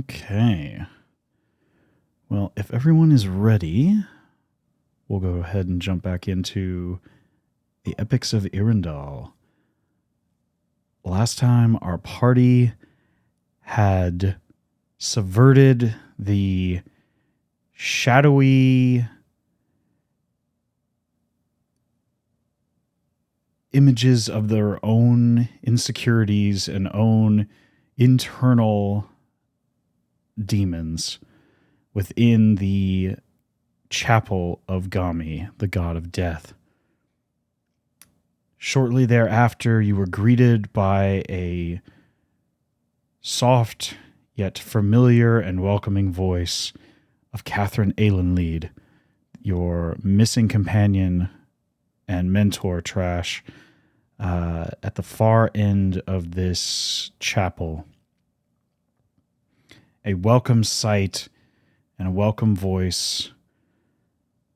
Okay. Well, if everyone is ready, we'll go ahead and jump back into the Epics of Irindal. Last time, our party had subverted the shadowy images of their own insecurities and own internal demons within the chapel of Gami, the god of death. Shortly thereafter, you were greeted by a soft yet familiar and welcoming voice of Catherine Alenlead, your missing companion and mentor, Trash, at the far end of this chapel. A welcome sight and a welcome voice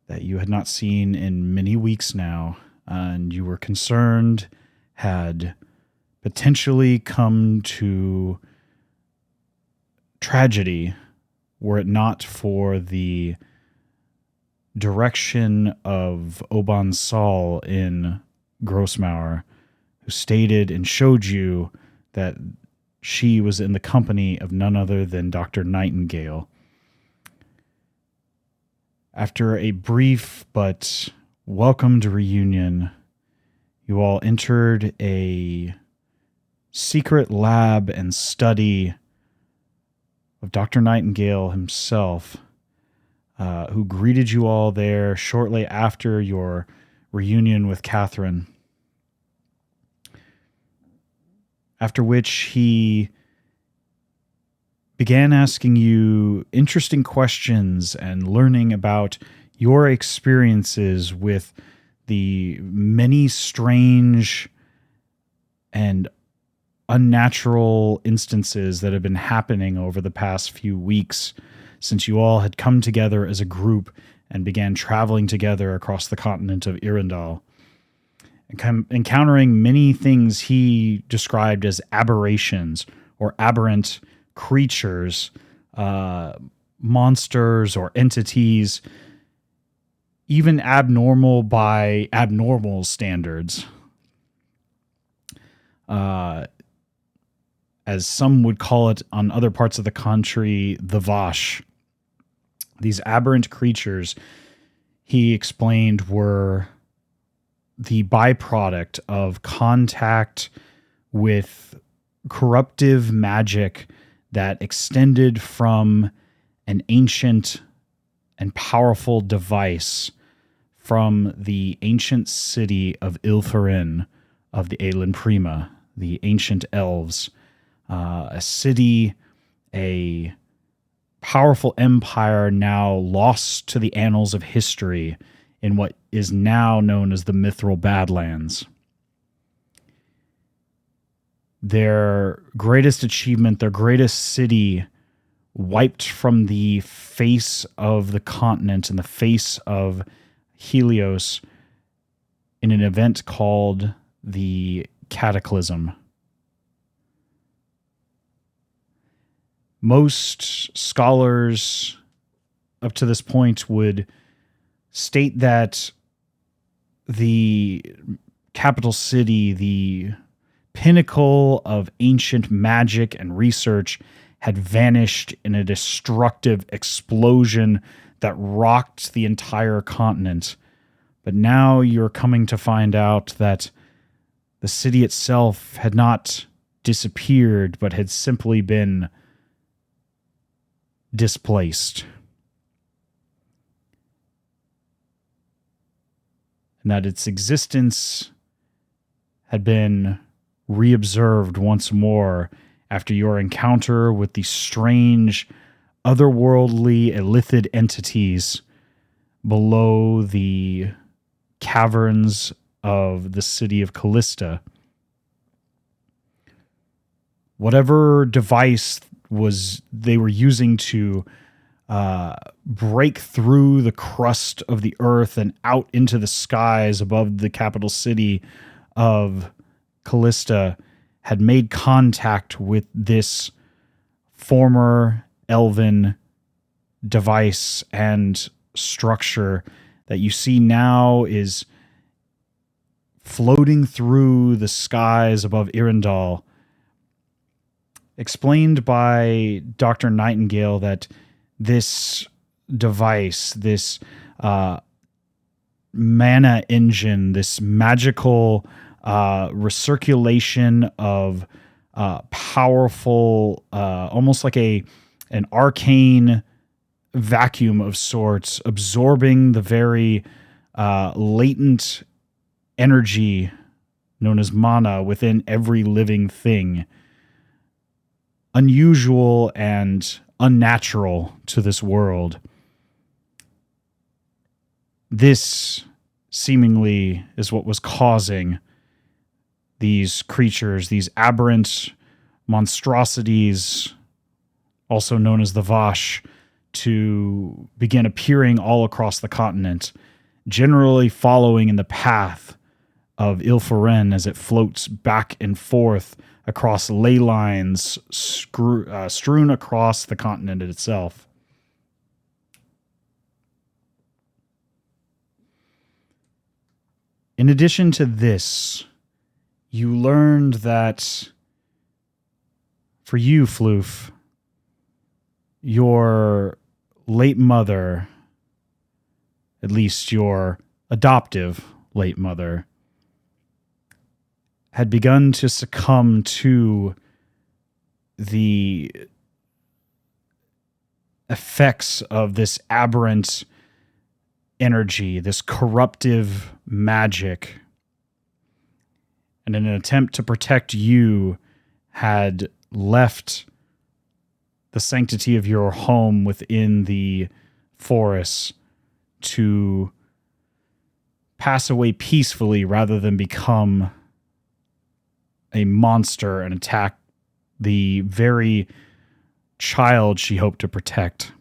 that you had not seen in many weeks now, and you were concerned had potentially come to tragedy were it not for the direction of Oban Saul in Grossmauer, who stated and showed you that she was in the company of none other than Dr. Nightingale. After a brief but welcomed reunion, you all entered a secret lab and study of Dr. Nightingale himself, who greeted you all there shortly after your reunion with Catherine. After which he began asking you interesting questions and learning about your experiences with the many strange and unnatural instances that have been happening over the past few weeks since you all had come together as a group and began traveling together across the continent of Irindal, encountering many things he described as aberrations or aberrant creatures, monsters or entities, even abnormal by abnormal standards. As some would call it on other parts of the country, the Vash. These aberrant creatures, he explained, were the byproduct of contact with corruptive magic that extended from an ancient and powerful device from the ancient city of Iltharin of the Aelin Prima, the ancient elves. A city, a powerful empire now lost to the annals of history in what is now known as the Mithril Badlands. Their greatest achievement, their greatest city, wiped from the face of the continent and the face of Helios in an event called the Cataclysm. Most scholars up to this point would state that the capital city, the pinnacle of ancient magic and research, had vanished in a destructive explosion that rocked the entire continent. But now you're coming to find out that the city itself had not disappeared, but had simply been displaced. And that its existence had been reobserved once more after your encounter with the strange, otherworldly, illithid entities below the caverns of the city of Callista. Whatever device they were using to break through the crust of the earth and out into the skies above the capital city of Callista had made contact with this former elven device and structure that you see now is floating through the skies above Irindal, explained by Dr. Nightingale that this device, this mana engine, this magical recirculation of powerful, almost like an arcane vacuum of sorts, absorbing the very latent energy known as mana within every living thing. Unusual and unnatural to this world. This seemingly is what was causing these creatures, these aberrant monstrosities, also known as the Vash, to begin appearing all across the continent, generally following in the path of Ilfaren as it floats back and forth across ley lines strewn across the continent itself. In addition to this, you learned that for you, Floof, your late mother, at least your adoptive late mother, had begun to succumb to the effects of this aberrant energy, this corruptive magic, and in an attempt to protect you, had left the sanctity of your home within the forests to pass away peacefully rather than become a monster and attack the very child she hoped to protect.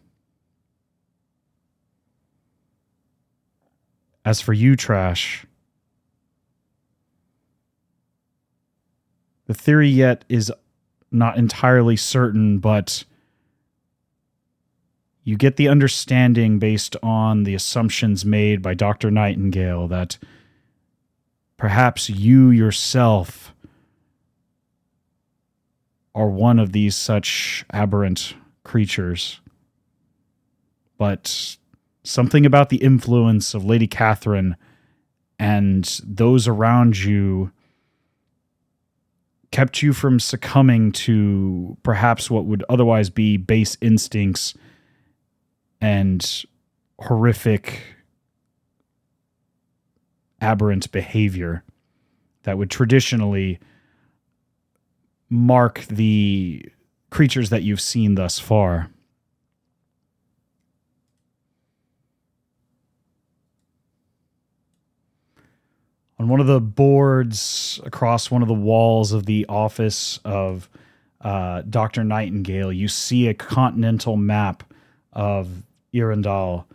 As for you, Trash, the theory yet is not entirely certain, but you get the understanding based on the assumptions made by Dr. Nightingale that perhaps you yourself are one of these such aberrant creatures. But something about the influence of Lady Catherine and those around you kept you from succumbing to perhaps what would otherwise be base instincts and horrific, aberrant behavior that would traditionally mark the creatures that you've seen thus far. On one of the boards across one of the walls of the office of Dr. Nightingale, you see a continental map of Irindal,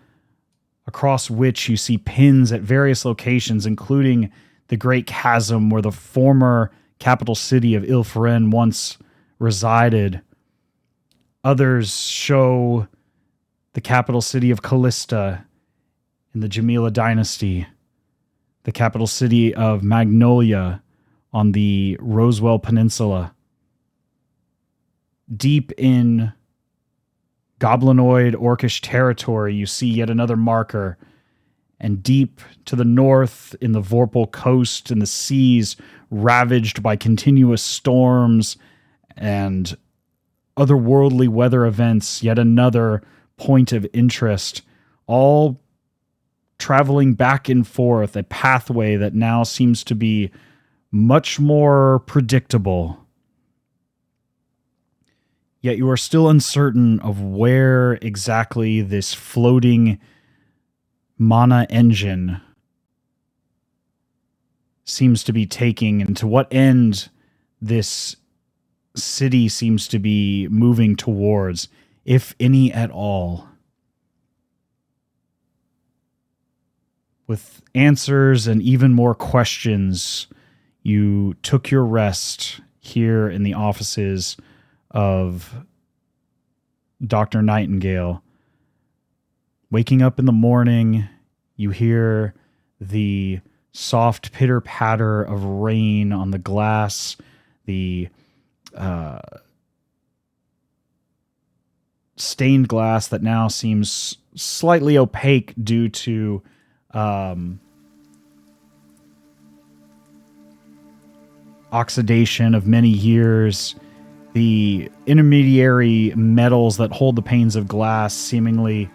across which you see pins at various locations, including the Great Chasm where the former capital city of Ilfaren once resided. Others show the capital city of Callista in the Jamila dynasty, the capital city of Magnolia on the Rosewell Peninsula. Deep in goblinoid orcish territory, you see yet another marker, and deep to the north in the Vorpal coast and the seas ravaged by continuous storms and otherworldly weather events, yet another point of interest, all traveling back and forth, a pathway that now seems to be much more predictable. Yet you are still uncertain of where exactly this floating mana engine seems to be taking and to what end this city seems to be moving towards, if any at all. With answers and even more questions, you took your rest here in the offices of Dr. Nightingale. Waking up in the morning, you hear the soft pitter-patter of rain on the glass, the stained glass that now seems slightly opaque due to oxidation of many years. The intermediary metals that hold the panes of glass seemingly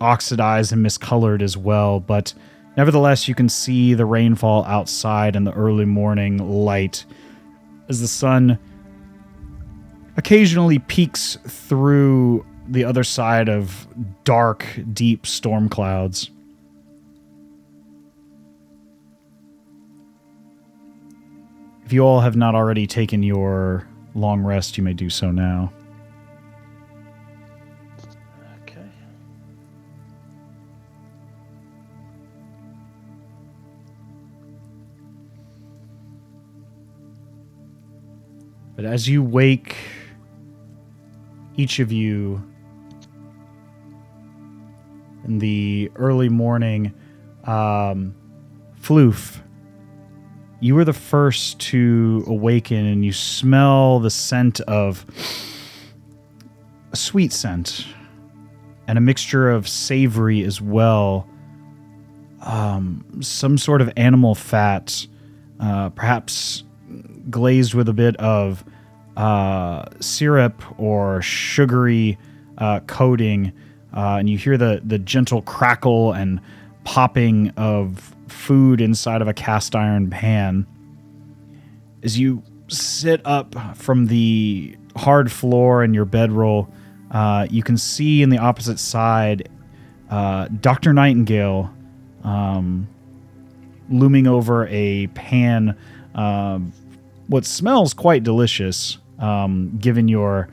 oxidized and miscolored as well, but nevertheless you can see the rainfall outside in the early morning light as the sun occasionally peeks through the other side of dark, deep storm clouds. If you all have not already taken your long rest, you may do so now. Okay. But as you wake, each of you, in the early morning, Floof, you were the first to awaken, and you smell the scent of a sweet scent and a mixture of savory as well. Some sort of animal fat, perhaps glazed with a bit of syrup or sugary coating, and you hear the gentle crackle and popping of food inside of a cast iron pan. As you sit up from the hard floor in your bedroll, you can see in the opposite side Dr. Nightingale looming over a pan, what smells quite delicious, given your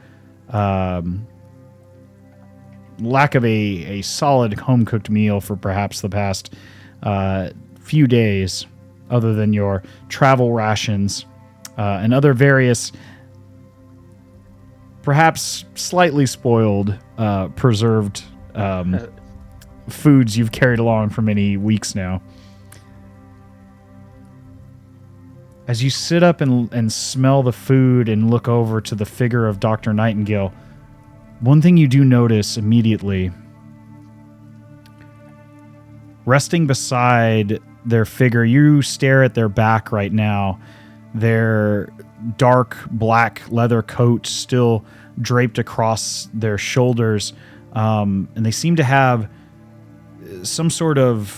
lack of a solid home-cooked meal for perhaps the past few days, other than your travel rations and other various, perhaps slightly spoiled, preserved foods you've carried along for many weeks now. As you sit up and smell the food and look over to the figure of Dr. Nightingale, one thing you do notice immediately, resting beside their figure, you stare at their back right now, their dark black leather coat still draped across their shoulders, and they seem to have some sort of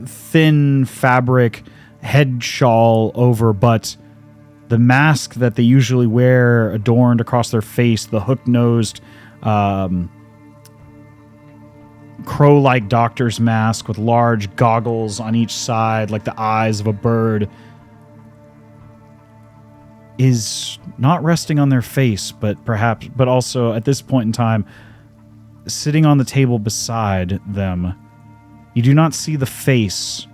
thin fabric head shawl over, but the mask that they usually wear adorned across their face, the hook-nosed crow-like doctor's mask with large goggles on each side like the eyes of a bird, is not resting on their face, but also at this point in time sitting on the table beside them. You do not see the face,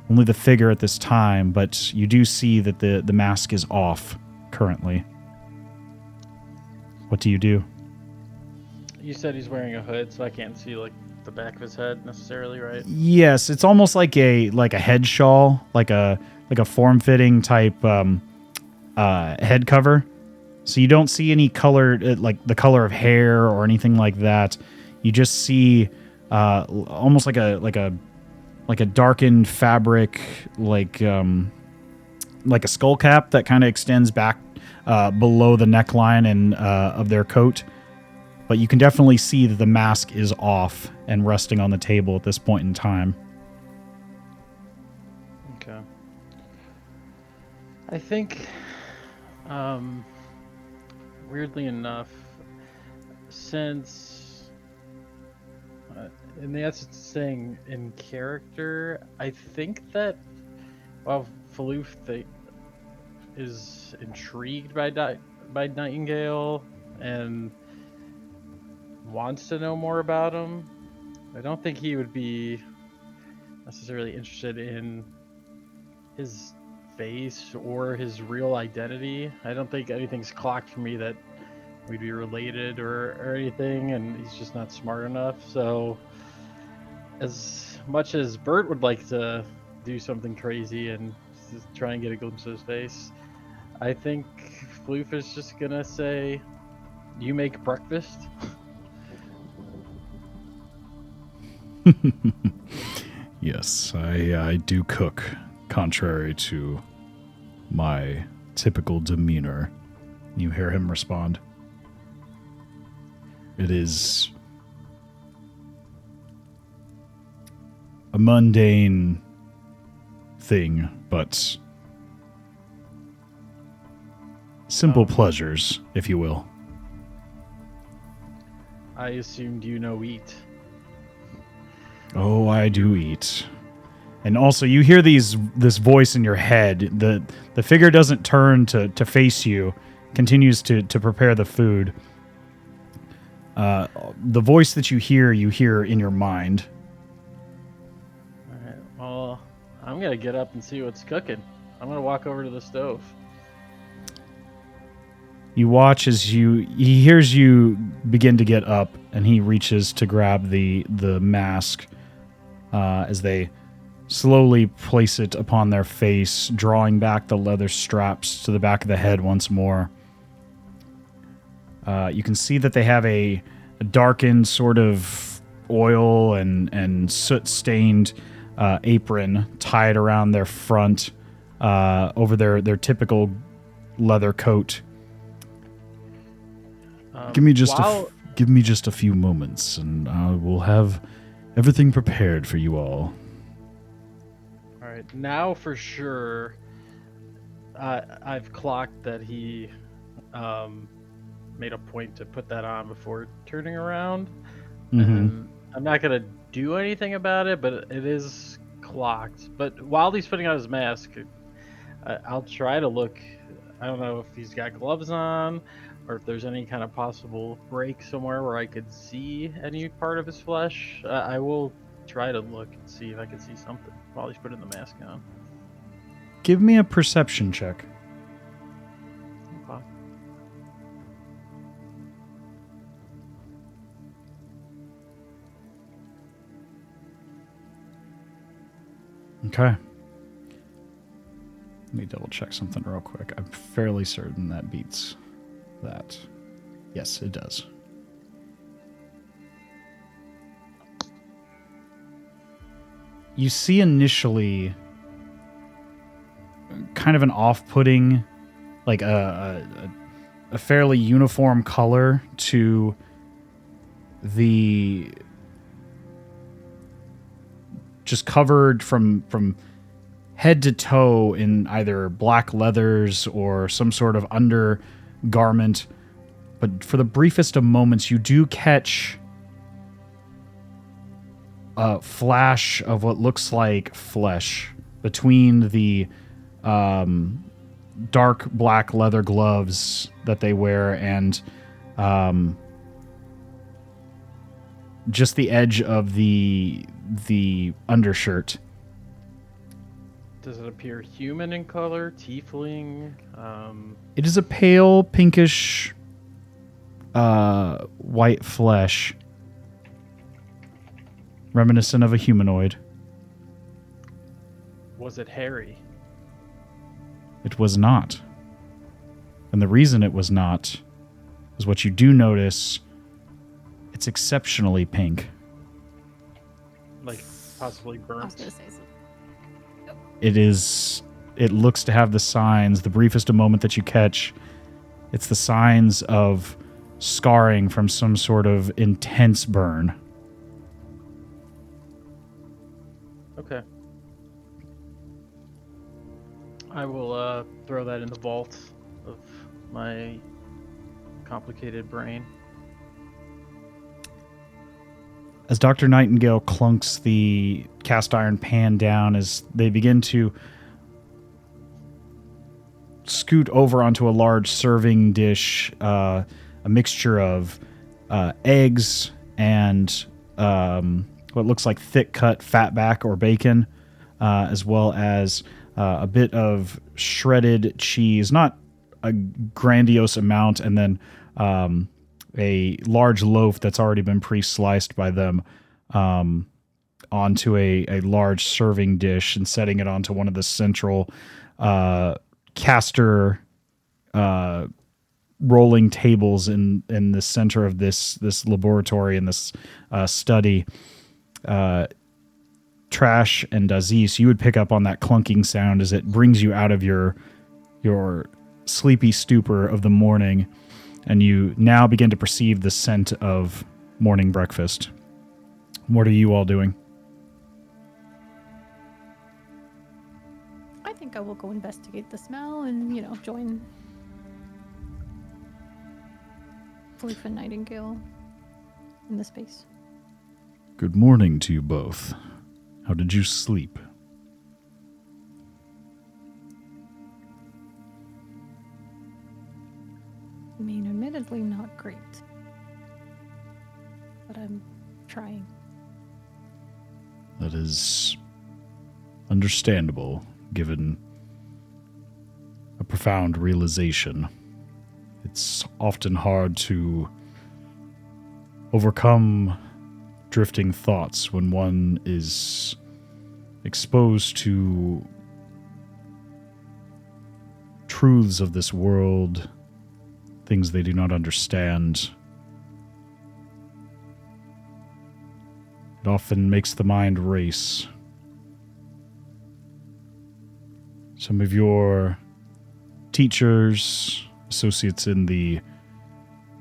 only the figure at this time, but you do see that the mask is off currently. What do you do? You said he's wearing a hood, so I can't see like the back of his head necessarily, right? Yes, it's almost like a head shawl, like a form-fitting type head cover. So you don't see any color, like the color of hair or anything like that. You just see almost like a darkened fabric, like a skull cap that kind of extends back below the neckline and of their coat. But you can definitely see that the mask is off and resting on the table at this point in time. Okay. I think, weirdly enough, since, in the essence of saying in character, I think that while Floof is intrigued by Nightingale and wants to know more about him, I don't think he would be necessarily interested in his face or his real identity. I don't think anything's clocked for me that we'd be related or anything, and he's just not smart enough. So as much as Bert would like to do something crazy and just try and get a glimpse of his face, I think Floof is just gonna say, "You make breakfast?" Yes, I do cook, contrary to my typical demeanor. You hear him respond. It is a mundane thing, but simple pleasures, if you will. I assumed you know eat. Oh, I do eat. And also, you hear this voice in your head. The figure doesn't turn to face you, continues to prepare the food. The voice that you hear in your mind. Alright, well, I'm gonna get up and see what's cooking. I'm gonna walk over to the stove. You watch as he hears you begin to get up, and he reaches to grab the mask as they slowly place it upon their face, drawing back the leather straps to the back of the head once more. You can see that they have a darkened sort of oil and soot-stained apron tied around their front over their typical leather coat. Give me just a few moments, and I will have everything prepared for you all. All right, now for sure, I've clocked that he made a point to put that on before turning around. And I'm not gonna do anything about it, but it is clocked. But while he's putting on his mask, I'll try to look. I don't know if he's got gloves on, or if there's any kind of possible break somewhere where I could see any part of his flesh. I will try to look and see if I can see something while he's putting the mask on. Give me a perception check. Okay. Okay. Let me double check something real quick. I'm fairly certain that beats that. Yes, it does. You see initially kind of an off-putting, like a fairly uniform color to the just covered from head to toe in either black leathers or some sort of undergarment. But for the briefest of moments, you do catch a flash of what looks like flesh between the dark black leather gloves that they wear and just the edge of the undershirt. Does it appear human in color? Tiefling? It is a pale pinkish white flesh, reminiscent of a humanoid. Was it hairy? It was not. And the reason it was not is what you do notice. It's exceptionally pink. Like possibly I was burnt? gonna say something. It looks to have the signs, the briefest of moment that you catch, it's the signs of scarring from some sort of intense burn. Okay. I will throw that in the vault of my complicated brain. As Dr. Nightingale clunks the cast iron pan down, as they begin to scoot over onto a large serving dish, a mixture of eggs and what looks like thick cut fatback or bacon, as well as a bit of shredded cheese, not a grandiose amount, and then a large loaf that's already been pre-sliced by them onto a large serving dish and setting it onto one of the central caster rolling tables in the center of this laboratory and this study. Trash and Dazes, you would pick up on that clunking sound as it brings you out of your sleepy stupor of the morning, and you now begin to perceive the scent of morning breakfast. What are you all doing? I think I will go investigate the smell and, join Floof and Nightingale in the space. Good morning to you both. How did you sleep? I mean, admittedly not great. But I'm trying. That is understandable, given a profound realization. It's often hard to overcome drifting thoughts when one is exposed to truths of this world, things they do not understand. It often makes the mind race. Some of your teachers, associates in the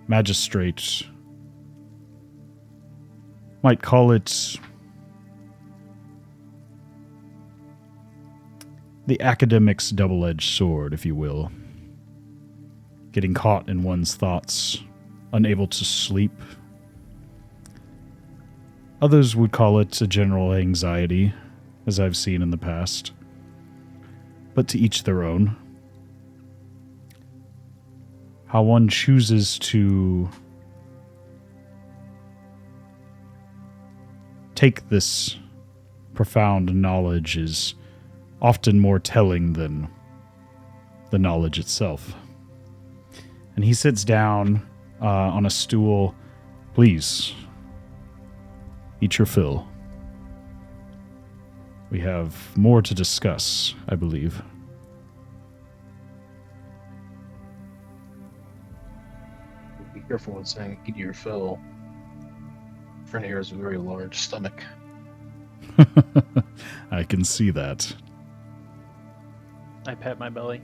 magistrate, might call it the academic's double-edged sword, if you will. Getting caught in one's thoughts, unable to sleep. Others would call it a general anxiety, as I've seen in the past. But to each their own. How one chooses to take this profound knowledge is often more telling than the knowledge itself. And he sits down on a stool. Please, eat your fill. We have more to discuss, I believe. Be careful when saying eat your fill. Friend here has a very large stomach. I can see that. I pat my belly.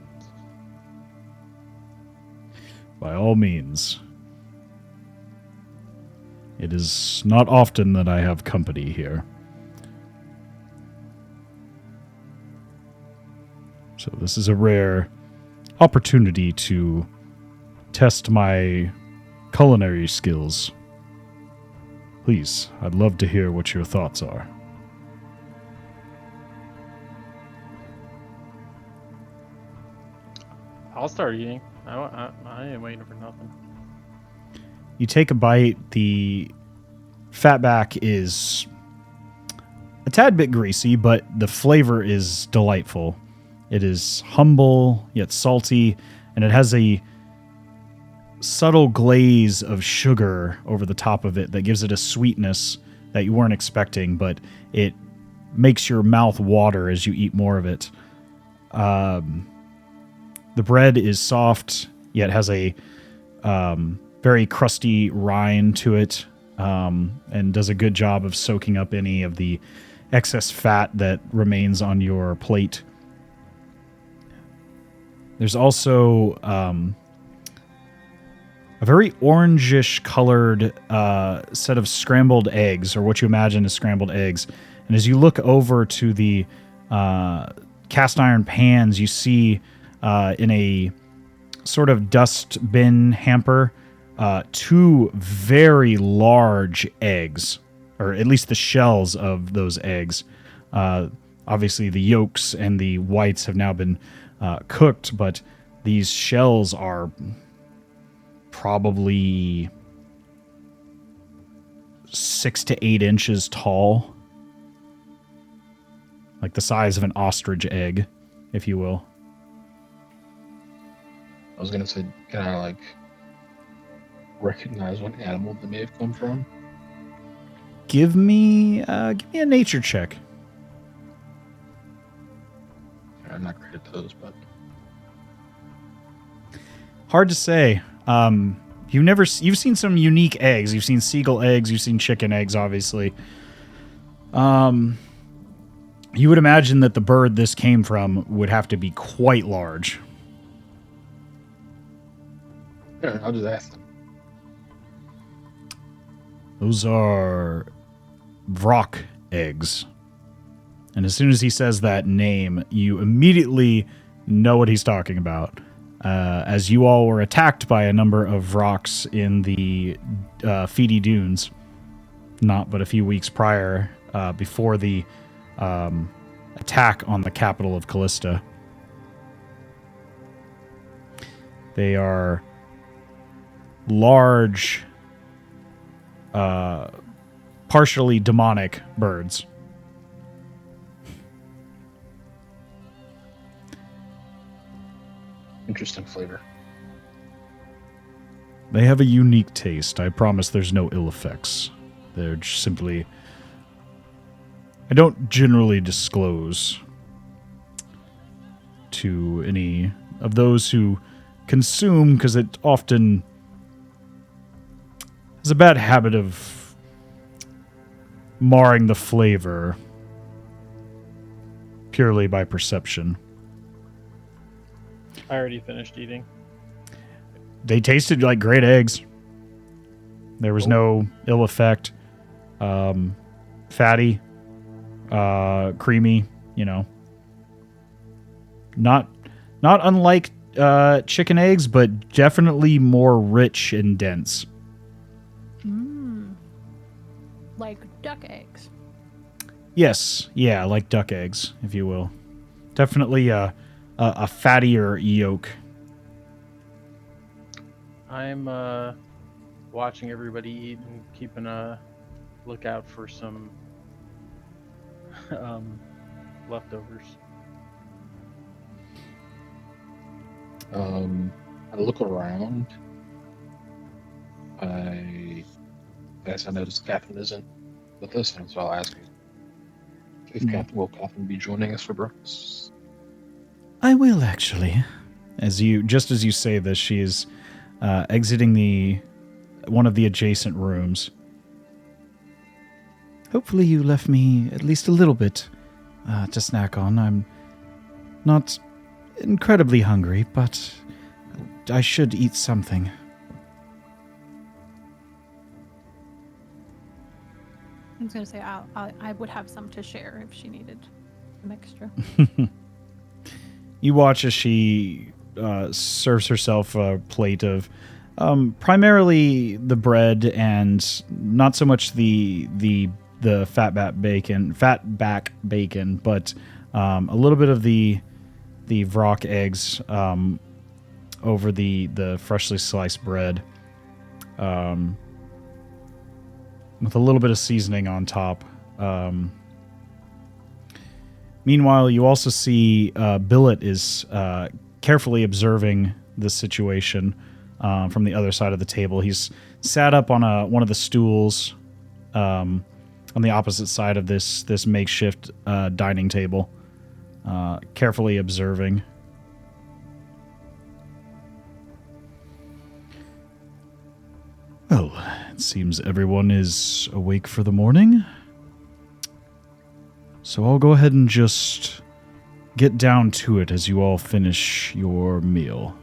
By all means. It is not often that I have company here. So this is a rare opportunity to test my culinary skills. Please, I'd love to hear what your thoughts are. I'll start eating. I ain't waiting for nothing. You take a bite. The fatback is a tad bit greasy, but the flavor is delightful. It is humble, yet salty, and it has a subtle glaze of sugar over the top of it that gives it a sweetness that you weren't expecting, but it makes your mouth water as you eat more of it. The bread is soft, yet has a very crusty rind to it, and does a good job of soaking up any of the excess fat that remains on your plate. There's also a very orangish colored set of scrambled eggs, or what you imagine as scrambled eggs. And as you look over to the cast iron pans, you see in a sort of dust bin hamper, 2 very large eggs, or at least the shells of those eggs. Obviously, the yolks and the whites have now been cooked, but these shells are probably 6 to 8 inches tall, like the size of an ostrich egg. if you will. I was gonna say, can I like recognize what animal they may have come from? Give me a nature check. I'm not great at those, but Hard to say. You've seen some unique eggs. You've seen seagull eggs. You've seen chicken eggs, obviously. You would imagine that the bird this came from would have to be quite large. yeah, I'll just ask them. Those are Vrock eggs. And as soon as he says that name, you immediately know what he's talking about. As you all were attacked by a number of Vrocks in the Fae-t Dunes, not but a few weeks prior, before the attack on the capital of Callista. They are large, partially demonic birds. Interesting flavor. They have a unique taste. I promise there's no ill effects. They're just simply... I don't generally disclose to any of those who consume, because it often has a bad habit of marring the flavor purely by perception. I already finished eating. They tasted like great eggs. There was no ill effect. Fatty, creamy, you know. Not unlike chicken eggs, but definitely more rich and dense. Like duck eggs. Yes, yeah, like duck eggs, if you will. Definitely a fattier yolk. I'm watching everybody eat and keeping a lookout for some leftovers. I look around. I noticed Catherine isn't with us, and so I'll ask her if will Catherine be joining us for breakfast? I will, actually. As you say this, she is exiting one of the adjacent rooms. Hopefully you left me at least a little bit to snack on. I'm not incredibly hungry, but I should eat something. I was going to say I would have some to share if she needed some extra. You watch as she serves herself a plate of primarily the bread and not so much the fatback bacon, but a little bit of the Vrock eggs over the freshly sliced bread, with a little bit of seasoning on top. Meanwhile, you also see Billet is carefully observing the situation from the other side of the table. He's sat up on one of the stools on the opposite side of this makeshift dining table, carefully observing. Well, it seems everyone is awake for the morning. So I'll go ahead and just get down to it as you all finish your meal.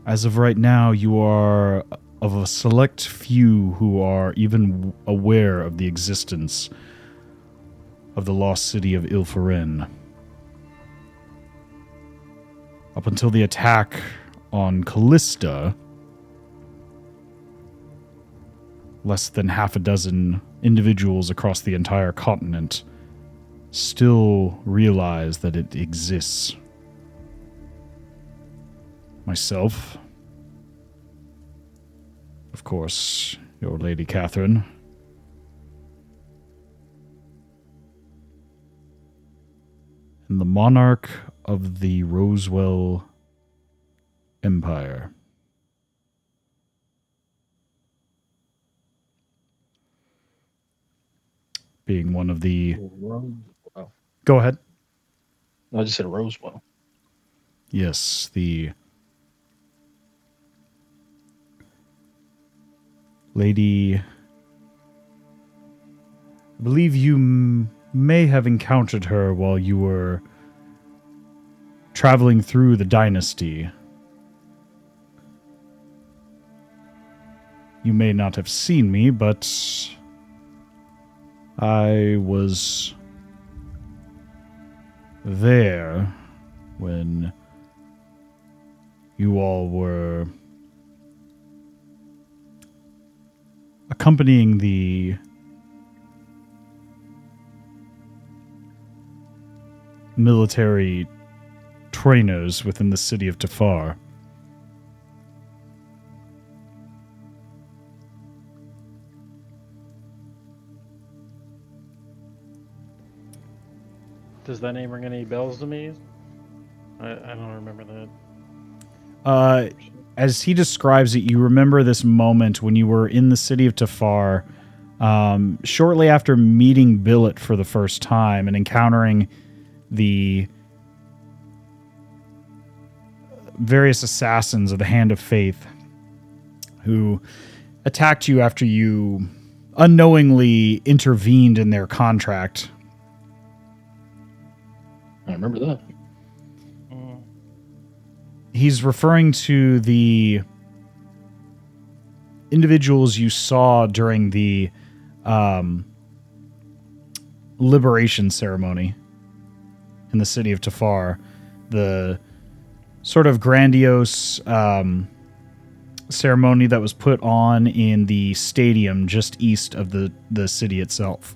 As of right now, you are of a select few who are even aware of the existence of the lost city of Ilfarin. Up until the attack on Callista, less than half a dozen individuals across the entire continent still realize that it exists. Myself, of course, your Lady Catherine. And the monarch of the Rosewell Empire. Being one of the... Oh, Go ahead. I just said Rosewell. Yes, the lady... I believe you may have encountered her while you were traveling through the dynasty. You may not have seen me, but I was there when you all were accompanying the military trainers within the city of Tafar. Does that name ring any bells to me? I don't remember that. As he describes it, you remember this moment when you were in the city of Tafar, shortly after meeting Billet for the first time and encountering the various assassins of the Hand of Faith who attacked you after you unknowingly intervened in their contract. I remember that. He's referring to the individuals you saw during the liberation ceremony in the city of Tafar. The sort of grandiose ceremony that was put on in the stadium just east of the city itself.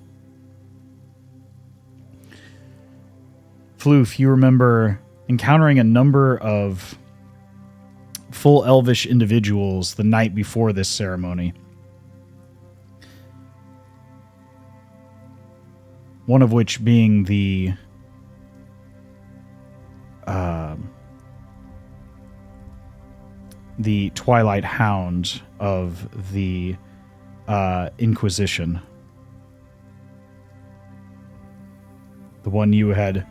Floof, you remember encountering a number of full elvish individuals the night before this ceremony. One of which being the Twilight Hound of the Inquisition. The one you had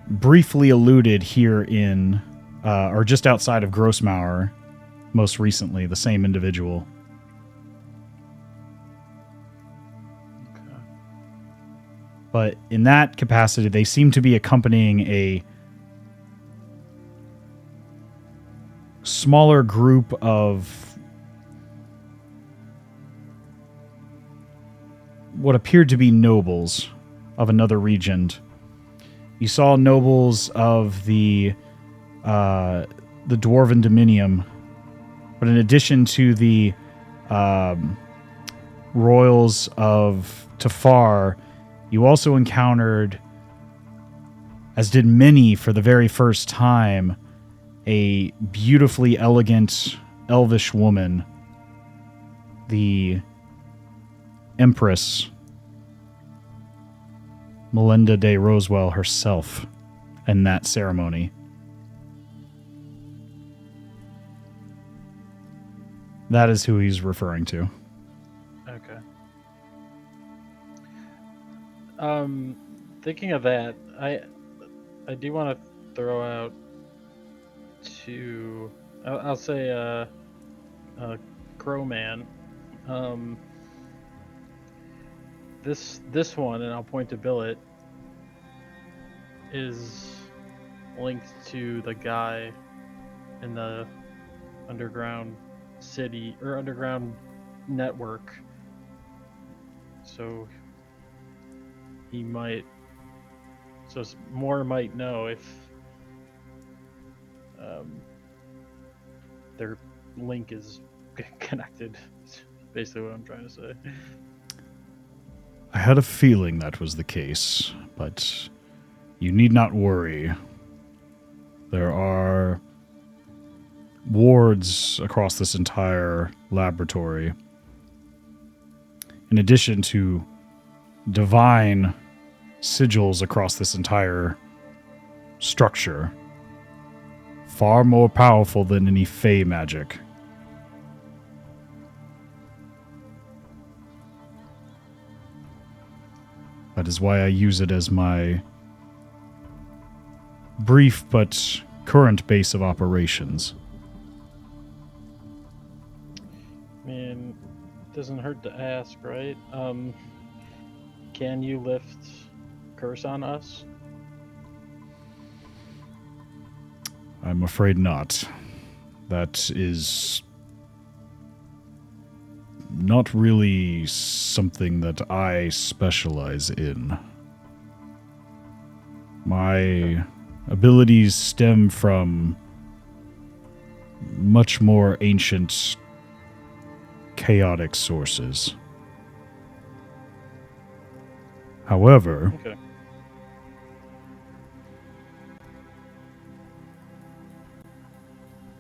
briefly alluded here in, or just outside of Grossmauer, most recently, the same individual. Okay. But in that capacity, they seem to be accompanying a smaller group of what appeared to be nobles of another region. You saw nobles of the Dwarven Dominium, but in addition to the royals of Tafar, you also encountered, as did many for the very first time, a beautifully elegant elvish woman, the Empress Melinda de Rosewell herself, in that ceremony. That is who he's referring to. Okay. Thinking of that, I do want to throw out to, I'll say, Crowman. This one, and I'll point to Billet, is linked to the guy in the underground city or underground network. So he might, so more might know if their link is connected. Basically what I'm trying to say. I had a feeling that was the case, but you need not worry. There are wards across this entire laboratory in addition to divine sigils across this entire structure, far more powerful than any Fae magic. That is why I use it as my brief but current base of operations. I mean, it doesn't hurt to ask, right? Can you lift curse on us? I'm afraid not. That is not really something that I specialize in. My abilities stem from much more ancient, chaotic sources. However, Okay.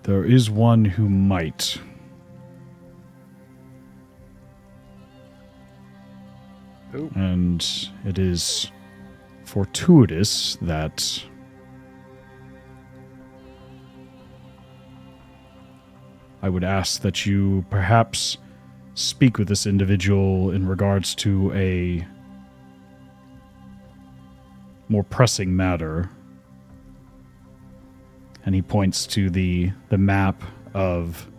there is one who might. Ooh. And it is fortuitous that I would ask that you perhaps speak with this individual in regards to a more pressing matter. And he points to the map of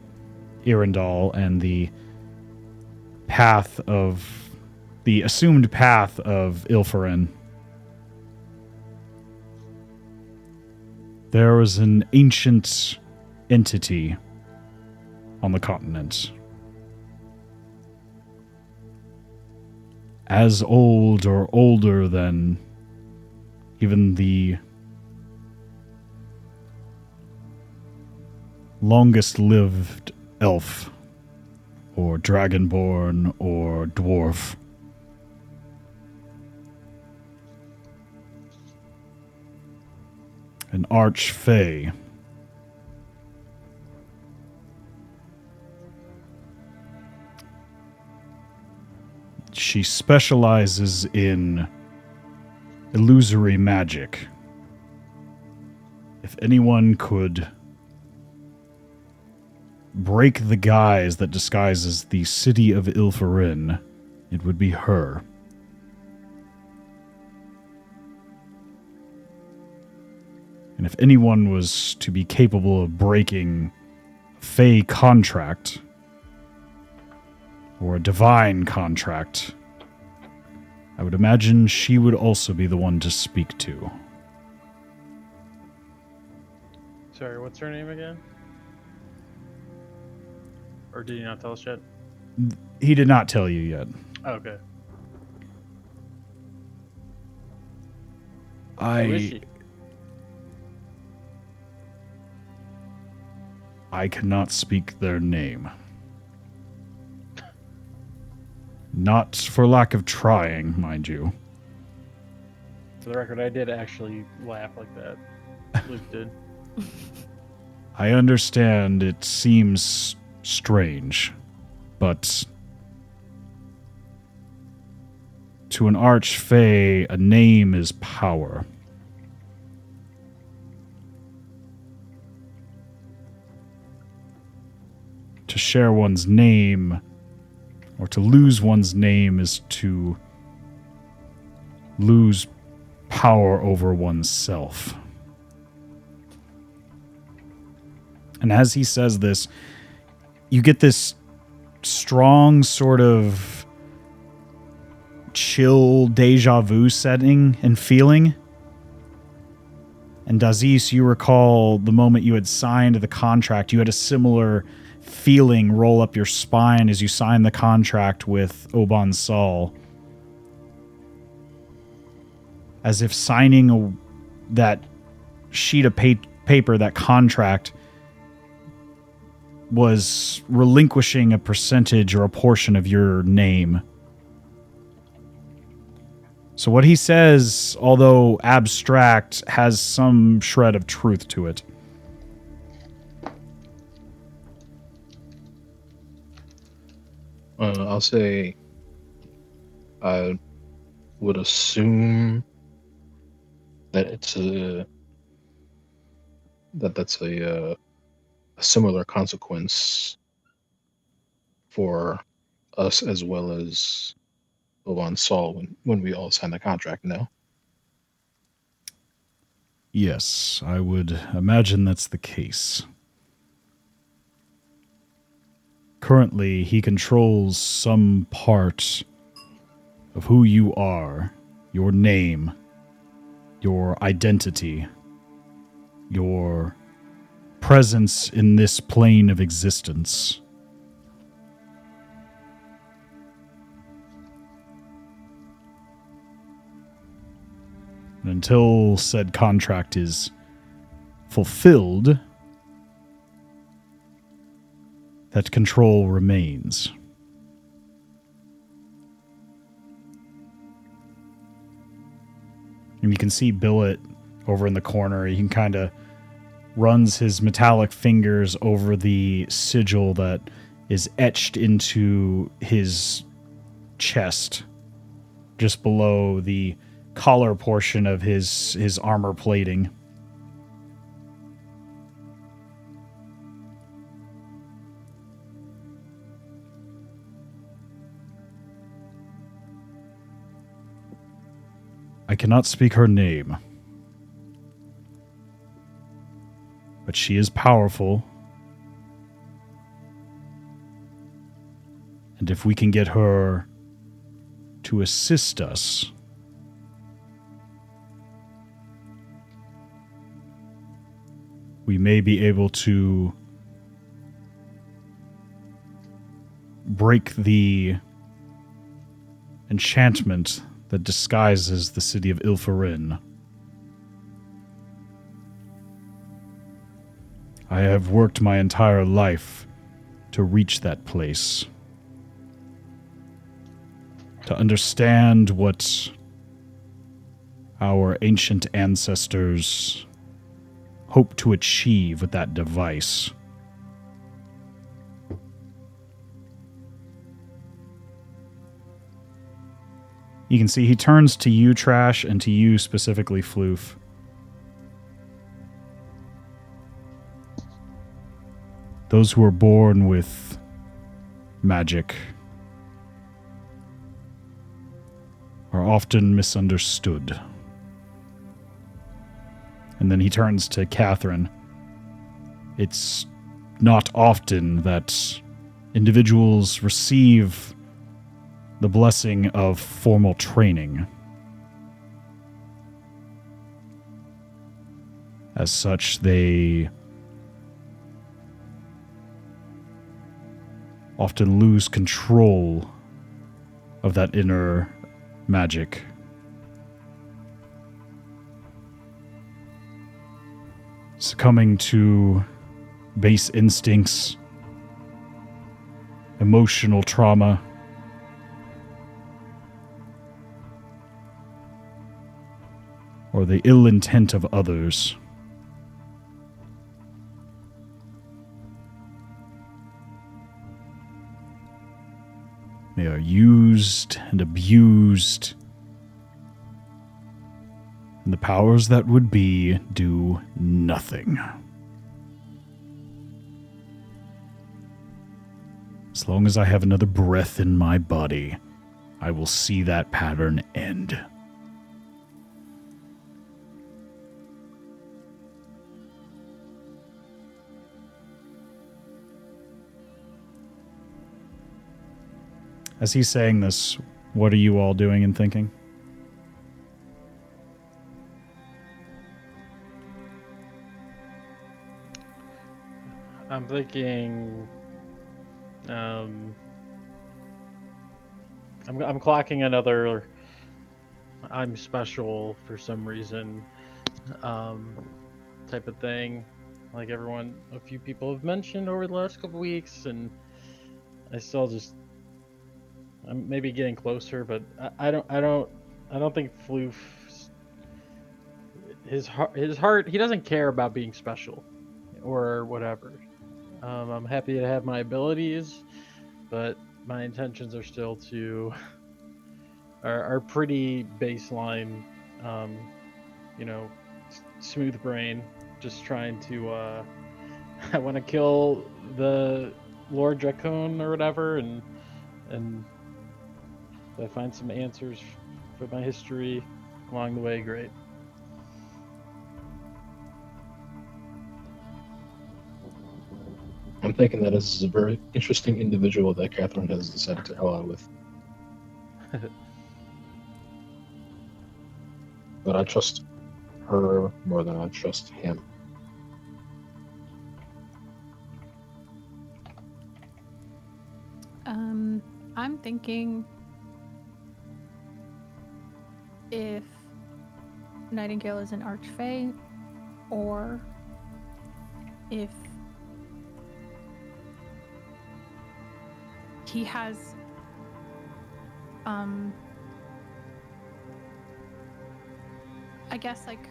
Irindal and the assumed path of Ilfarin. There was an ancient entity on the continent, as old or older than even the longest lived elf or dragonborn or dwarf. An archfey. She specializes in illusory magic. If anyone could break the guise that disguises the city of Ilfarin, it would be her. And if anyone was to be capable of breaking a Fae contract, or a divine contract, I would imagine she would also be the one to speak to. Sorry, what's her name again? Or did you not tell us yet? He did not tell you yet. Oh, okay. Who is she? I cannot speak their name. Not for lack of trying, mind you. For the record, I did actually laugh like that. Luke did. I understand it seems strange, but to an archfey, a name is power. To share one's name, or to lose one's name, is to lose power over oneself. And as he says this, you get this strong sort of chill deja vu setting and feeling. And Dazes, you recall the moment you had signed the contract, you had a similar feeling roll up your spine as you signed the contract with Oban Sol. As if signing that sheet of paper, that contract, was relinquishing a percentage or a portion of your name. So what he says, although abstract, has some shred of truth to it. I'll say I would assume that that's a similar consequence for us as well as Oban Saul when we all sign the contract. No. Yes, I would imagine that's the case. Currently, he controls some part of who you are, your name, your identity, your presence in this plane of existence. And until said contract is fulfilled, that control remains. And you can see Billet over in the corner. He can kind of runs his metallic fingers over the sigil that is etched into his chest, just below the collar portion of his armor plating. I cannot speak her name, but she is powerful. And if we can get her to assist us, we may be able to break the enchantment that disguises the city of Ilfarin. I have worked my entire life to reach that place, to understand what our ancient ancestors hope to achieve with that device. You can see he turns to you, Trash, and to you specifically, Floof. Those who are born with magic are often misunderstood. And then he turns to Catherine. It's not often that individuals receive the blessing of formal training. As such, they often lose control of that inner magic. Succumbing to base instincts, emotional trauma, or the ill intent of others. They are used and abused, and the powers that would be do nothing. As long as I have another breath in my body, I will see that pattern end. As he's saying this, what are you all doing and thinking? I'm thinking, I'm clocking another I'm special for some reason type of thing, like a few people have mentioned over the last couple weeks, and I'm maybe getting closer, but I don't think Floof, his heart, he doesn't care about being special or whatever. I'm happy to have my abilities, but my intentions are still to are pretty baseline, you know, smooth brain, just trying to I want to kill the Lord Dracon or whatever, and if I find some answers for my history along the way, great. I'm thinking that this is a very interesting individual that Catherine has decided to ally with. But I trust her more than I trust him. I'm thinking if Nightingale is an Archfey, or if he has I guess like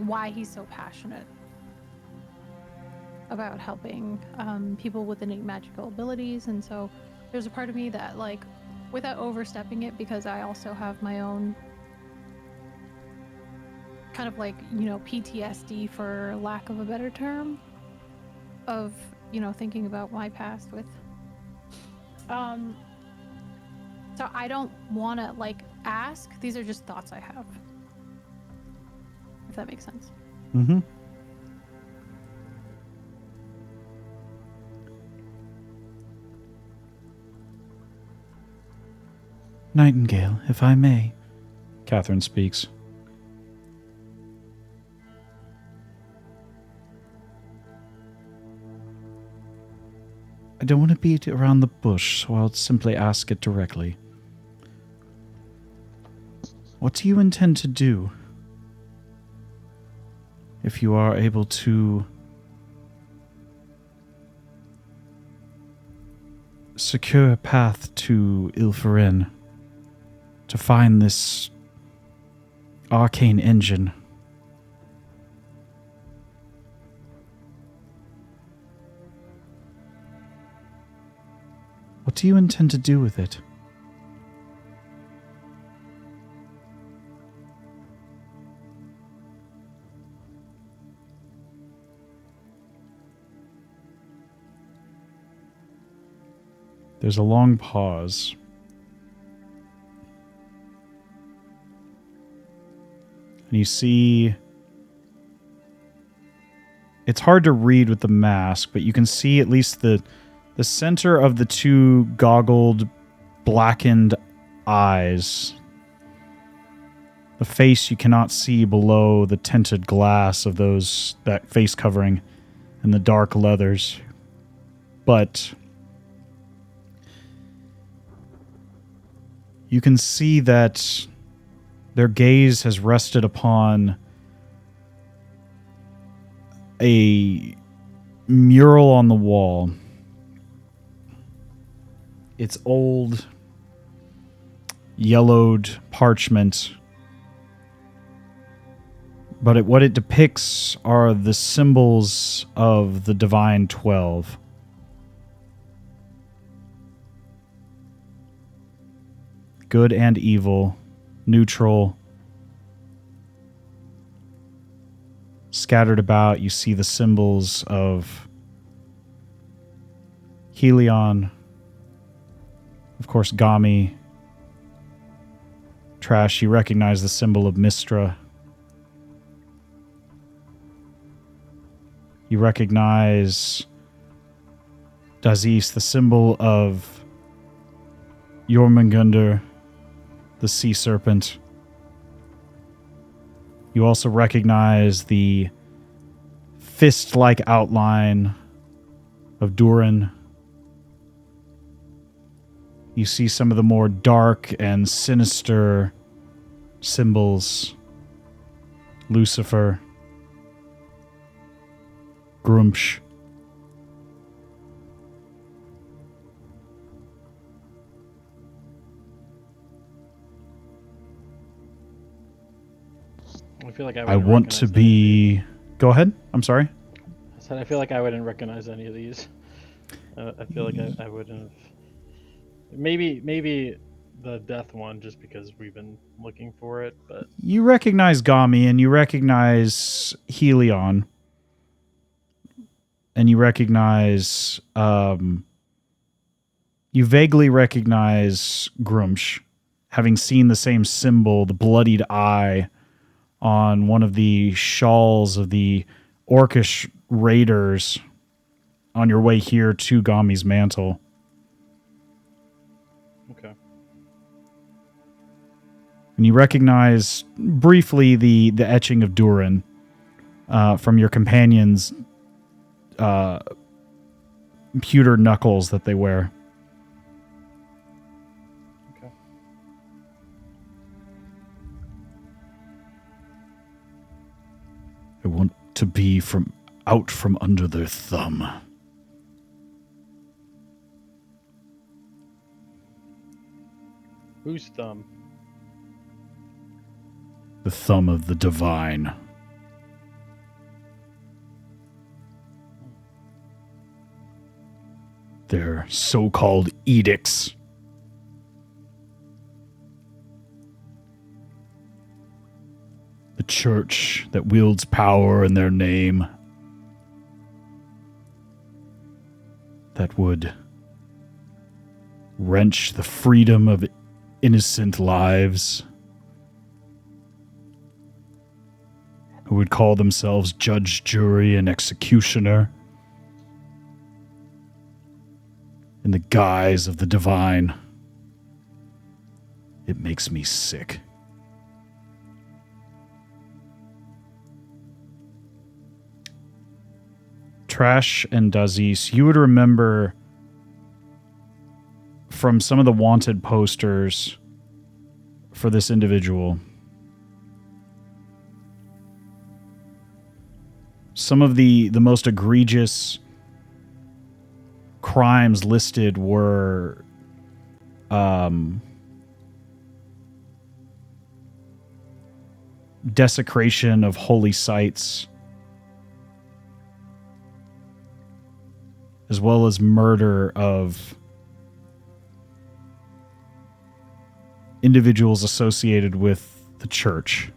why he's so passionate about helping people with innate magical abilities. And so there's a part of me that, like, without overstepping it, because I also have my own kind of like, you know, PTSD for lack of a better term, of, you know, thinking about my past with so I don't want to like ask. These are just thoughts I have, if that makes sense. Mm-hmm. Nightingale, if I may, Catherine speaks. I don't want to beat around the bush, so I'll simply ask it directly. What do you intend to do? If you are able to secure a path to Ilferin, to find this arcane engine. What do you intend to do with it? There's a long pause. And you see... It's hard to read with the mask, but you can see at least the center of the two goggled, blackened eyes. The face you cannot see below the tinted glass of that face covering and the dark leathers. But you can see that their gaze has rested upon a mural on the wall. It's old, yellowed parchment, but what it depicts are the symbols of the Divine 12. Good and evil, neutral. Scattered about, you see the symbols of Helion, of course, Gami. Trash, you recognize the symbol of Mistra. You recognize Dazes, the symbol of Jormungandr, the sea serpent. You also recognize the fist-like outline of Durin. You see some of the more dark and sinister symbols. Lucifer. Grumsh. I feel like I want to be... Go ahead. I'm sorry. I said I feel like I wouldn't recognize any of these. I feel like I wouldn't have Maybe the death one, just because we've been looking for it. But You recognize Gami and you recognize Helion. And you recognize, you vaguely recognize Grumsh, having seen the same symbol, the bloodied eye, on one of the shawls of the Orcish raiders on your way here to Gami's mantle. okay. And you recognize briefly the etching of Durin from your companion's pewter knuckles that they wear. Okay. I want to be out from under their thumb. Whose thumb? The thumb of the divine. Their so-called edicts. The church that wields power in their name. That would wrench the freedom of innocent lives. Who would call themselves judge, jury, and executioner. In the guise of the divine. It makes me sick. Trash and Dazes, you would remember from some of the wanted posters for this individual. Some of the most egregious crimes listed were desecration of holy sites, as well as murder of individuals associated with the church.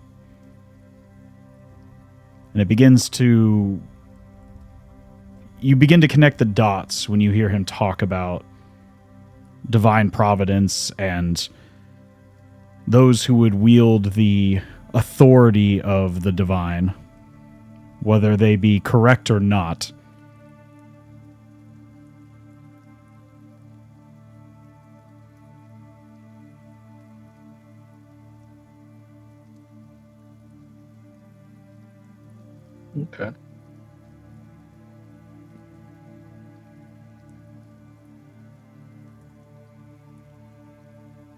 And it begins to... You begin to connect the dots when you hear him talk about divine providence and those who would wield the authority of the divine, whether they be correct or not. Okay.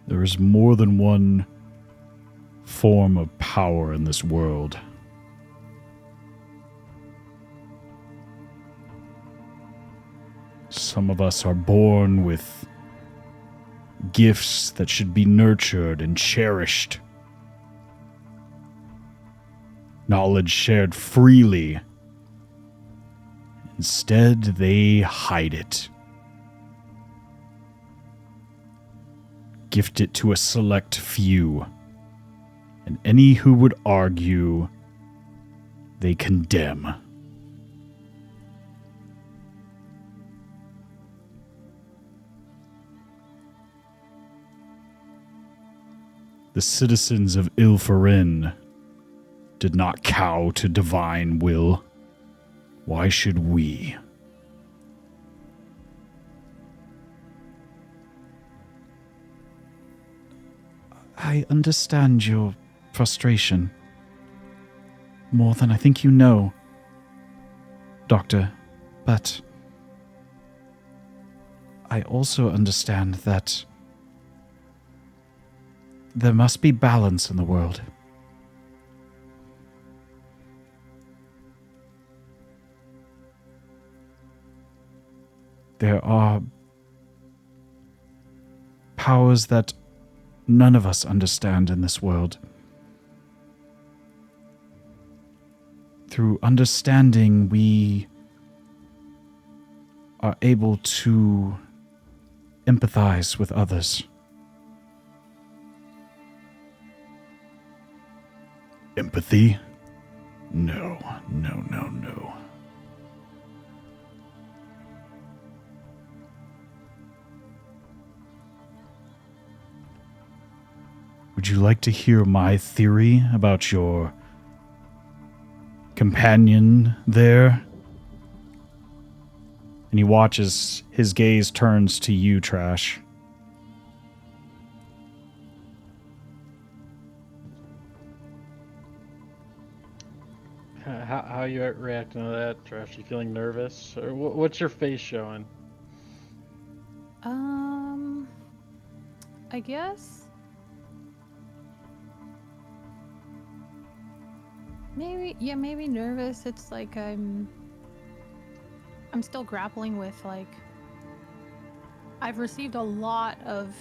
There is more than one form of power in this world. Some of us are born with gifts that should be nurtured and cherished. Knowledge shared freely. Instead, they hide it. Gift it to a select few. And any who would argue, they condemn. The citizens of Ilfarin did not cow to divine will. Why should we? I understand your frustration. More than I think you know, Doctor. But I also understand that there must be balance in the world. There are powers that none of us understand in this world. Through understanding, we are able to empathize with others. Empathy? No. Would you like to hear my theory about your companion there? And he watches, his gaze turns to you, Trash. How are you reacting to that, Trash? You feeling nervous? Or what's your face showing? I guess maybe nervous. It's like I'm still grappling with, like, I've received a lot of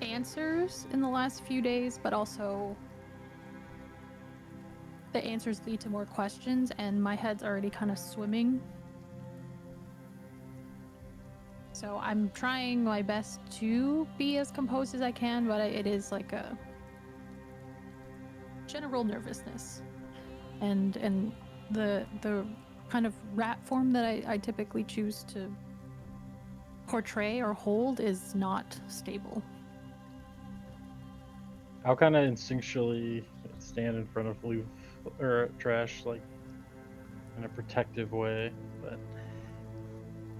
answers in the last few days, but also the answers lead to more questions, and my head's already kind of swimming. So I'm trying my best to be as composed as I can, but it is like a general nervousness, and the kind of rat form that I typically choose to portray or hold is not stable. I'll kind of instinctually stand in front of Floof or Trash, like in a protective way, but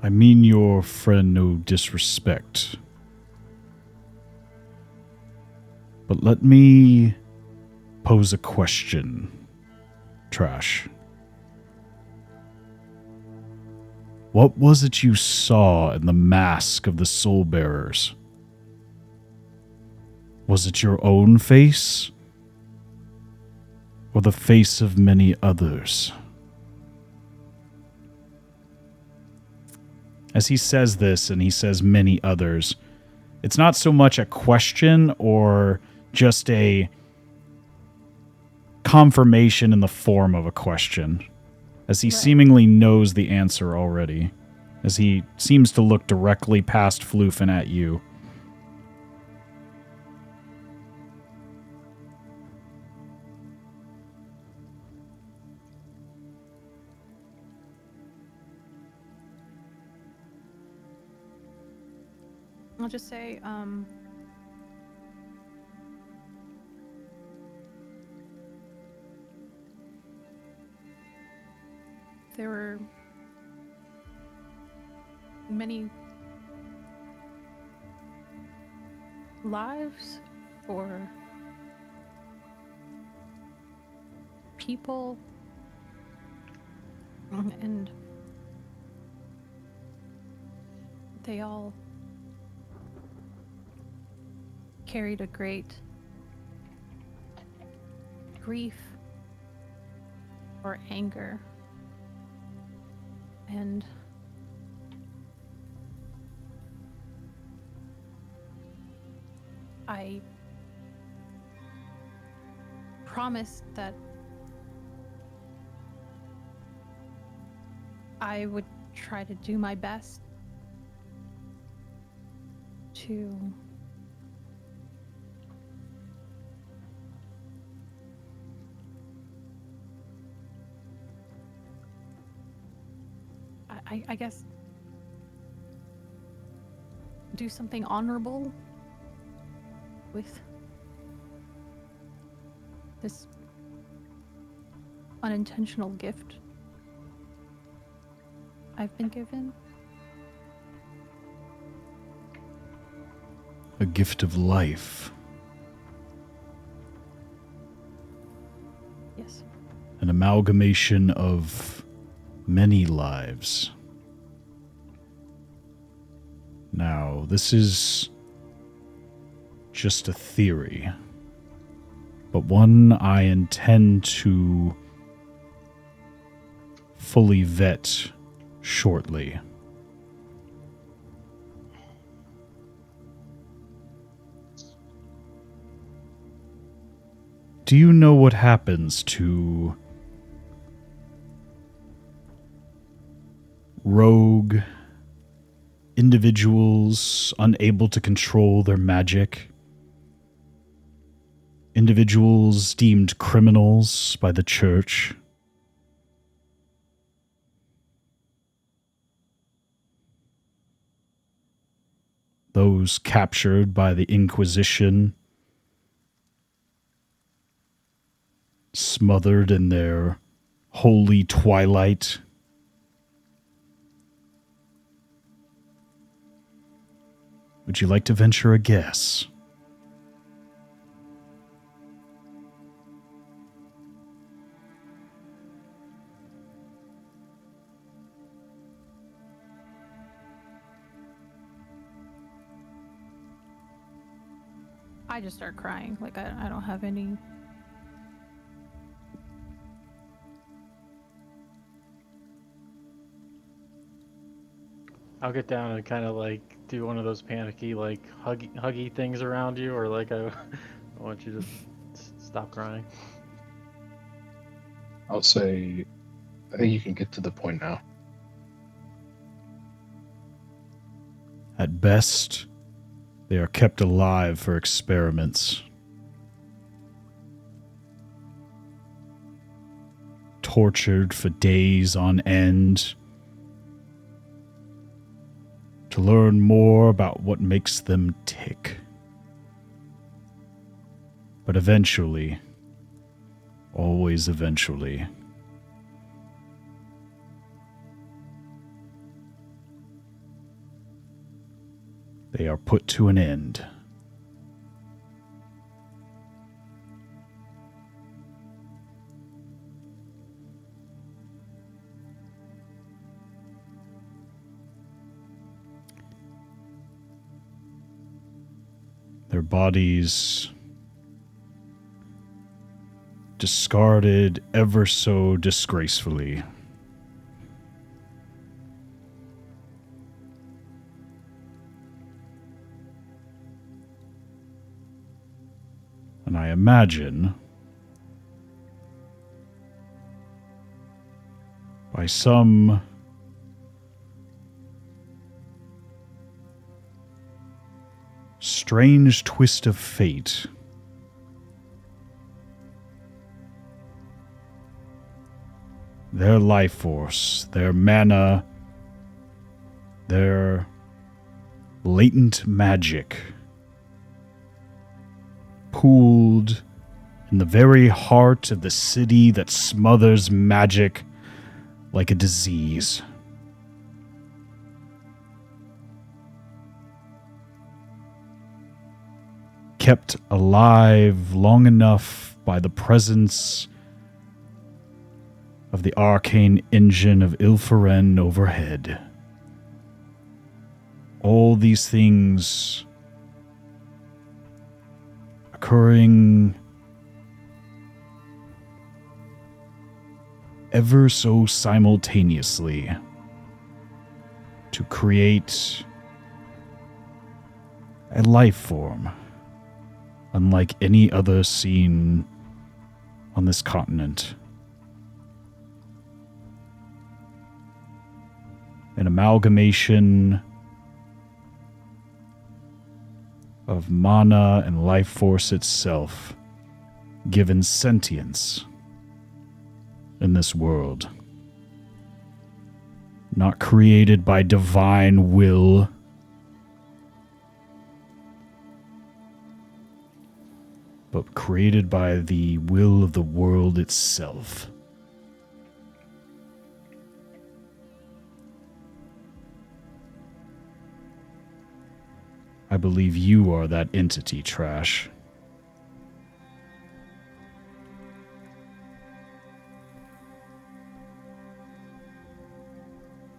I mean your friend no disrespect. But let me pose a question, Trash. What was it you saw in the mask of the Soul Bearers? Was it your own face? Or the face of many others? As he says this, and he says many others, it's not so much a question or just a confirmation in the form of a question, as he seemingly knows the answer already, as he seems to look directly past Floof and at you. I'll just say, there were many lives or people, and they all carried a great grief or anger, and I promised that I would try to do my best to I guess do something honorable with this unintentional gift I've been given. A gift of life. Yes. An amalgamation of many lives. Now, this is just a theory, but one I intend to fully vet shortly. Do you know what happens to rogue individuals unable to control their magic, individuals deemed criminals by the church, those captured by the Inquisition, smothered in their holy twilight. Would you like to venture a guess? I just start crying. Like, I don't have any... I'll get down and kind of like do one of those panicky like huggy things around you, or like I want you to stop crying. I'll say, I think you can get to the point now. At best, they are kept alive for experiments. Tortured for days on end to learn more about what makes them tick. But eventually, always eventually, they are put to an end. Their bodies discarded ever so disgracefully. And I imagine by some strange twist of fate, their life force, their mana, their latent magic pooled in the very heart of the city that smothers magic like a disease. Kept alive long enough by the presence of the arcane engine of Ilferen overhead. All these things occurring ever so simultaneously to create a life form unlike any other seen on this continent. An amalgamation of mana and life force itself, given sentience in this world. Not created by divine will, but created by the will of the world itself. I believe you are that entity, Trash.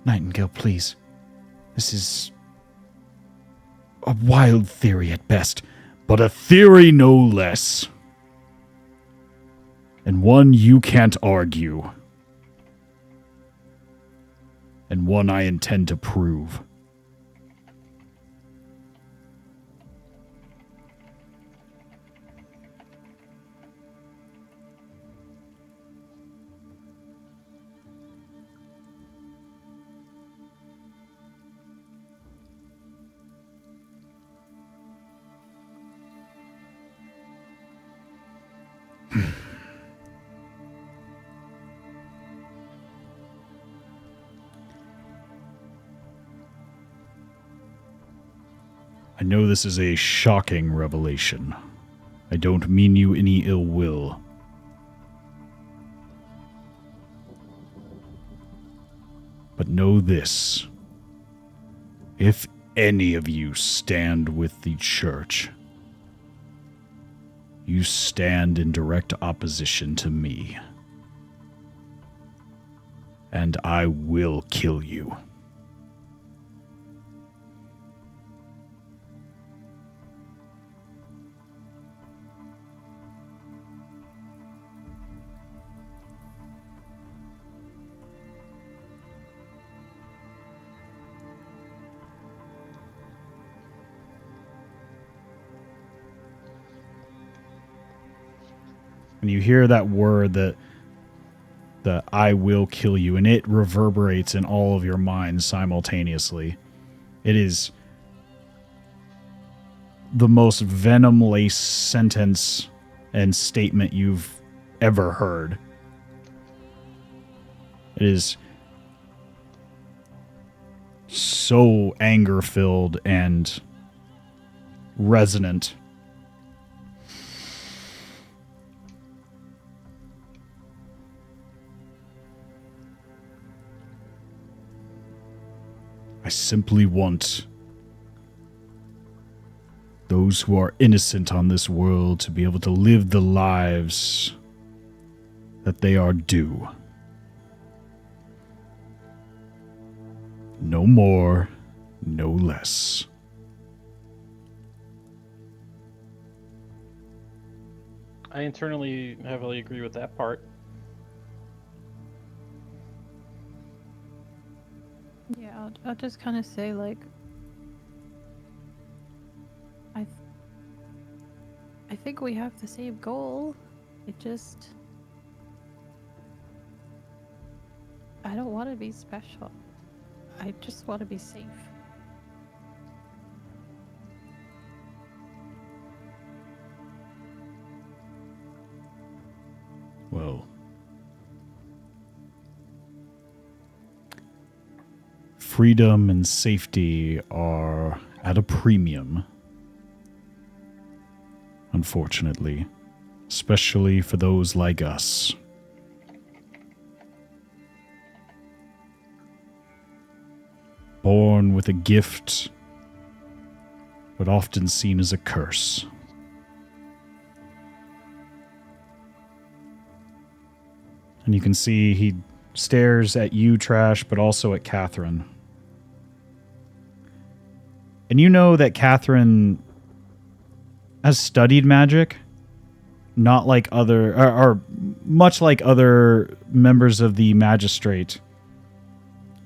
Nightingale, please. This is a wild theory at best, but a theory no less. And one you can't argue. And one I intend to prove. I know this is a shocking revelation. I don't mean you any ill will. But know this. If any of you stand with the church, you stand in direct opposition to me. And I will kill you. And you hear that word, the I will kill you, and it reverberates in all of your minds simultaneously. It is the most venom-laced sentence and statement you've ever heard. It is so anger-filled and resonant. I simply want those who are innocent on this world to be able to live the lives that they are due. No more, no less. I internally heavily agree with that part. Yeah, I'll just kind of say, like, I think we have the same goal. It just, I don't want to be special. I just want to be safe. Well, freedom and safety are at a premium, unfortunately, especially for those like us. Born with a gift, but often seen as a curse. And you can see he stares at you, Trash, but also at Catherine. And you know that Catherine has studied magic, not like other, or much like other members of the magistrate.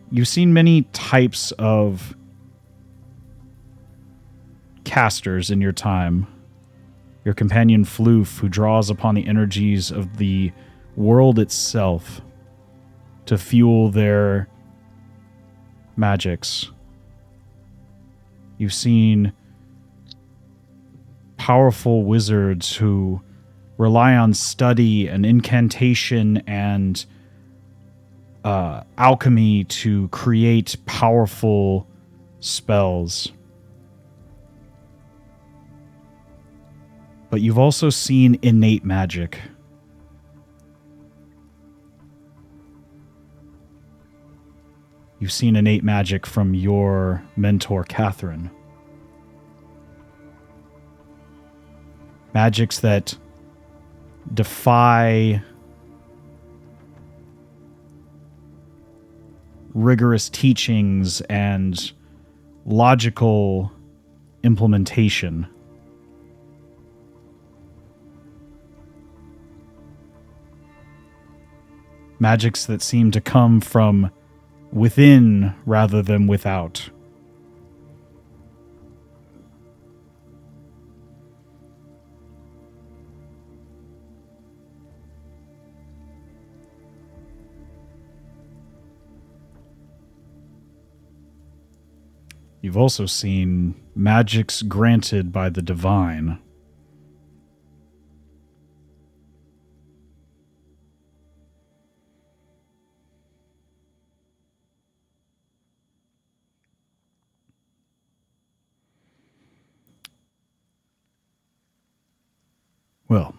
You've seen many types of casters in your time. Your companion Floof, who draws upon the energies of the world itself to fuel their magics. You've seen powerful wizards who rely on study and incantation and alchemy to create powerful spells. But you've also seen innate magic. You've seen innate magic from your mentor, Catherine. Magics that defy rigorous teachings and logical implementation. Magics that seem to come from within rather than without. You've also seen magics granted by the divine. Well,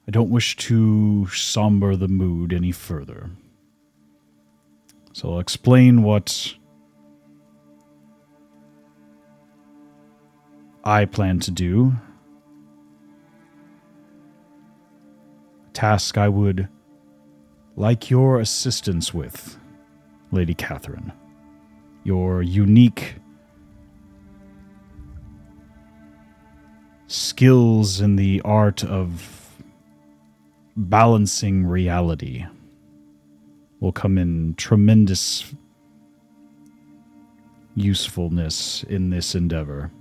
I don't wish to somber the mood any further. So I'll explain what I plan to do. A task I would like your assistance with, Lady Catherine. Your unique skills in the art of balancing reality will come in tremendous usefulness in this endeavor.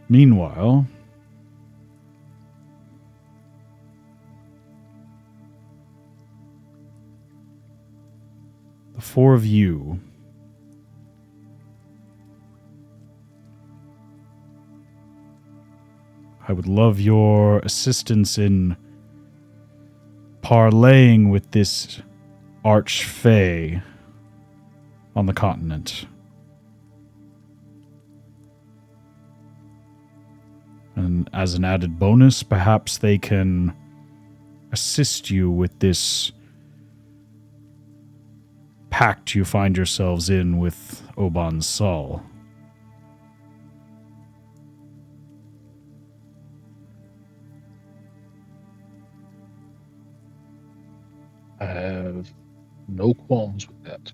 Meanwhile, the four of you I would love your assistance in parlaying with this Arch-Fae on the continent. And as an added bonus, perhaps they can assist you with this pact you find yourselves in with Oban Sol. I have no qualms with that.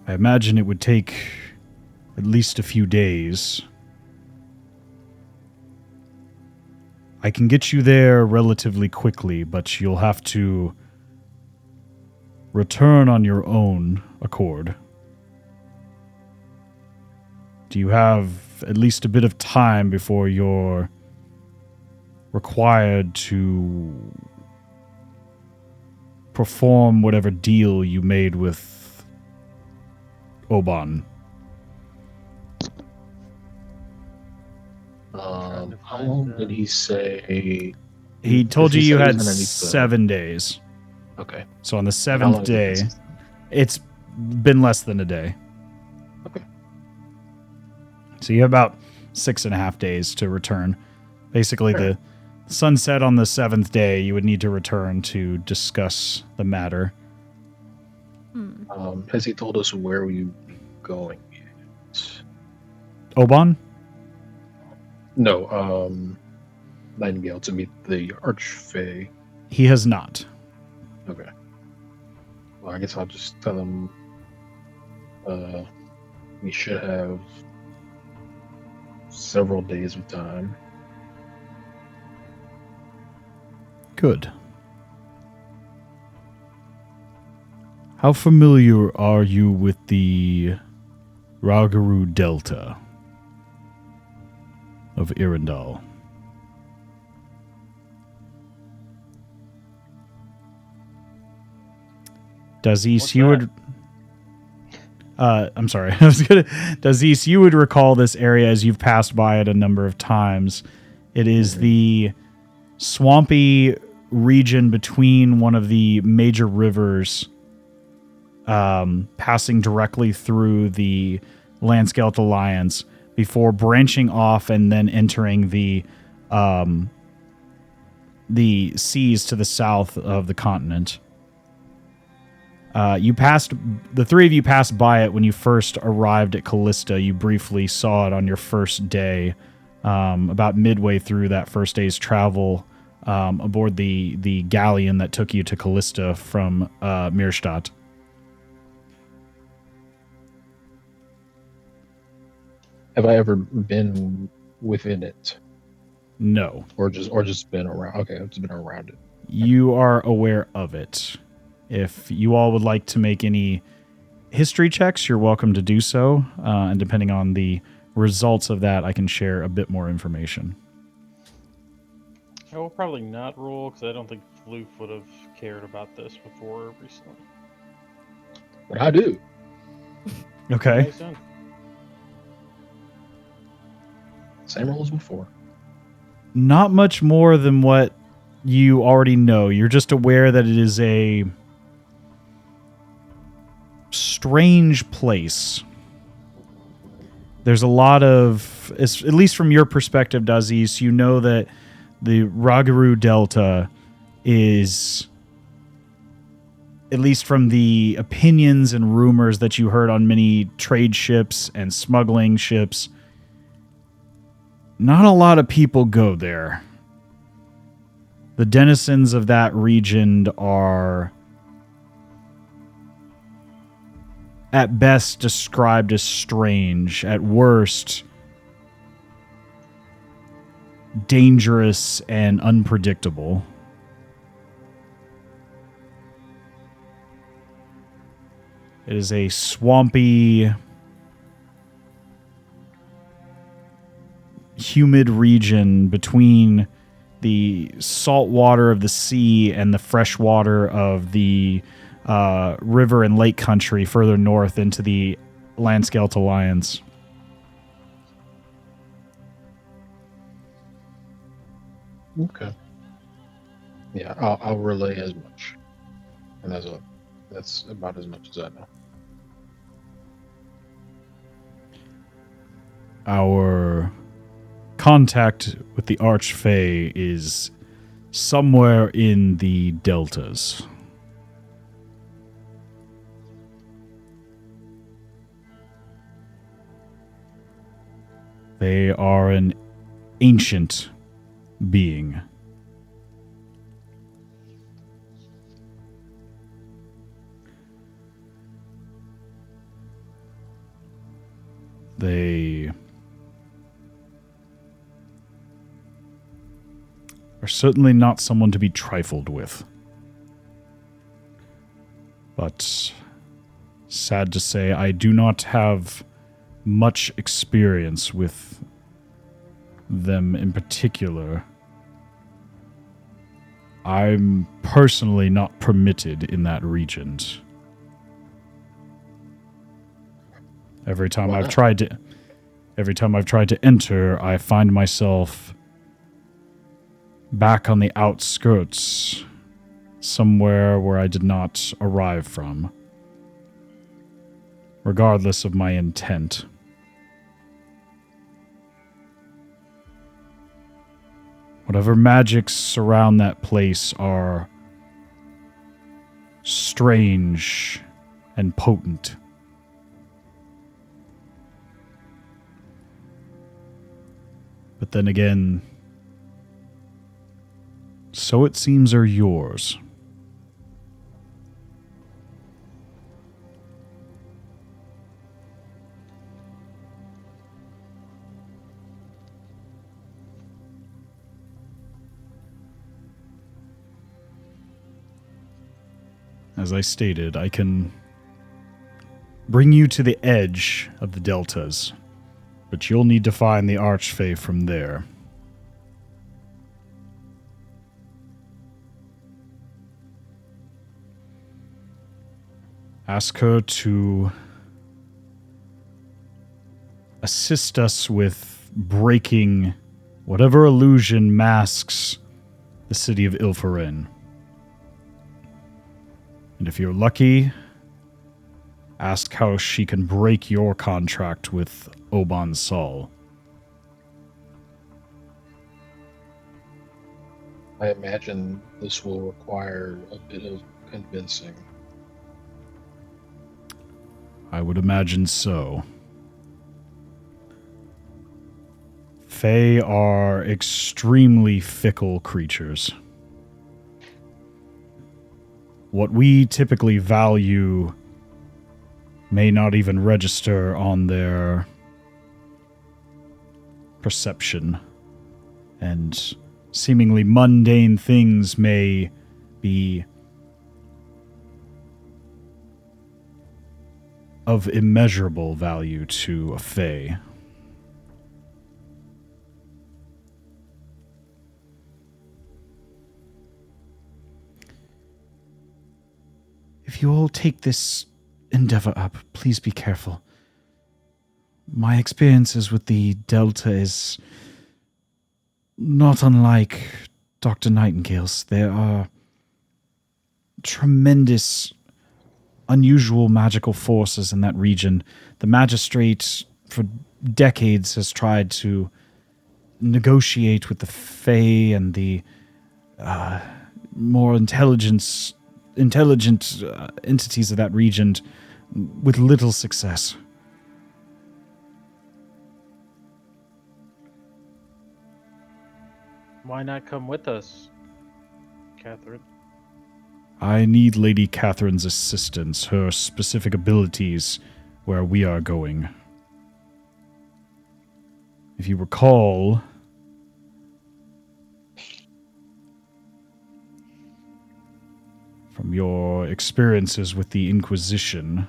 I imagine it would take at least a few days. I can get you there relatively quickly, but you'll have to return on your own accord. Do you have at least a bit of time before you're required to perform whatever deal you made with Oban? How long did he say? He told you said you he was had gonna need to- 7 days. Okay. So on the How long 7th did day, this- it's been less than a day. Okay. So you have about 6.5 days to return. Basically, Sure. the sunset on the 7th day, you would need to return to discuss the matter. Has he told us where we going yet? Oban? No, Nightingale to meet the Arch-Fae. He has not. Okay. Well, I guess I'll just tell him we should have several days of time. Good. How familiar are you with the Ragaru Delta of Irindal? Dazes, What's you that? would... I'm sorry. Dazes, you would recall this area as you've passed by it a number of times. It is the swampy region between one of the major rivers, passing directly through the Landscale Alliance before branching off and then entering the seas to the south of the continent. The three of you passed by it when you first arrived at Callista. You briefly saw it on your first day, about midway through that first day's travel, aboard the galleon that took you to Callista from Mirstadt. Have I ever been within it, No. or just been around? Okay, I've just been around it. You are aware of it. If you all would like to make any history checks, you're welcome to do so. And depending on the results of that, I can share a bit more information. I will probably not roll because I don't think Floof would have cared about this before recently. But I do. Okay. Nice done. Same role as before. Not much more than what you already know. You're just aware that it is a strange place. There's a lot of, at least from your perspective, Dazes, you know that the Ragaru Delta is, at least from the opinions and rumors that you heard on many trade ships and smuggling ships, not a lot of people go there. The denizens of that region are at best described as strange, at worst dangerous and unpredictable. It is a swampy, humid region between the salt water of the sea and the fresh water of the river and lake country further north into the Landscale Alliance. Okay. Yeah, I'll relay as much, and that's about as much as I know. Our contact with the Archfey is somewhere in the deltas. They are an ancient being. They are certainly not someone to be trifled with. But sad to say, I do not have much experience with them in particular. I'm personally not permitted in that region. Every time I've tried to enter, I find myself back on the outskirts, somewhere where I did not arrive from, regardless of my intent. Whatever magics surround that place are strange and potent. But then again, so it seems are yours. As I stated, I can bring you to the edge of the deltas, but you'll need to find the Archfey from there. Ask her to assist us with breaking whatever illusion masks the city of Ilfaren. And if you're lucky, ask how she can break your contract with Oban Sol. I imagine this will require a bit of convincing. I would imagine so. Fae are extremely fickle creatures. What we typically value may not even register on their perception, and seemingly mundane things may be of immeasurable value to a Fae. If you all take this endeavor up, please be careful. My experiences with the Delta is not unlike Dr. Nightingale's. There are tremendous unusual magical forces in that region. The magistrate for decades has tried to negotiate with the Fae and the more intelligent entities of that region with little success. Why not come with us, Catherine? I need Lady Catherine's assistance, her specific abilities where we are going. If you recall, from your experiences with the Inquisition,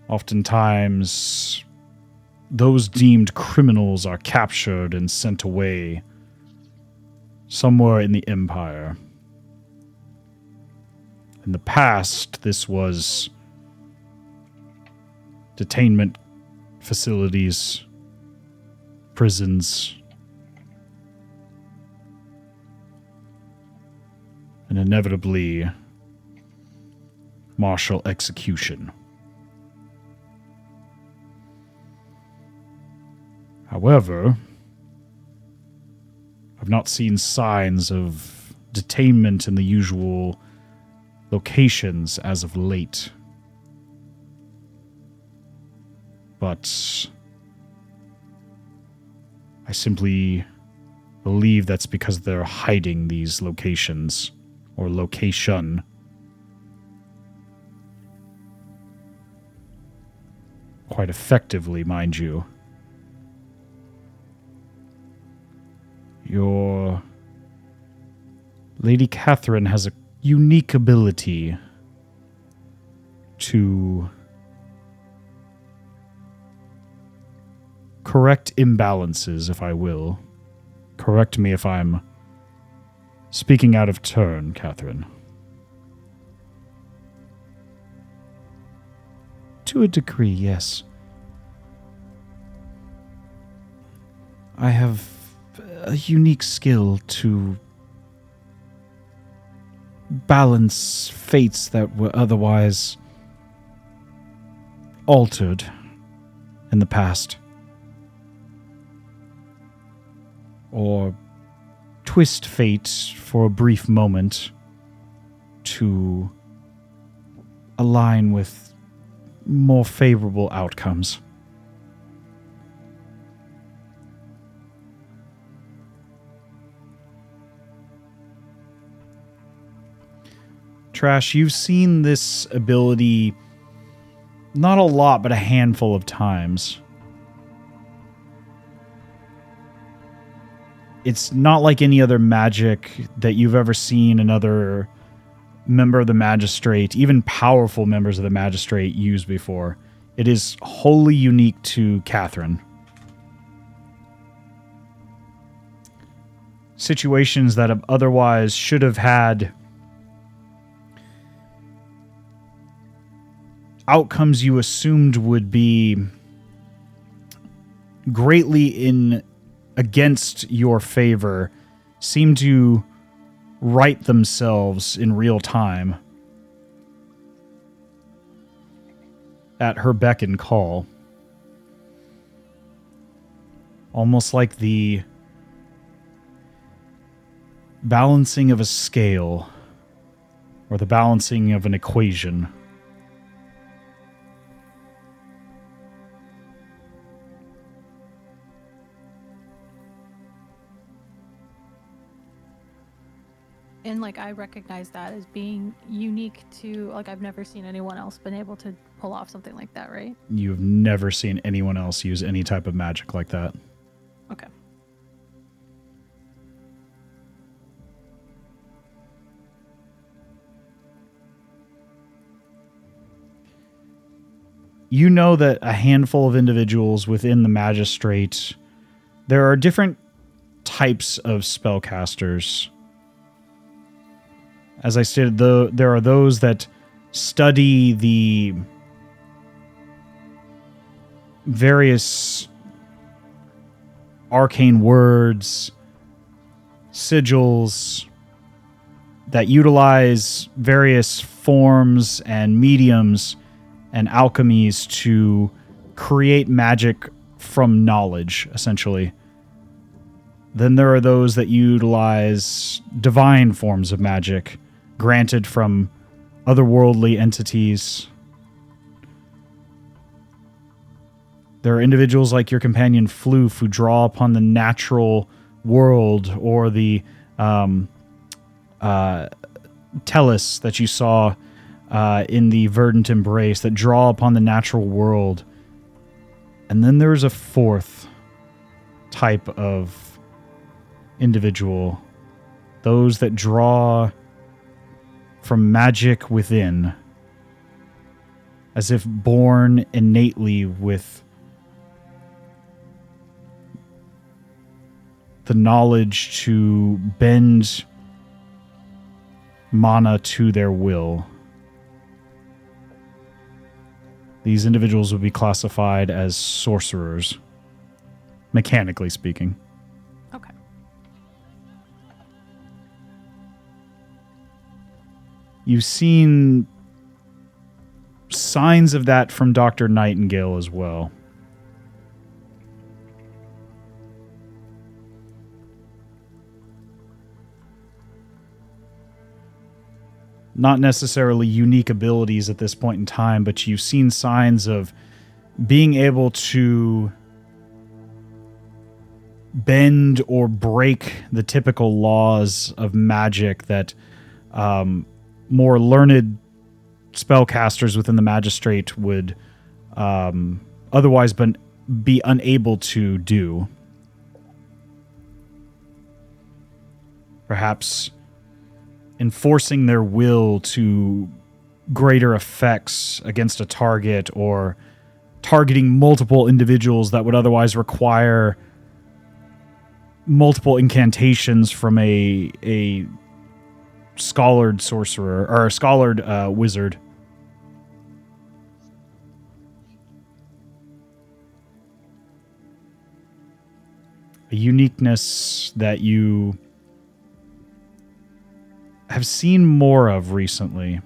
oftentimes those deemed criminals are captured and sent away somewhere in the Empire. In the past, this was detainment facilities, prisons, and inevitably martial execution. However, I've not seen signs of detainment in the usual locations as of late. But I simply believe that's because they're hiding these locations, or location. Quite effectively, mind you. Your Lady Catherine has a unique ability to correct imbalances, if I will. Correct me if I'm speaking out of turn, Catherine. To a degree, yes. I have a unique skill to balance fates that were otherwise altered in the past. Or twist fate for a brief moment to align with more favorable outcomes. Trash, you've seen this ability not a lot, but a handful of times. It's not like any other magic that you've ever seen another member of the Magistrate, even powerful members of the Magistrate, use before. It is wholly unique to Catherine. Situations that otherwise should have had outcomes you assumed would be greatly against your favor seem to right themselves in real time at her beck and call. Almost like the balancing of a scale or the balancing of an equation. And, like, I recognize that as being unique to, like, I've never seen anyone else been able to pull off something like that, right? You've never seen anyone else use any type of magic like that. Okay. You know that a handful of individuals within the Magistrate, there are different types of spellcasters. As I stated, there are those that study the various arcane words, sigils, that utilize various forms and mediums and alchemies to create magic from knowledge, essentially. Then there are those that utilize divine forms of magic, granted from otherworldly entities. There are individuals like your companion Floof who draw upon the natural world, or the Tellus that you saw in the Verdant Embrace, that draw upon the natural world. And then there's a fourth type of individual, those that draw from magic within, as if born innately with the knowledge to bend mana to their will. These individuals would be classified as sorcerers, mechanically speaking. Okay. You've seen signs of that from Dr. Nightingale as well. Not necessarily unique abilities at this point in time, but you've seen signs of being able to bend or break the typical laws of magic that more learned spellcasters within the Magistrate would otherwise be unable to do. Perhaps enforcing their will to greater effects against a target, or targeting multiple individuals that would otherwise require multiple incantations from a scholared sorcerer or a scholared wizard. A uniqueness that you have seen more of recently.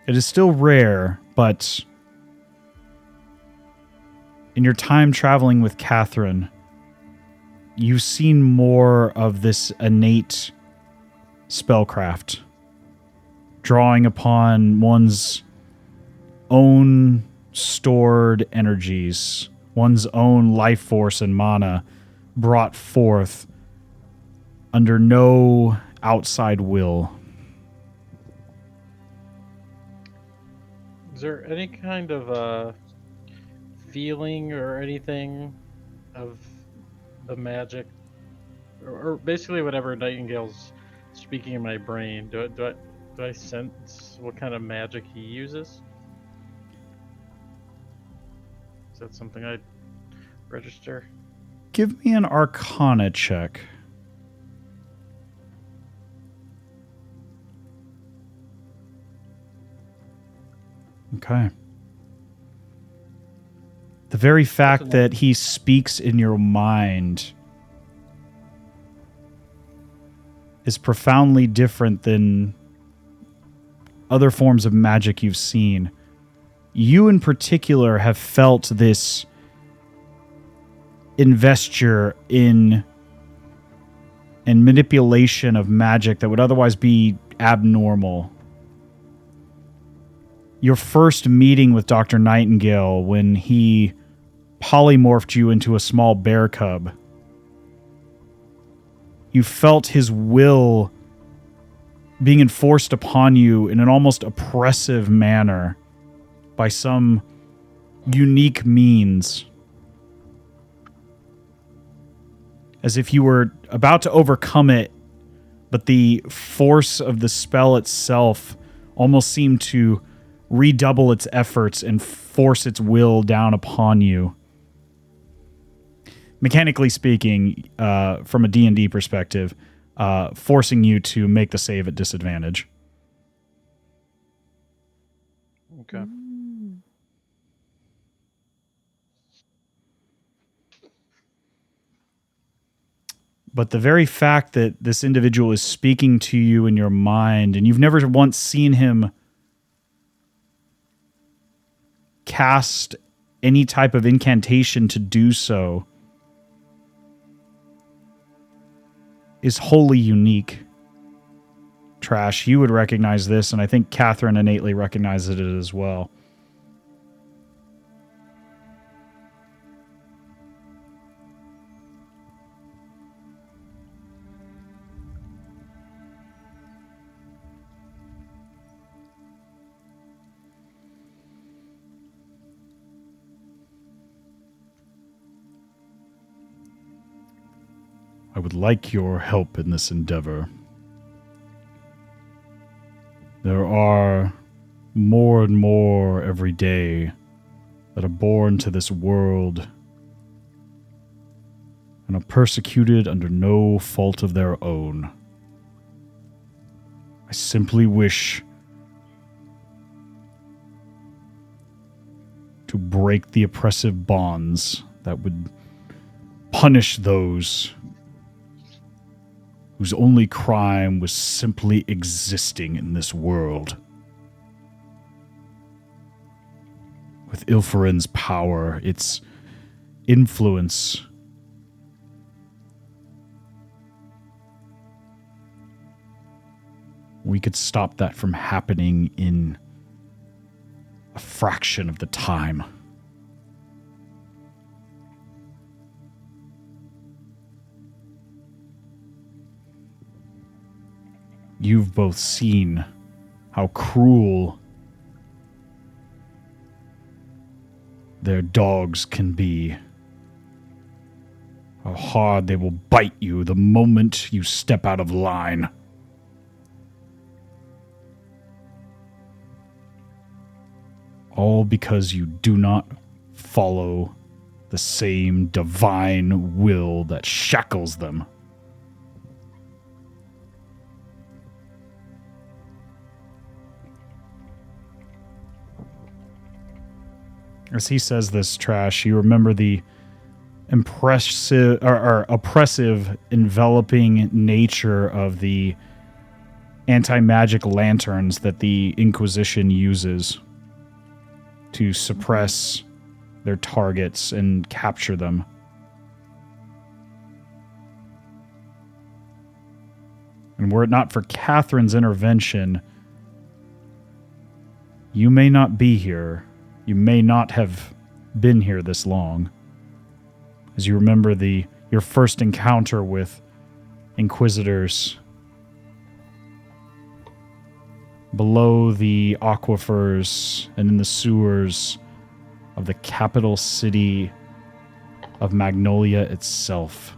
It is still rare, but in your time traveling with Catherine, you've seen more of this innate spellcraft, drawing upon one's own stored energies, one's own life force and mana, brought forth under no outside will. Is there any kind of feeling or anything of the magic, or basically whatever Nightingale's speaking in my brain? Do I sense what kind of magic he uses? Is that something I'd register? Give me an Arcana check. Okay. The very fact that he speaks in your mind is profoundly different than other forms of magic you've seen. You in particular have felt this investure in and manipulation of magic that would otherwise be abnormal. Your first meeting with Dr. Nightingale, when he polymorphed you into a small bear cub, you felt his will being enforced upon you in an almost oppressive manner by some unique means. As if you were about to overcome it, but the force of the spell itself almost seemed to redouble its efforts and force its will down upon you. Mechanically speaking, from a D&D perspective, forcing you to make the save at disadvantage. Okay. But the very fact that this individual is speaking to you in your mind, and you've never once seen him cast any type of incantation to do so, is wholly unique. Trash, you would recognize this, and I think Catherine innately recognizes it as well. I would like your help in this endeavor. There are more and more every day that are born to this world and are persecuted under no fault of their own. I simply wish to break the oppressive bonds that would punish those whose only crime was simply existing in this world. With Ilferin's power, its influence, we could stop that from happening in a fraction of the time. You've both seen how cruel their dogs can be. How hard they will bite you the moment you step out of line. All because you do not follow the same divine will that shackles them. As he says this, Trash, you remember the impressive or oppressive, enveloping nature of the anti-magic lanterns that the Inquisition uses to suppress their targets and capture them. And were it not for Catherine's intervention, you may not be here. You may not have been here this long. As you remember your first encounter with Inquisitors below the aquifers and in the sewers of the capital city of Magnolia itself.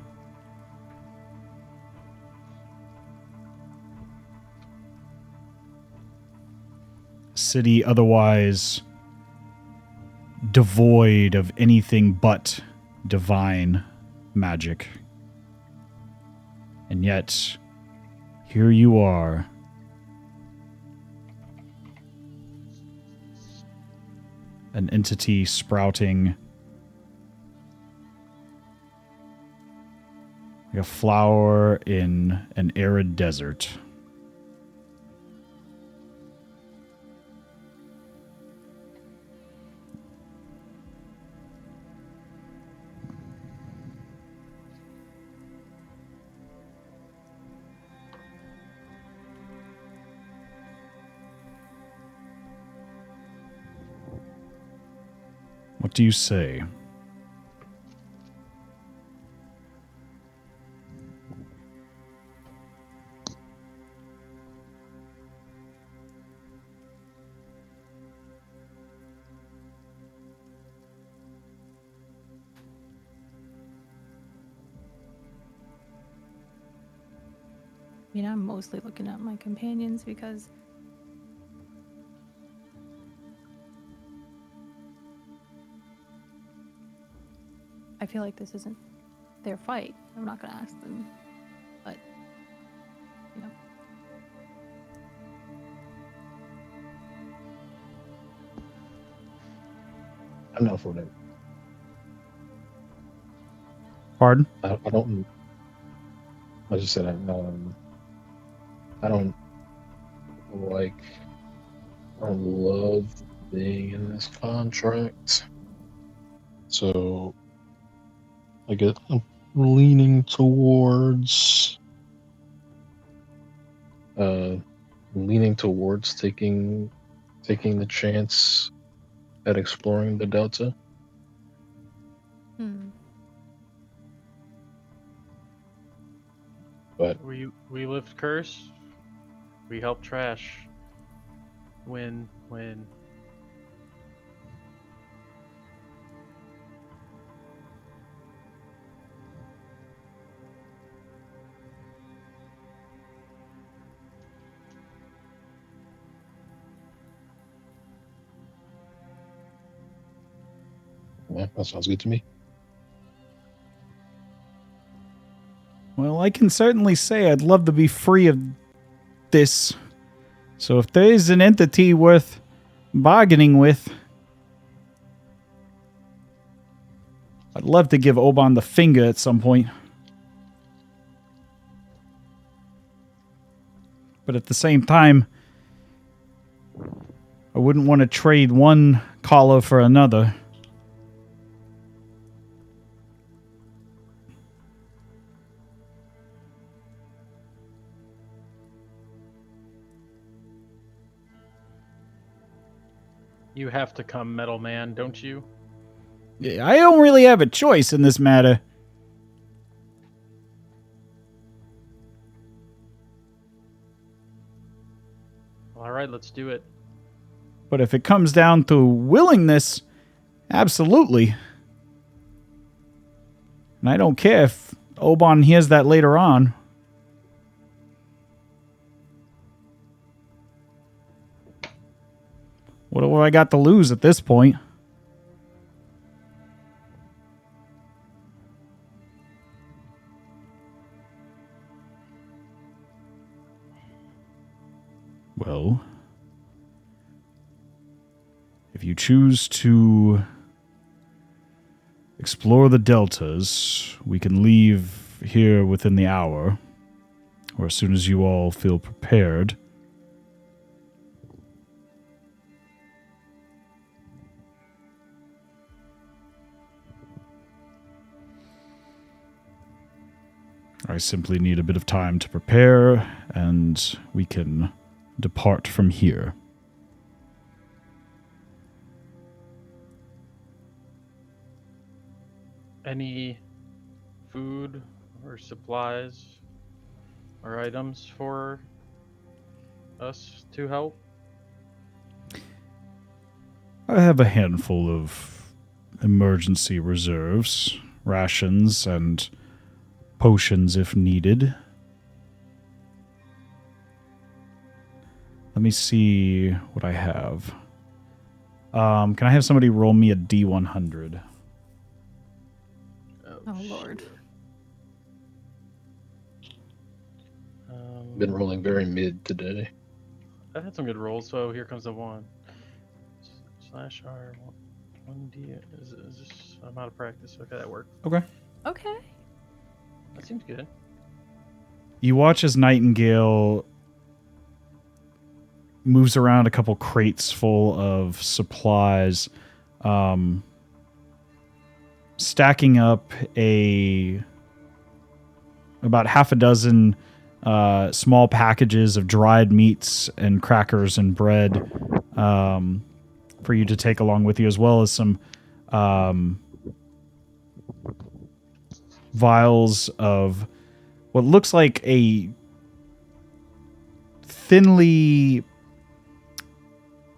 City otherwise devoid of anything but divine magic. And yet, here you are. An entity sprouting like a flower in an arid desert. What do you say? I mean, I'm mostly looking at my companions because I feel like this isn't their fight. I'm not going to ask them, but, you know. I'm not for that. Pardon? I don't. I just said I don't I don't love being in this contract. So I'm leaning towards taking the chance at exploring the Delta. But We lift curse. We help trash. Win. yeah, that sounds good to me. Well, I can certainly say I'd love to be free of this. So if there is an entity worth bargaining with, I'd love to give Oban the finger at some point. But at the same time, I wouldn't want to trade one collar for another. You have to come, Metal Man, don't you? I don't really have a choice in this matter. All right, let's do it. But if it comes down to willingness, absolutely. And I don't care if Oban hears that later on. What have I got to lose at this point? Well, if you choose to explore the deltas, we can leave here within the hour, or as soon as you all feel prepared. I simply need a bit of time to prepare, and we can depart from here. Any food or supplies or items for us to help? I have a handful of emergency reserves, rations, and potions if needed. Let me see what I have. Can I have somebody roll me a D100? Oh, Lord. Been rolling very mid today. I've had some good rolls, so here comes the one. Slash R, 1D. Is this, I'm out of practice. Okay, that worked. Okay. Okay. That seems good. You watch as Nightingale moves around a couple crates full of supplies, stacking up about half a dozen small packages of dried meats and crackers and bread for you to take along with you, as well as some vials of what looks like a thinly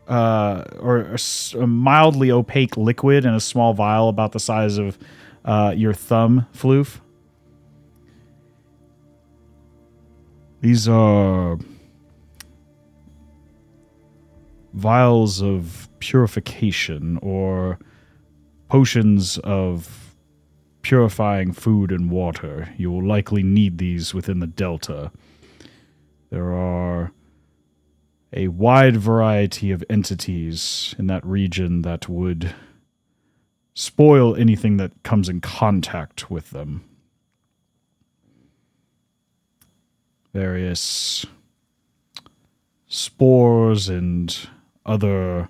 or a mildly opaque liquid in a small vial about the size of your thumb, Floof. These are vials of purification or potions of purifying food and water. You will likely need these within the Delta. There are a wide variety of entities in that region that would spoil anything that comes in contact with them. various spores and other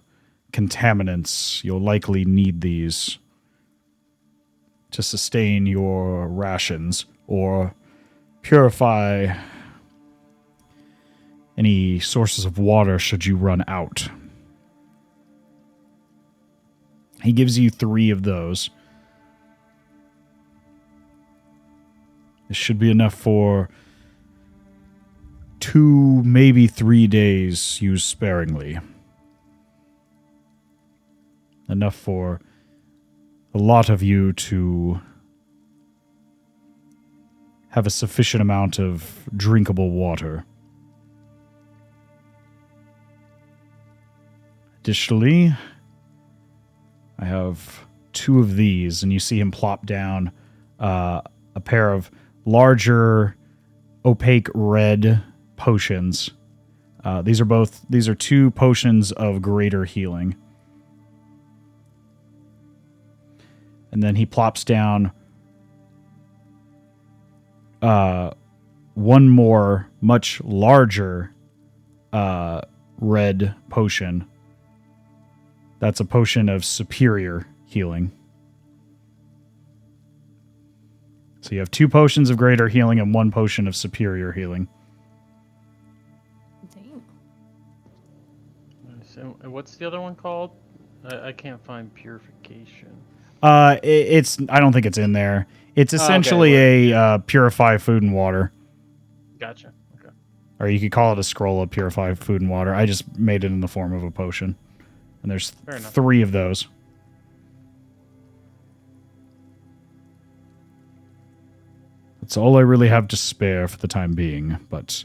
contaminants. You'll likely need these to sustain your rations or purify any sources of water should you run out. He gives you 3 of those. This should be enough for 2, maybe 3 days, used sparingly. Enough for a lot of you to have a sufficient amount of drinkable water. Additionally, I have 2 of these, and you see him plop down a pair of larger, opaque red potions. These are 2 potions of greater healing. And then he plops down one more, much larger red potion. That's a potion of superior healing. So you have 2 potions of greater healing and 1 potion of superior healing. Dang. So, what's the other one called? I can't find purification. I don't think it's in there. It's essentially a purify food and water. Gotcha. Okay. Or you could call it a scroll of purify food and water. I just made it in the form of a potion. And there's 3 of those. That's all I really have to spare for the time being, but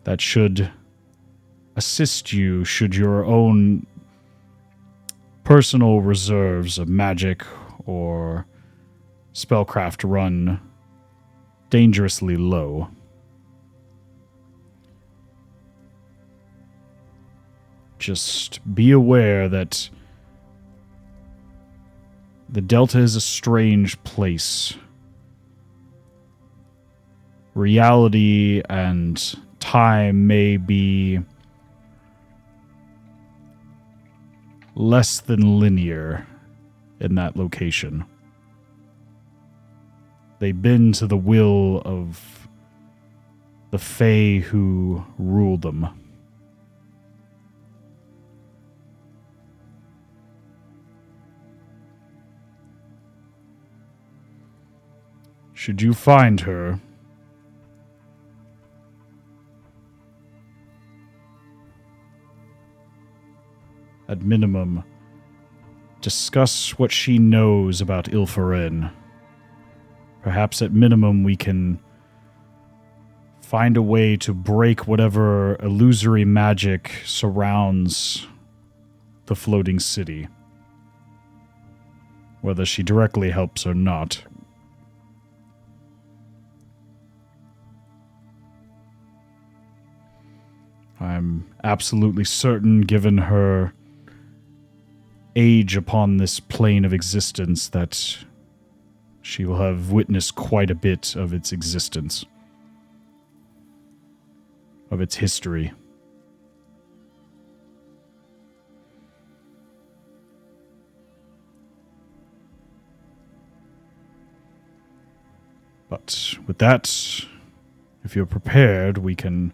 that should assist you should your own personal reserves of magic or spellcraft run dangerously low. Just be aware that the Delta is a strange place. Reality and time may be less than linear in that location. They bend to the will of the Fae who rule them. Should you find her, at minimum, discuss what she knows about Ilfaren. Perhaps at minimum we can find a way to break whatever illusory magic surrounds the floating city. Whether she directly helps or not. I'm absolutely certain, given her age upon this plane of existence, that she will have witnessed quite a bit of its existence, of its history. But with that, if you're prepared, we can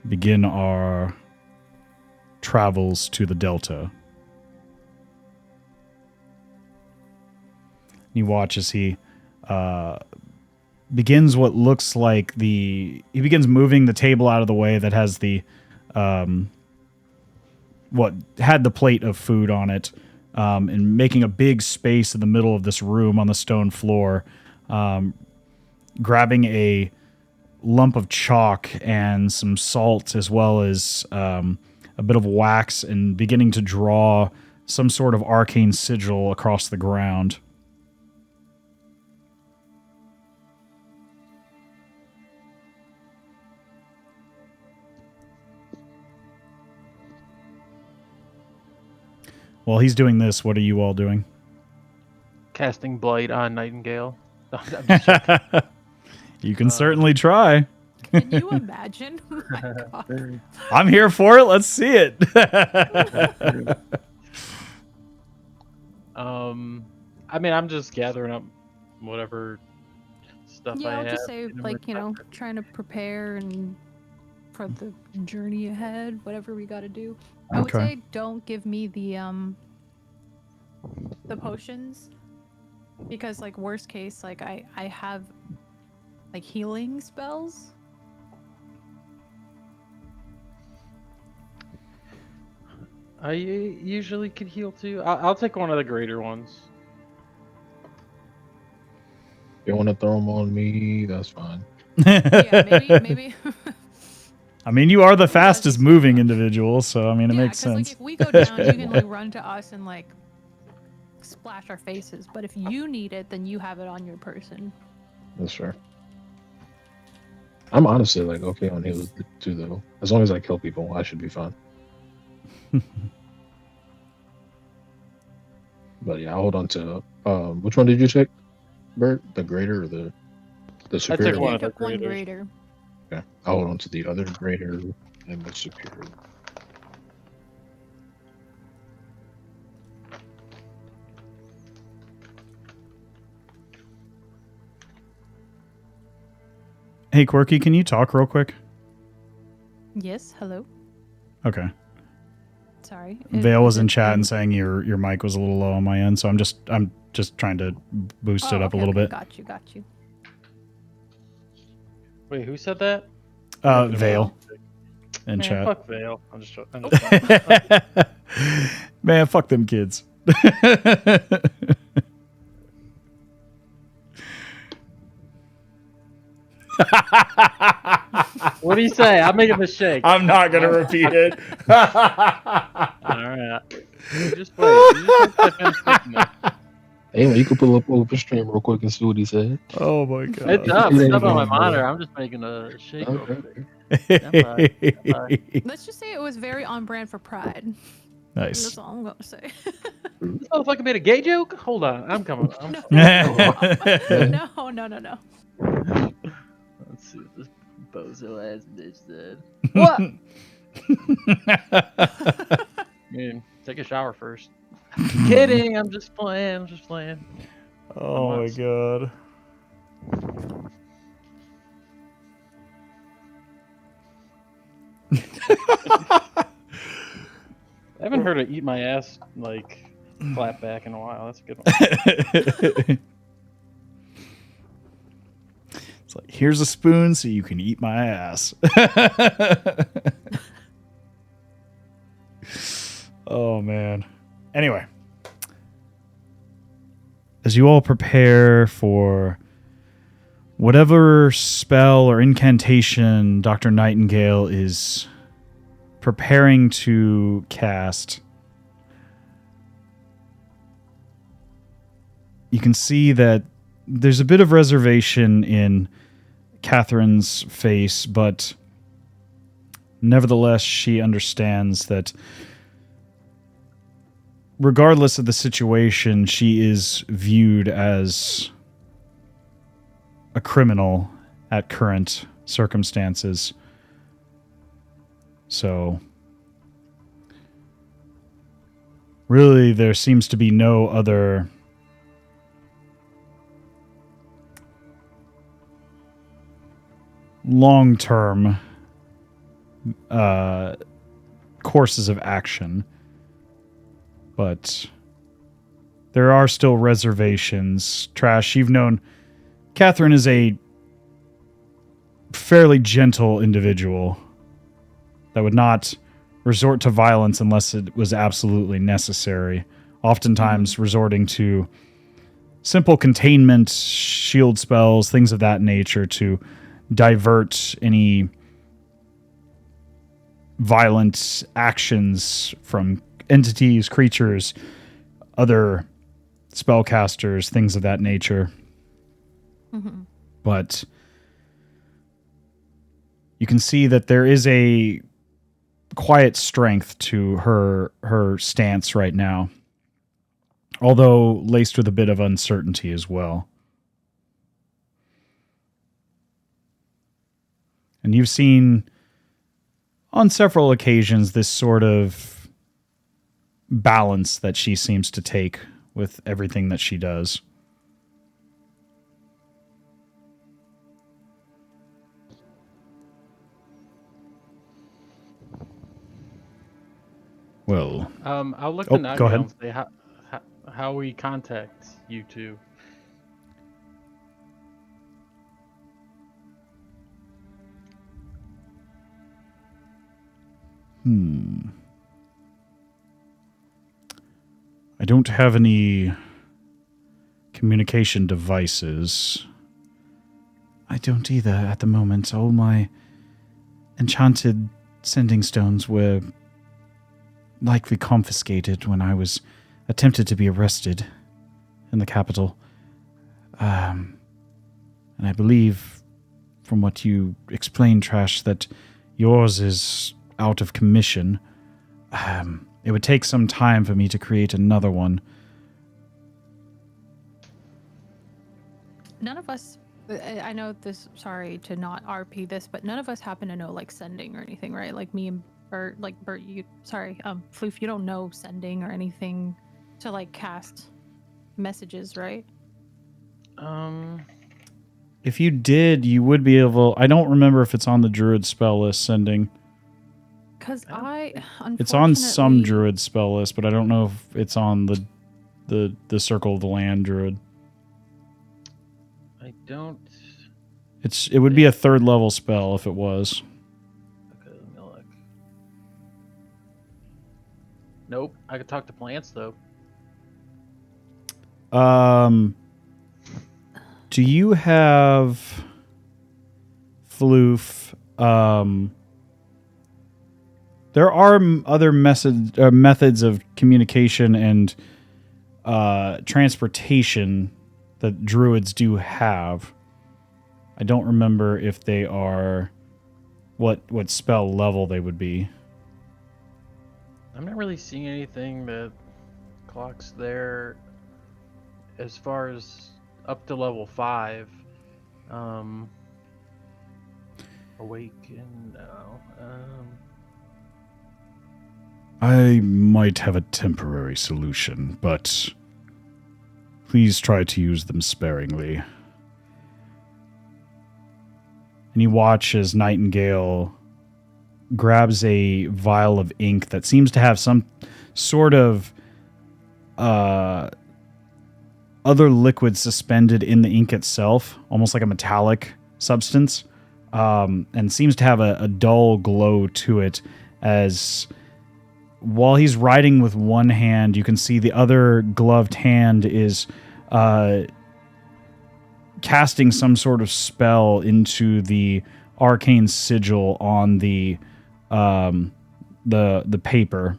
begin our travels to the Delta. You watch as he begins what looks like he begins moving the table out of the way that has the what had the plate of food on it, and making a big space in the middle of this room on the stone floor, grabbing a lump of chalk and some salt, as well as a bit of wax, and beginning to draw some sort of arcane sigil across the ground. While he's doing this, what are you all doing? Casting Blight on Nightingale. I'm just joking. You can certainly try. Can you imagine? Oh my God. I'm here for it. Let's see it. I mean, I'm just gathering up whatever stuff Yeah, I I would have. just say, in my like, you know, pocket. trying to prepare and for the journey ahead, whatever we got to do. I would Okay. say don't give me the potions, because like worst case, like I have like healing spells. I usually could heal too. I'll take one of the greater ones. If you want to throw them on me, that's fine. Yeah, maybe. I mean, you are the Who does fastest this moving much? individual, so I mean, it Yeah, makes because like sense. if we go down, you can like run to us and like splash our faces. But if you need it, then you have it on your person. That's fair. I'm honestly like okay on heals too, though. As long as I kill people, I should be fine. But yeah, I'll hold on to. Which one did you take, Bert? The greater or the superior? took one I of the took one graders. greater. Okay, I'll hold on to the other greater and the superior. Hey, Quirky, can you talk real quick? Yes. Hello. Okay. Sorry. Vale was in chat and saying your mic was a little low on my end, so I'm just trying to boost it up a little bit. Got you. Wait, who said that? Vale in Man, chat. fuck Vale. I'm just joking. Man, fuck them kids. What do you say? I'm making the shake. I'm not gonna repeat it. Alright. Just wait. You just wait till I finish thinking that. Hey, man, you can pull up open stream real quick and see what he said. Oh my god. It's up. It It's ain't up on my going monitor. well. I'm just making a shake real Okay. quick. Bye. Let's just say it was very on brand for Pride. Nice. That's all I'm gonna say. This motherfucker made a gay joke? Hold on. I'm coming. No. No. Let's see what this bozo ass bitch said. What? Man, take a shower first. Kidding. I'm just playing. Oh my god. I haven't heard it eat my ass like clap back in a while. That's a good one. It's like, here's a spoon so you can eat my ass. Oh man. Anyway, as you all prepare for whatever spell or incantation Dr. Nightingale is preparing to cast, you can see that there's a bit of reservation in Catherine's face, but nevertheless, she understands that regardless of the situation, she is viewed as a criminal at current circumstances. So, really, there seems to be no other long-term courses of action. But there are still reservations. Trash, you've known Catherine is a fairly gentle individual that would not resort to violence unless it was absolutely necessary. Oftentimes resorting to simple containment, shield spells, things of that nature to divert any violent actions from entities, creatures, other spellcasters, things of that nature. But you can see that there is a quiet strength to her stance right now, although laced with a bit of uncertainty as well. And you've seen on several occasions this sort of balance that she seems to take with everything that she does. Well, I'll look oh, to go Nightingale ahead. and say how we contact you two. I don't have any communication devices. I don't either at the moment. All my enchanted sending stones were likely confiscated when I was attempted to be arrested in the capital. And I believe, from what you explained, Trash, that yours is out of commission. It would take some time for me to create another one. None of us, I know this, sorry to not RP this, but none of us happen to know, like, sending or anything, right? Like, me and Bert, Bert, Floof, you don't know sending or anything to, like, cast messages, right? If you did, you would be able... I don't remember if it's on the Druid spell list, sending. Because unfortunately... It's on some Druid spell list, but I don't know if it's on the Circle of the Land Druid. I don't... It would be a 3rd level spell if it was. Okay, let me look. Nope, I could talk to plants, though. Do you have Floof? There are other methods of communication and transportation that druids do have. I don't remember if they are what spell level they would be. I'm not really seeing anything that clocks there as far as up to level 5. Awaken now. I might have a temporary solution, but please try to use them sparingly. And you watch as Nightingale grabs a vial of ink that seems to have some sort of other liquid suspended in the ink itself, almost like a metallic substance, and seems to have a dull glow to it. As while he's writing with one hand, you can see the other gloved hand is casting some sort of spell into the arcane sigil on the paper.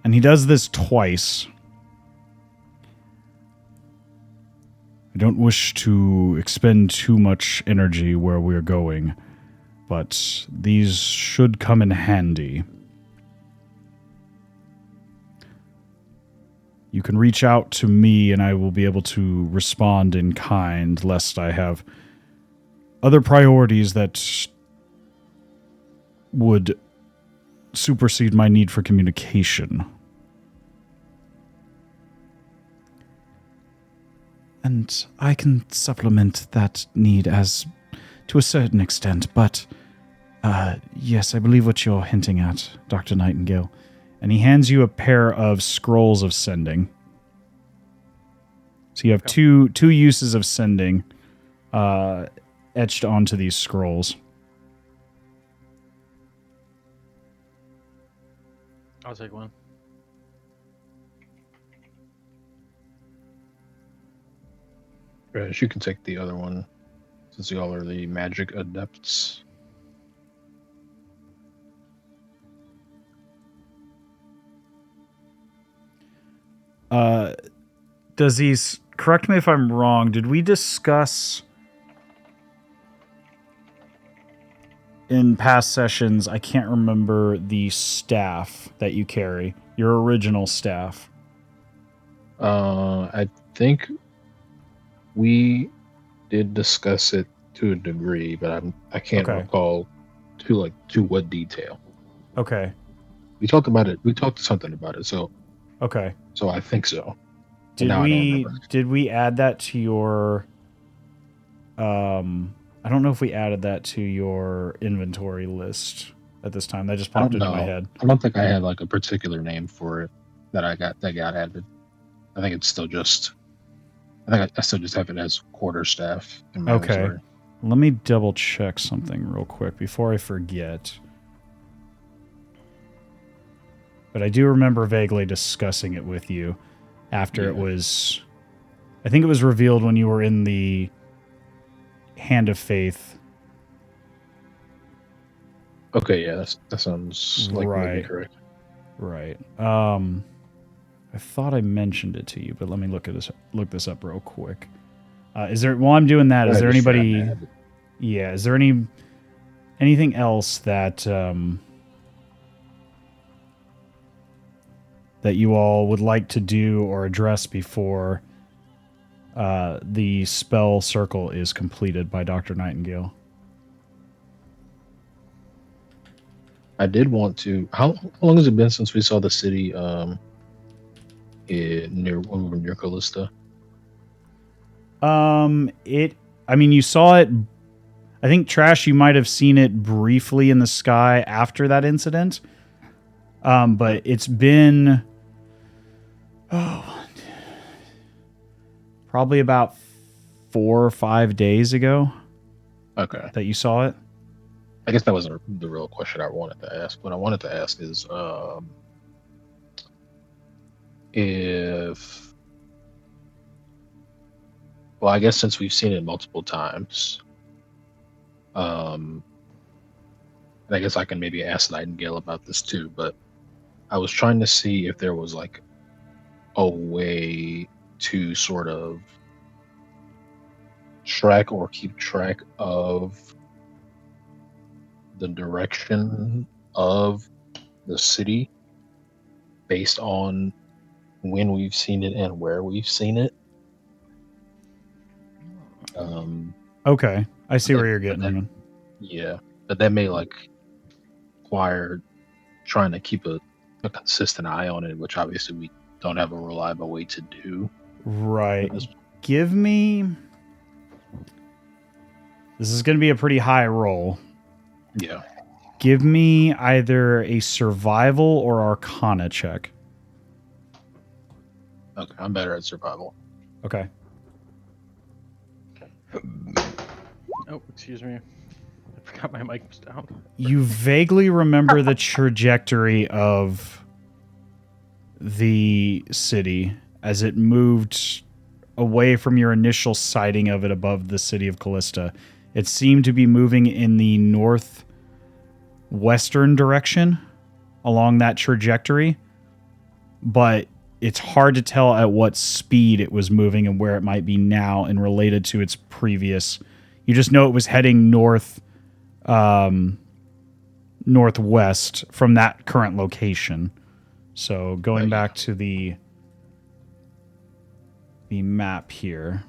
And he does this twice. I don't wish to expend too much energy where we're going, but these should come in handy. You can reach out to me and I will be able to respond in kind, lest I have other priorities that would supersede my need for communication. And I can supplement that need as to a certain extent, but yes, I believe what you're hinting at, Dr. Nightingale. And he hands you a pair of scrolls of sending. So you have two uses of sending etched onto these scrolls. I'll take one. You can take the other one, since y'all are the magic adepts. Dazes, correct me if I'm wrong, did we discuss in past sessions, I can't remember the staff that you carry, your original staff? I think we did discuss it to a degree, but I can't Okay. recall to what detail. Okay. We talked about it. We talked something about it. So Okay. I think so. Did now I don't remember. we add that to your I don't know if we added that to your inventory list at this time. That just I don't popped into my know. head. I don't think I had like a particular name for it that got added. I think it's still just. I think I still just have it as quarterstaff in my inventory. Let me double check something real quick before I forget. But I do remember vaguely discussing it with you after it was... I think it was revealed when you were in the Hand of Faith. Okay, yeah, that sounds like maybe correct. Right. I thought I mentioned it to you, but let me look this up real quick. Is there... While I'm doing that, is there anybody... Yeah, is there anything else that that you all would like to do or address before the spell circle is completed by Dr. Nightingale? I did want to. How long has it been since we saw the city near Callista? I mean, you saw it. I think, Trash, you might have seen it briefly in the sky after that incident. But it's been probably about 4 or 5 days ago. Okay. That you saw it. I guess that wasn't the real question I wanted to ask. What I wanted to ask is if... Well, I guess since we've seen it multiple times, and I guess I can maybe ask Nightingale about this too, but I was trying to see if there was like a way to sort of track or keep track of the direction of the city based on when we've seen it and where we've seen it. Okay, I see where you're getting. Yeah, but that may like require trying to keep a consistent eye on it, which obviously we don't have a reliable way to do. Right. Give me... This is going to be a pretty high roll. Yeah. Give me either a survival or arcana check. Okay, I'm better at survival. Okay. Oh, excuse me. I forgot my mic was down. You vaguely remember the trajectory of the city as it moved away from your initial sighting of it above the city of Callista. It seemed to be moving in the northwestern direction along that trajectory, but it's hard to tell at what speed it was moving and where it might be now and related to its previous. You just know it was heading northwest from that current location. So going back to the map here.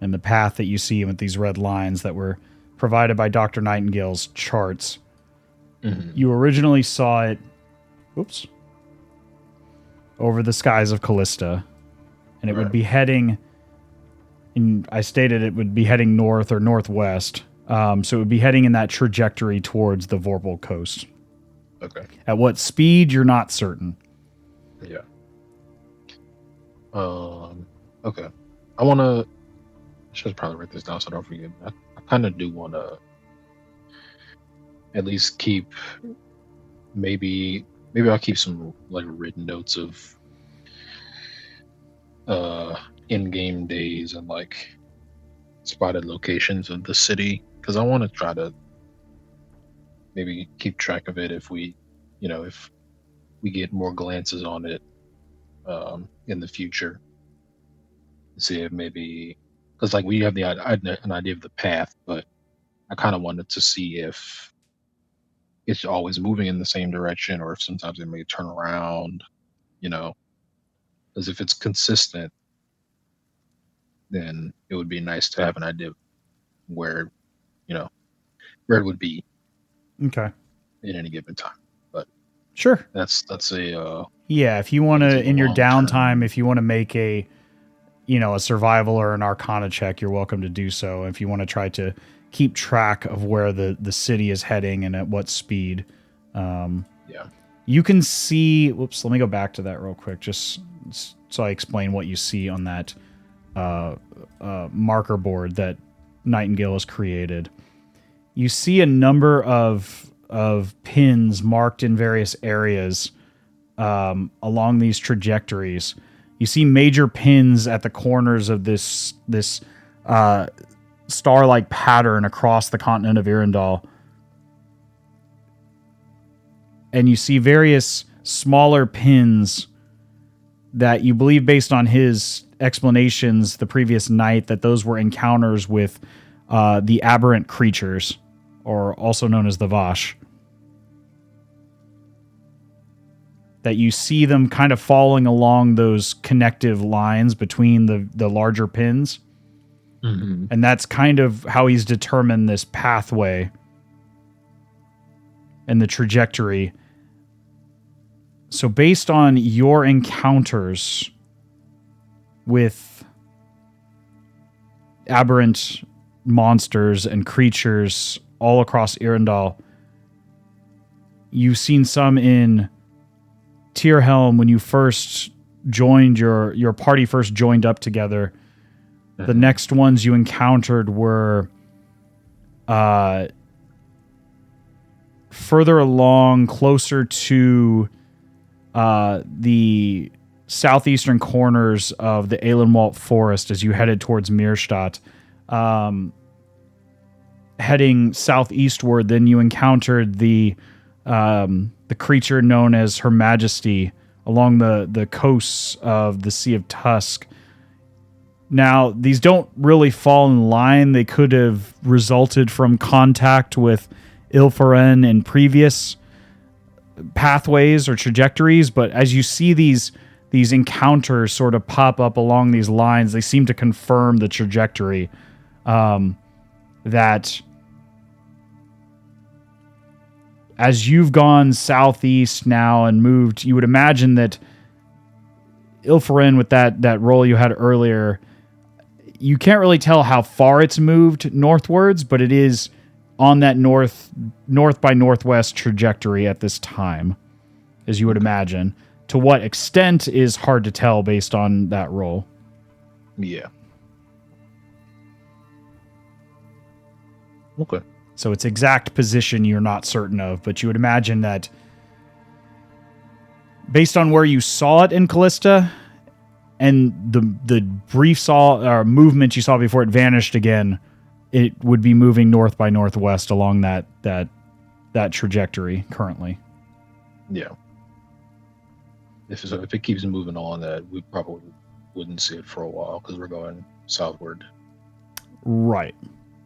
And the path that you see with these red lines that were provided by Dr. Nightingale's charts. Mm-hmm. You originally saw it over the skies of Callista. And it would be heading... And I stated it would be heading north or northwest. So it would be heading in that trajectory towards the Vorpal coast. Okay. At what speed, you're not certain. Yeah. Okay. I want to... I should probably write this down so I don't forget. I kind of do want to at least keep... Maybe I'll keep some like written notes of in-game days and like spotted locations of the city, because I want to try to maybe keep track of it if we get more glances on it in the future. See if maybe, because like we have an idea of the path, but I kind of wanted to see if it's always moving in the same direction or if sometimes it may turn around, because Because if it's consistent, then it would be nice to have an idea of where, where it would be Okay. in any given time. But Sure. that's a Yeah, if you want to, take a in your long-term- downtime, if you want to make a survival or an arcana check, you're welcome to do so. If you want to try to keep track of where the city is heading and at what speed. You can see, whoops, let me go back to that real quick, just so I explain what you see on that marker board that Nightingale has created. You see a number of pins marked in various areas along these trajectories. You see major pins at the corners of this star-like pattern across the continent of Irindal. And you see various smaller pins that you believe, based on his explanations the previous night, that those were encounters with the aberrant creatures, or also known as the Vash. That you see them kind of falling along those connective lines between the larger pins. Mm-hmm. And that's kind of how he's determined this pathway and the trajectory. So based on your encounters with aberrant monsters and creatures all across Irindal, you've seen some in Tierhelm when you first joined, your party first joined up together. The next ones you encountered were further along, closer to the southeastern corners of the Ehlenwald forest as you headed towards Mirstadt. Heading southeastward, then you encountered the creature known as Her Majesty along the coasts of the Sea of Tusk. Now, these don't really fall in line. They could have resulted from contact with Ilfaren in previous pathways or trajectories, but as you see these encounters sort of pop up along these lines, they seem to confirm the trajectory that as you've gone southeast now and moved, you would imagine that Ilfaren, with that roll you had earlier, you can't really tell how far it's moved northwards, but it is on that north by northwest trajectory at this time, as you would imagine. To what extent is hard to tell based on that roll. Yeah. Okay. So its exact position you're not certain of, but you would imagine that based on where you saw it in Callista and the brief movement you saw before it vanished again, it would be moving north by northwest along that trajectory currently. Yeah. If it keeps moving on, that we probably wouldn't see it for a while because we're going southward. Right.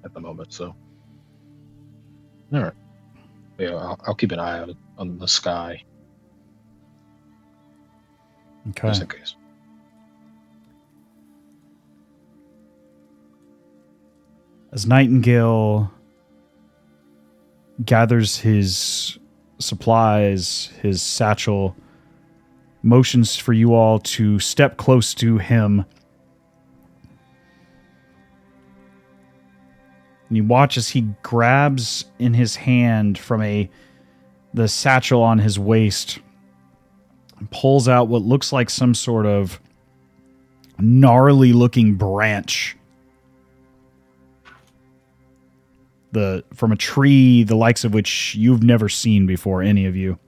At the moment, so. All right. Yeah, I'll keep an eye out on the sky. Okay. Just in case. As Nightingale gathers his supplies, his satchel, motions for you all to step close to him. And you watch as he grabs in his hand from the satchel on his waist and pulls out what looks like some sort of gnarly looking branch. From a tree, the likes of which you've never seen before, any of you.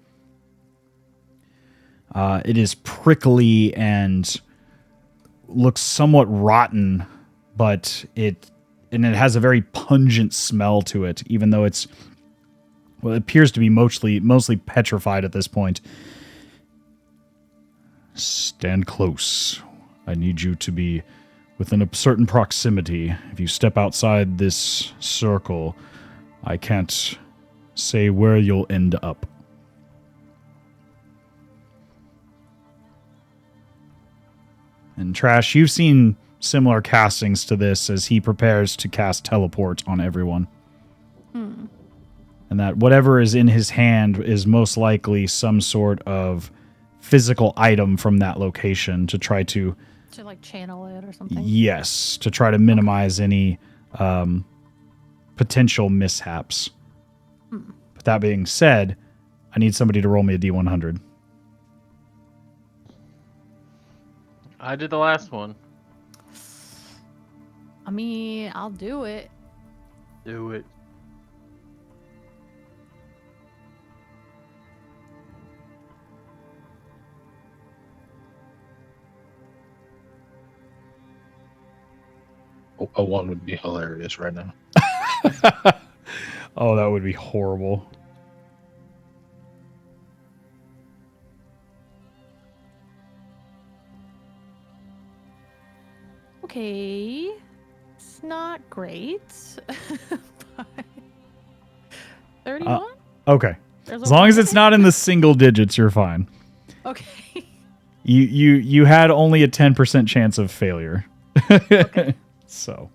It is prickly and looks somewhat rotten, but it has a very pungent smell to it, even though it appears to be mostly petrified at this point. Stand close. I need you to be within a certain proximity. If you step outside this circle, I can't say where you'll end up. And Trash, you've seen similar castings to this as he prepares to cast teleport on everyone. Hmm. And that whatever is in his hand is most likely some sort of physical item from that location to try to... To like channel it or something? Yes, to try to minimize any potential mishaps. But that being said, I need somebody to roll me a D100. I did the last one. I mean, I'll do it. Do it. A 1 would be hilarious right now. Oh, that would be horrible. Okay. It's not great. But 31? Okay. As long as it's not in the single digits, you're fine. Okay. You had only a 10% chance of failure. Okay. So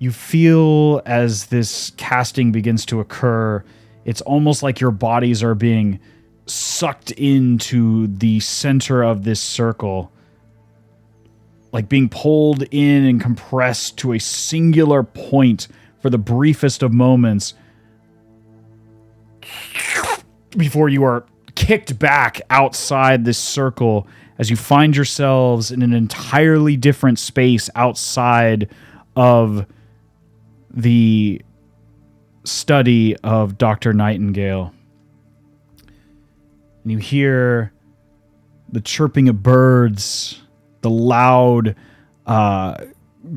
you feel as this casting begins to occur, it's almost like your bodies are being sucked into the center of this circle, like being pulled in and compressed to a singular point for the briefest of moments before you are kicked back outside this circle as you find yourselves in an entirely different space outside of the study of Dr. Nightingale. And you hear the chirping of birds, the loud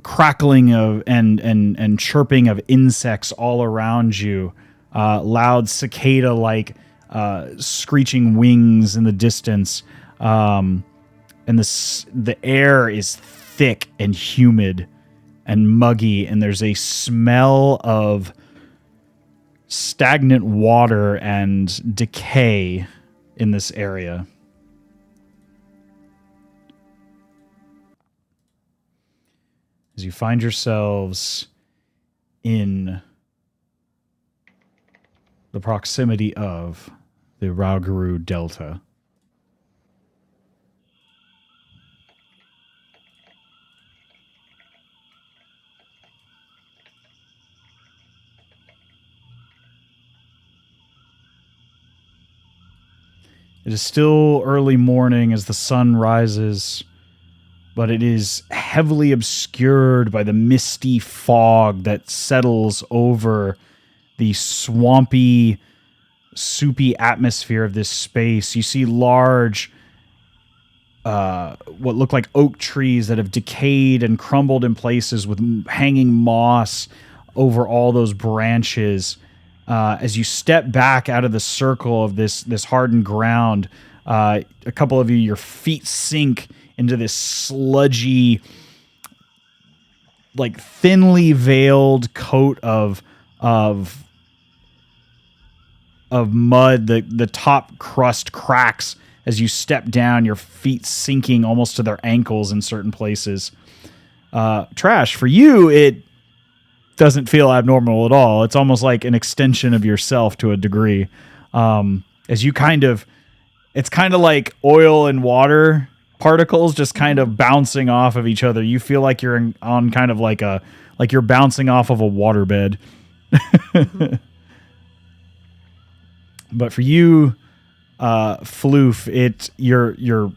crackling of and chirping of insects all around you, loud cicada-like screeching wings in the distance, and the air is thick and humid and muggy, and there's a smell of stagnant water and decay in this area. As you find yourselves in the proximity of the Rauguru Delta. It is still early morning as the sun rises, but it is heavily obscured by the misty fog that settles over the swampy, soupy atmosphere of this space. You see large, what look like oak trees that have decayed and crumbled in places with hanging moss over all those branches. As you step back out of the circle of this hardened ground, a couple of you, your feet sink into this sludgy, like thinly veiled coat of mud. The top crust cracks as you step down, your feet sinking almost to their ankles in certain places. Trash, for you, it doesn't feel abnormal at all. It's almost like an extension of yourself to a degree. As you it's kind of like oil and water particles just kind of bouncing off of each other. You feel like you're on kind of like you're bouncing off of a waterbed. But for you, Floof, your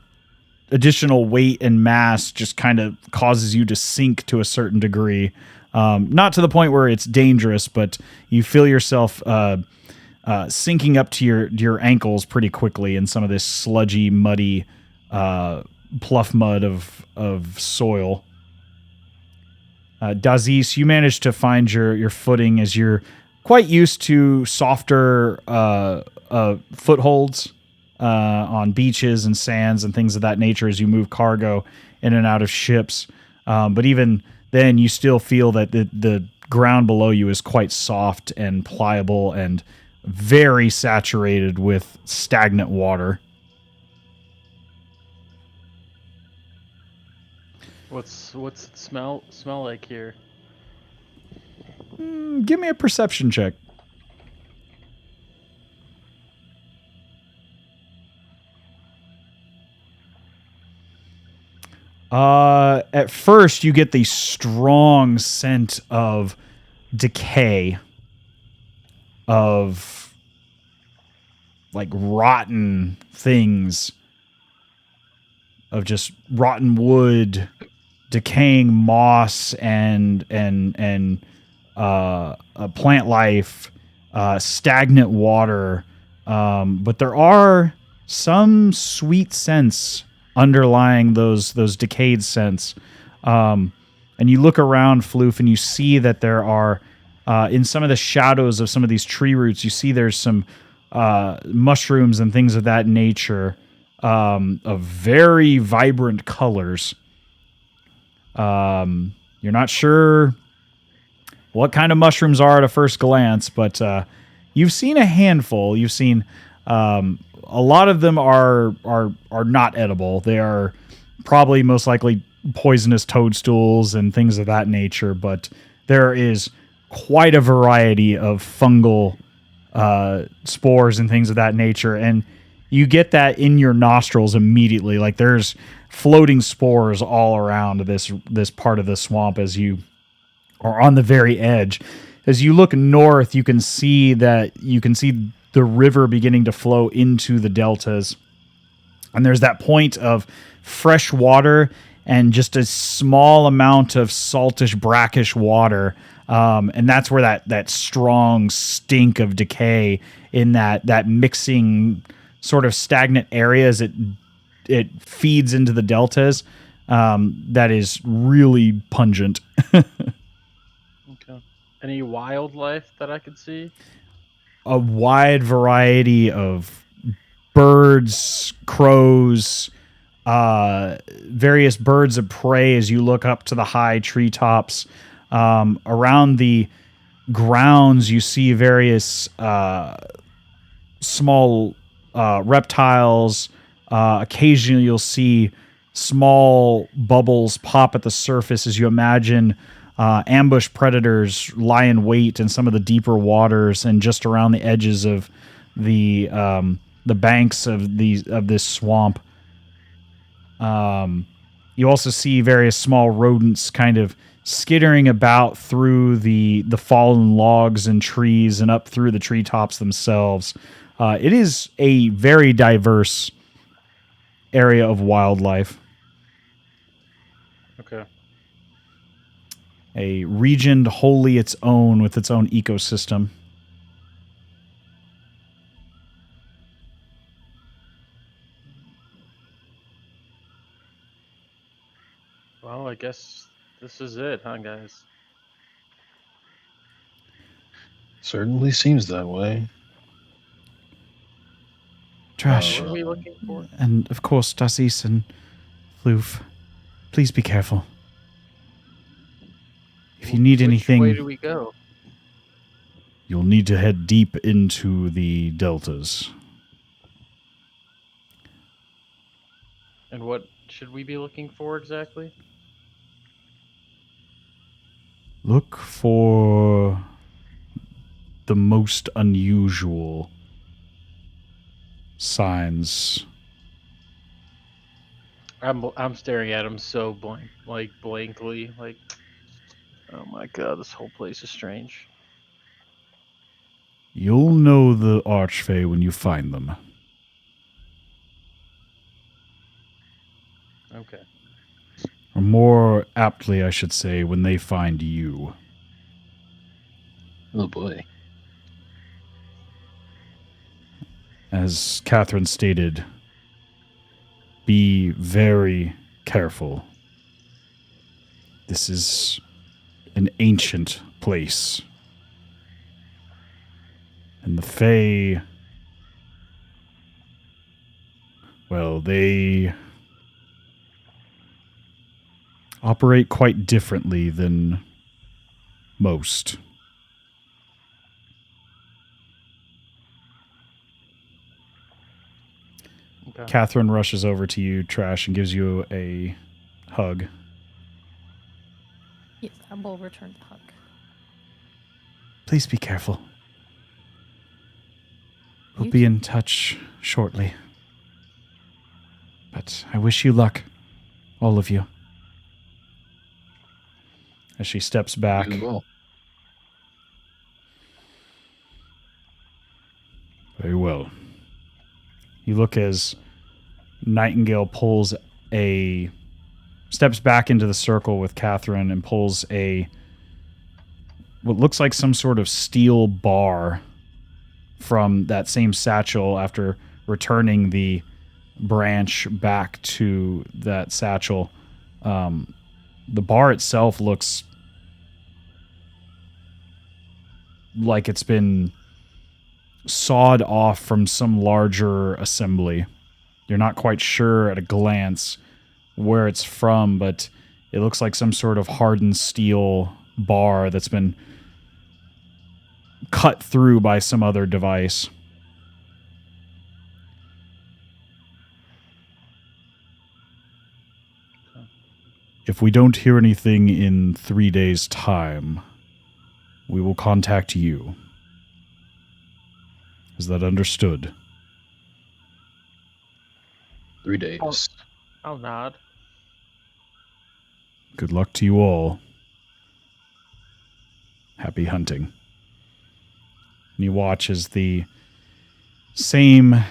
additional weight and mass just kind of causes you to sink to a certain degree. Not to the point where it's dangerous, but you feel yourself sinking up to your ankles pretty quickly in some of this sludgy, muddy pluff mud of soil. Dazes, you managed to find your footing as you're quite used to softer footholds on beaches and sands and things of that nature as you move cargo in and out of ships. But even then you still feel that the ground below you is quite soft and pliable and very saturated with stagnant water. What's it smell like here? Give me a perception check. At first, you get the strong scent of decay, of like rotten things, of just rotten wood, decaying moss, and plant life, stagnant water. But there are some sweet scents underlying those decayed scents. And you look around, Floof, and you see that there are in some of the shadows of some of these tree roots, you see there's some mushrooms and things of that nature, of very vibrant colors. You're not sure what kind of mushrooms are at a first glance, but you've seen a handful. You've seen a lot of them are not edible. They are probably most likely poisonous toadstools and things of that nature, but there is quite a variety of fungal spores and things of that nature, and you get that in your nostrils immediately. Like there's floating spores all around this part of the swamp as you are on the very edge. As you look north, you can see the river beginning to flow into the deltas, and there's that point of fresh water and just a small amount of saltish, brackish water. And that's where that strong stink of decay in that mixing sort of stagnant area as it feeds into the deltas. That is really pungent. Okay. Any wildlife that I could see? A wide variety of birds, crows, various birds of prey as you look up to the high treetops. Around the grounds, you see various small reptiles. Occasionally, you'll see small bubbles pop at the surface as you imagine ambush predators lie in wait in some of the deeper waters and just around the edges of the banks of this swamp. You also see various small rodents kind of skittering about through the fallen logs and trees and up through the treetops themselves. It is a very diverse area of wildlife. Okay. A region wholly its own with its own ecosystem. Well, I guess this is it, huh, guys? Certainly seems that way. Trash. What are we looking for? And of course, Dazes and Floof. Please be careful. If you need anything, Which way do we go? you'll need to head deep into the deltas. And what should we be looking for exactly? Look for the most unusual signs. I'm staring at him so blankly, like, oh my god, this whole place is strange. You'll know the Archfey when you find them. Okay. Or more aptly, I should say, when they find you. Oh boy. As Catherine stated, be very careful. This is an ancient place. And the Fae, well, they operate quite differently than most. Okay. Catherine rushes over to you, Trash, and gives you a hug. Yes, I will return the hug. Please be careful. We'll You be too. in touch shortly. But I wish you luck, all of you. As she steps back. You as well. Very well. You look as Nightingale steps back into the circle with Catherine and pulls what looks like some sort of steel bar from that same satchel after returning the branch back to that satchel. The bar itself looks like it's been sawed off from some larger assembly. You're not quite sure at a glance where it's from, but it looks like some sort of hardened steel bar that's been cut through by some other device. If we don't hear anything in 3 days' time, we will contact you. Is that understood? 3 days. I'll nod. Good luck to you all. Happy hunting. And you watch as the same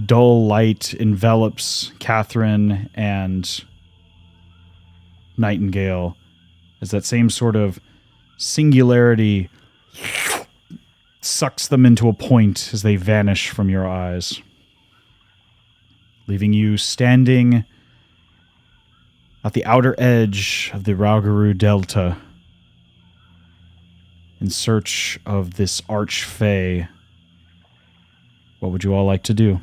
dull light envelops Catherine and Nightingale, as that same sort of singularity sucks them into a point as they vanish from your eyes, leaving you standing at the outer edge of the Raugaru Delta in search of this arch-fae. What would you all like to do?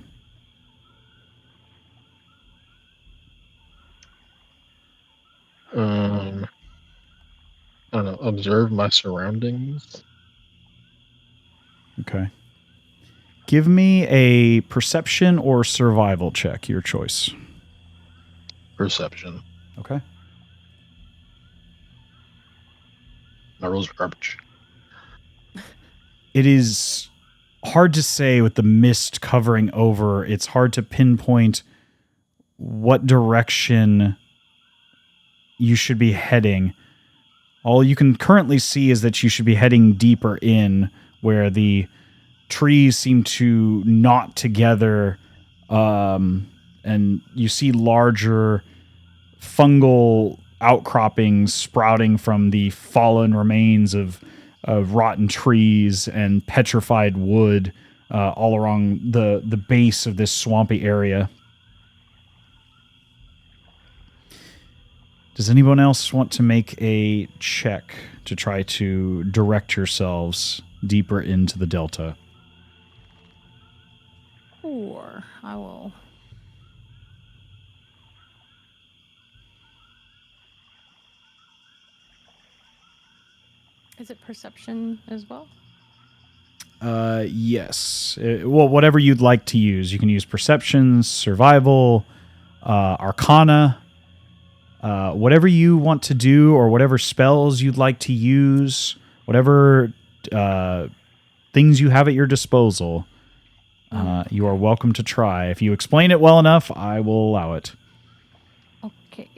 I don't know, observe my surroundings. Okay. Give me a perception or survival check, your choice. Perception. Okay. My rolls are garbage. It is hard to say with the mist covering over. It's hard to pinpoint what direction you should be heading. All you can currently see is that you should be heading deeper in, where the trees seem to knot together, and you see larger fungal outcroppings sprouting from the fallen remains of rotten trees and petrified wood all along the base of this swampy area. Does anyone else want to make a check to try to direct yourselves deeper into the delta? Or I will. Is it perception as well? Yes. Well, whatever you'd like to use. You can use perception, survival, arcana, whatever you want to do, or whatever spells you'd like to use, whatever things you have at your disposal. You are welcome to try. If you explain it well enough, I will allow it. Okay.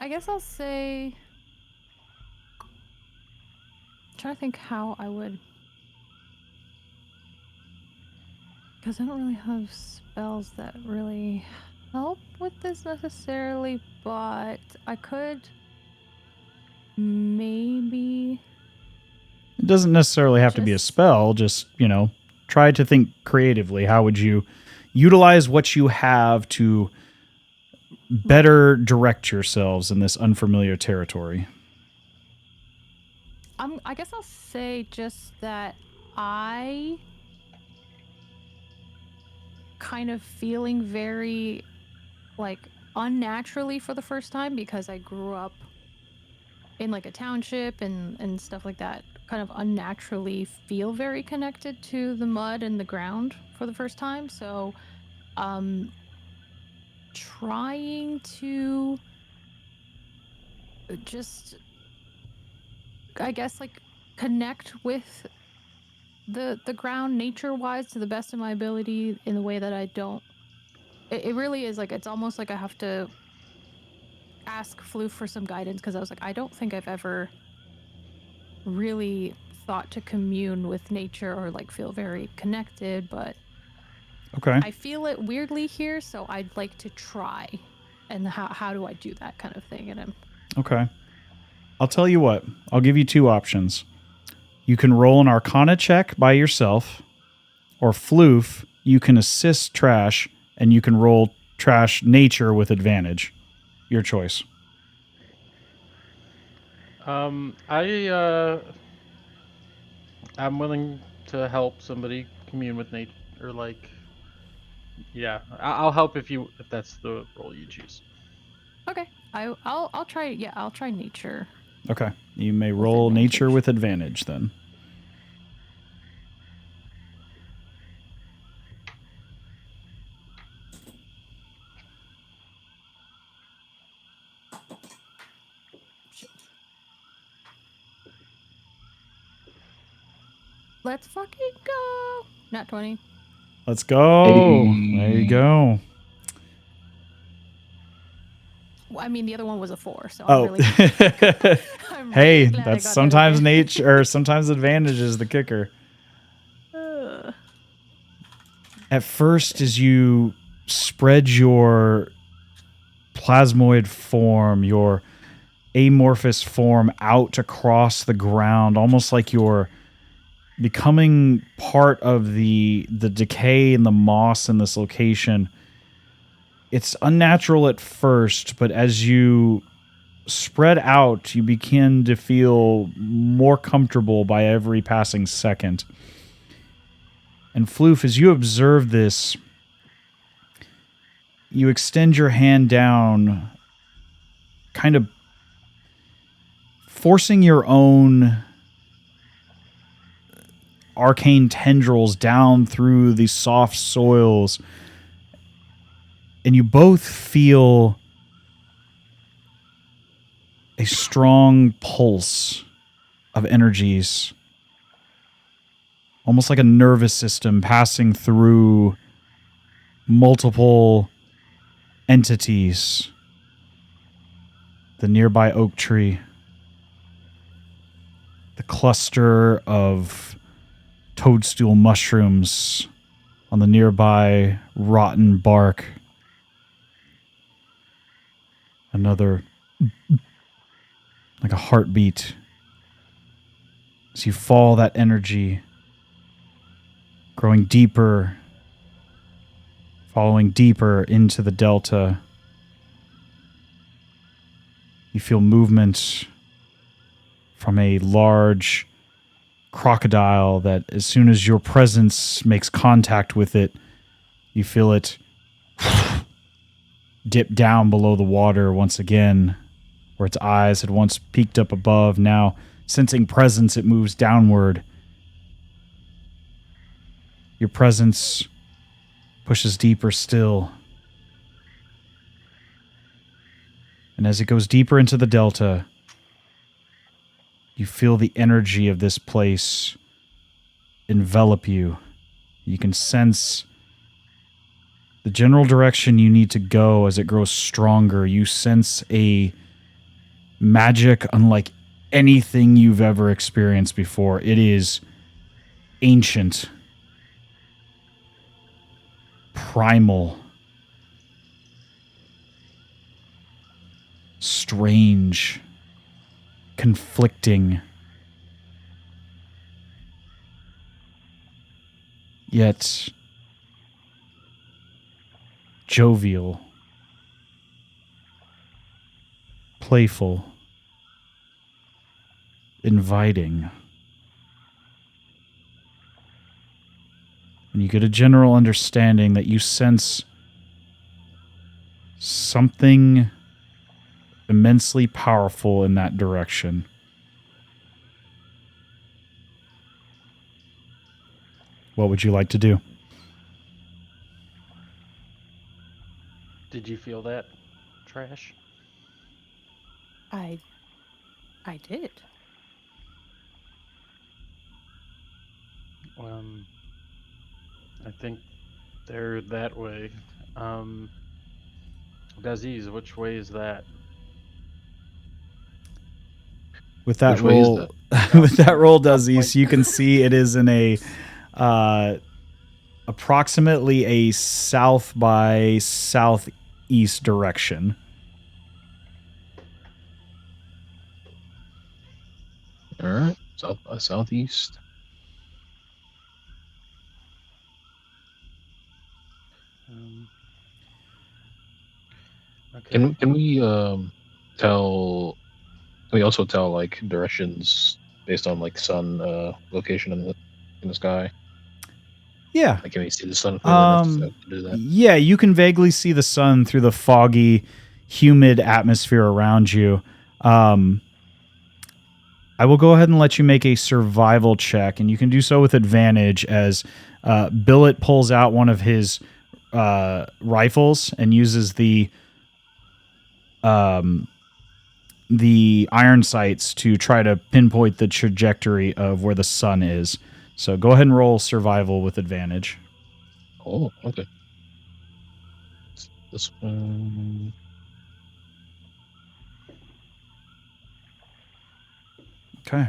I guess I'll say. I'm trying to think how I would. Because I don't really have spells that really help with this necessarily, but I could maybe. It doesn't necessarily have to be a spell. Just, try to think creatively. How would you utilize what you have to better direct yourselves in this unfamiliar territory? I guess I'll say just that I kind of feeling very unnaturally for the first time because I grew up in like a township and stuff like that, kind of unnaturally feel very connected to the mud and the ground for the first time. So trying to just, I guess, like connect with the ground nature wise to the best of my ability in the way that I don't. It really is like, it's almost like I have to ask Floof for some guidance because I was like, I don't think I've ever really thought to commune with nature or like feel very connected, but Okay. I feel it weirdly here, so I'd like to try. And how do I do that kind of thing? And I'm Okay. I'll tell you what. I'll give you two options. You can roll an Arcana check by yourself, or Floof, you can assist Trash, and you can roll Trash nature with advantage. Your choice. I'm willing to help somebody commune with nature, or like, yeah, I'll help if that's the role you choose. okay. I'll try. Yeah, I'll try nature. Okay. You may With roll nature advantage. with advantage then. Let's fucking go. Not 20. Let's go. There you Hey. go. Well, I mean, the other one was a 4, so I'm Oh. really. I'm Hey, really glad I that's got sometimes that nature, or sometimes advantage is the kicker. At first, as you spread your plasmoid form, your amorphous form out across the ground, almost like you're becoming part of the decay and the moss in this location. It's unnatural at first, but as you spread out, you begin to feel more comfortable by every passing second. And Floof, as you observe this, you extend your hand down, kind of forcing your own arcane tendrils down through the soft soils, and you both feel a strong pulse of energies, almost like a nervous system passing through multiple entities. The nearby oak tree, the cluster of toadstool mushrooms on the nearby rotten bark, another like a heartbeat. As you fall, that energy growing deeper, following deeper into the delta. You feel movement from a large crocodile that as soon as your presence makes contact with it, you feel it dip down below the water once again, where its eyes had once peeked up above. Now, sensing presence, it moves downward. Your presence pushes deeper still. And as it goes deeper into the delta, you feel the energy of this place envelop you. You can sense the general direction you need to go as it grows stronger. You sense a magic unlike anything you've ever experienced before. It is ancient, primal, strange, conflicting, yet jovial, playful, inviting. And you get a general understanding that you sense something immensely powerful in that direction. What would you like to do? Did you feel that, Trash? I did. I think they're that way. Dazes, which way is that? With that Which way is roll, with that roll, Dazes, you can see it is in a approximately a south by southeast direction. All right, south by southeast. Okay. Can we tell? Can we also tell like directions based on like sun location in the sky? Yeah. Like, can we see the sun clearly enough to do that? Yeah, you can vaguely see the sun through the foggy, humid atmosphere around you. I will go ahead and let you make a survival check, and you can do so with advantage as Billet pulls out one of his rifles and uses the iron sights to try to pinpoint the trajectory of where the sun is. So go ahead and roll survival with advantage. Oh, okay. This one. Okay.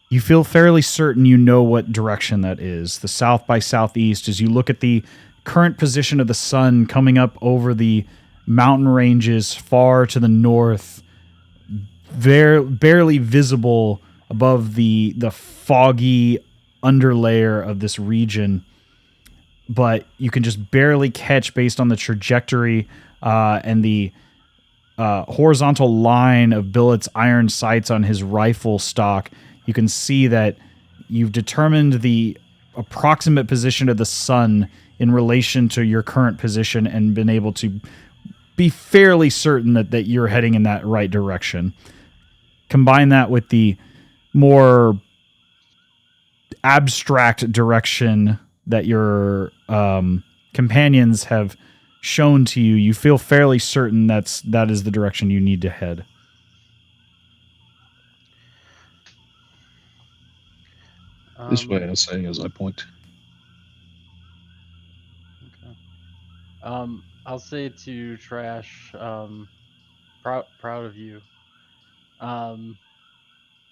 You feel fairly certain you know what direction that is. The south by southeast, as you look at the current position of the sun coming up over the mountain ranges far to the north, barely visible above the foggy underlayer of this region, but you can just barely catch based on the trajectory and the horizontal line of Billet's iron sights on his rifle stock. You can see that you've determined the approximate position of the sun in relation to your current position and been able to be fairly certain that you're heading in that right direction. Combine that with the more abstract direction that your companions have shown to you. You feel fairly certain that is the direction you need to head. This way, I was saying as I point. Okay. I'll say to Trash, proud of you,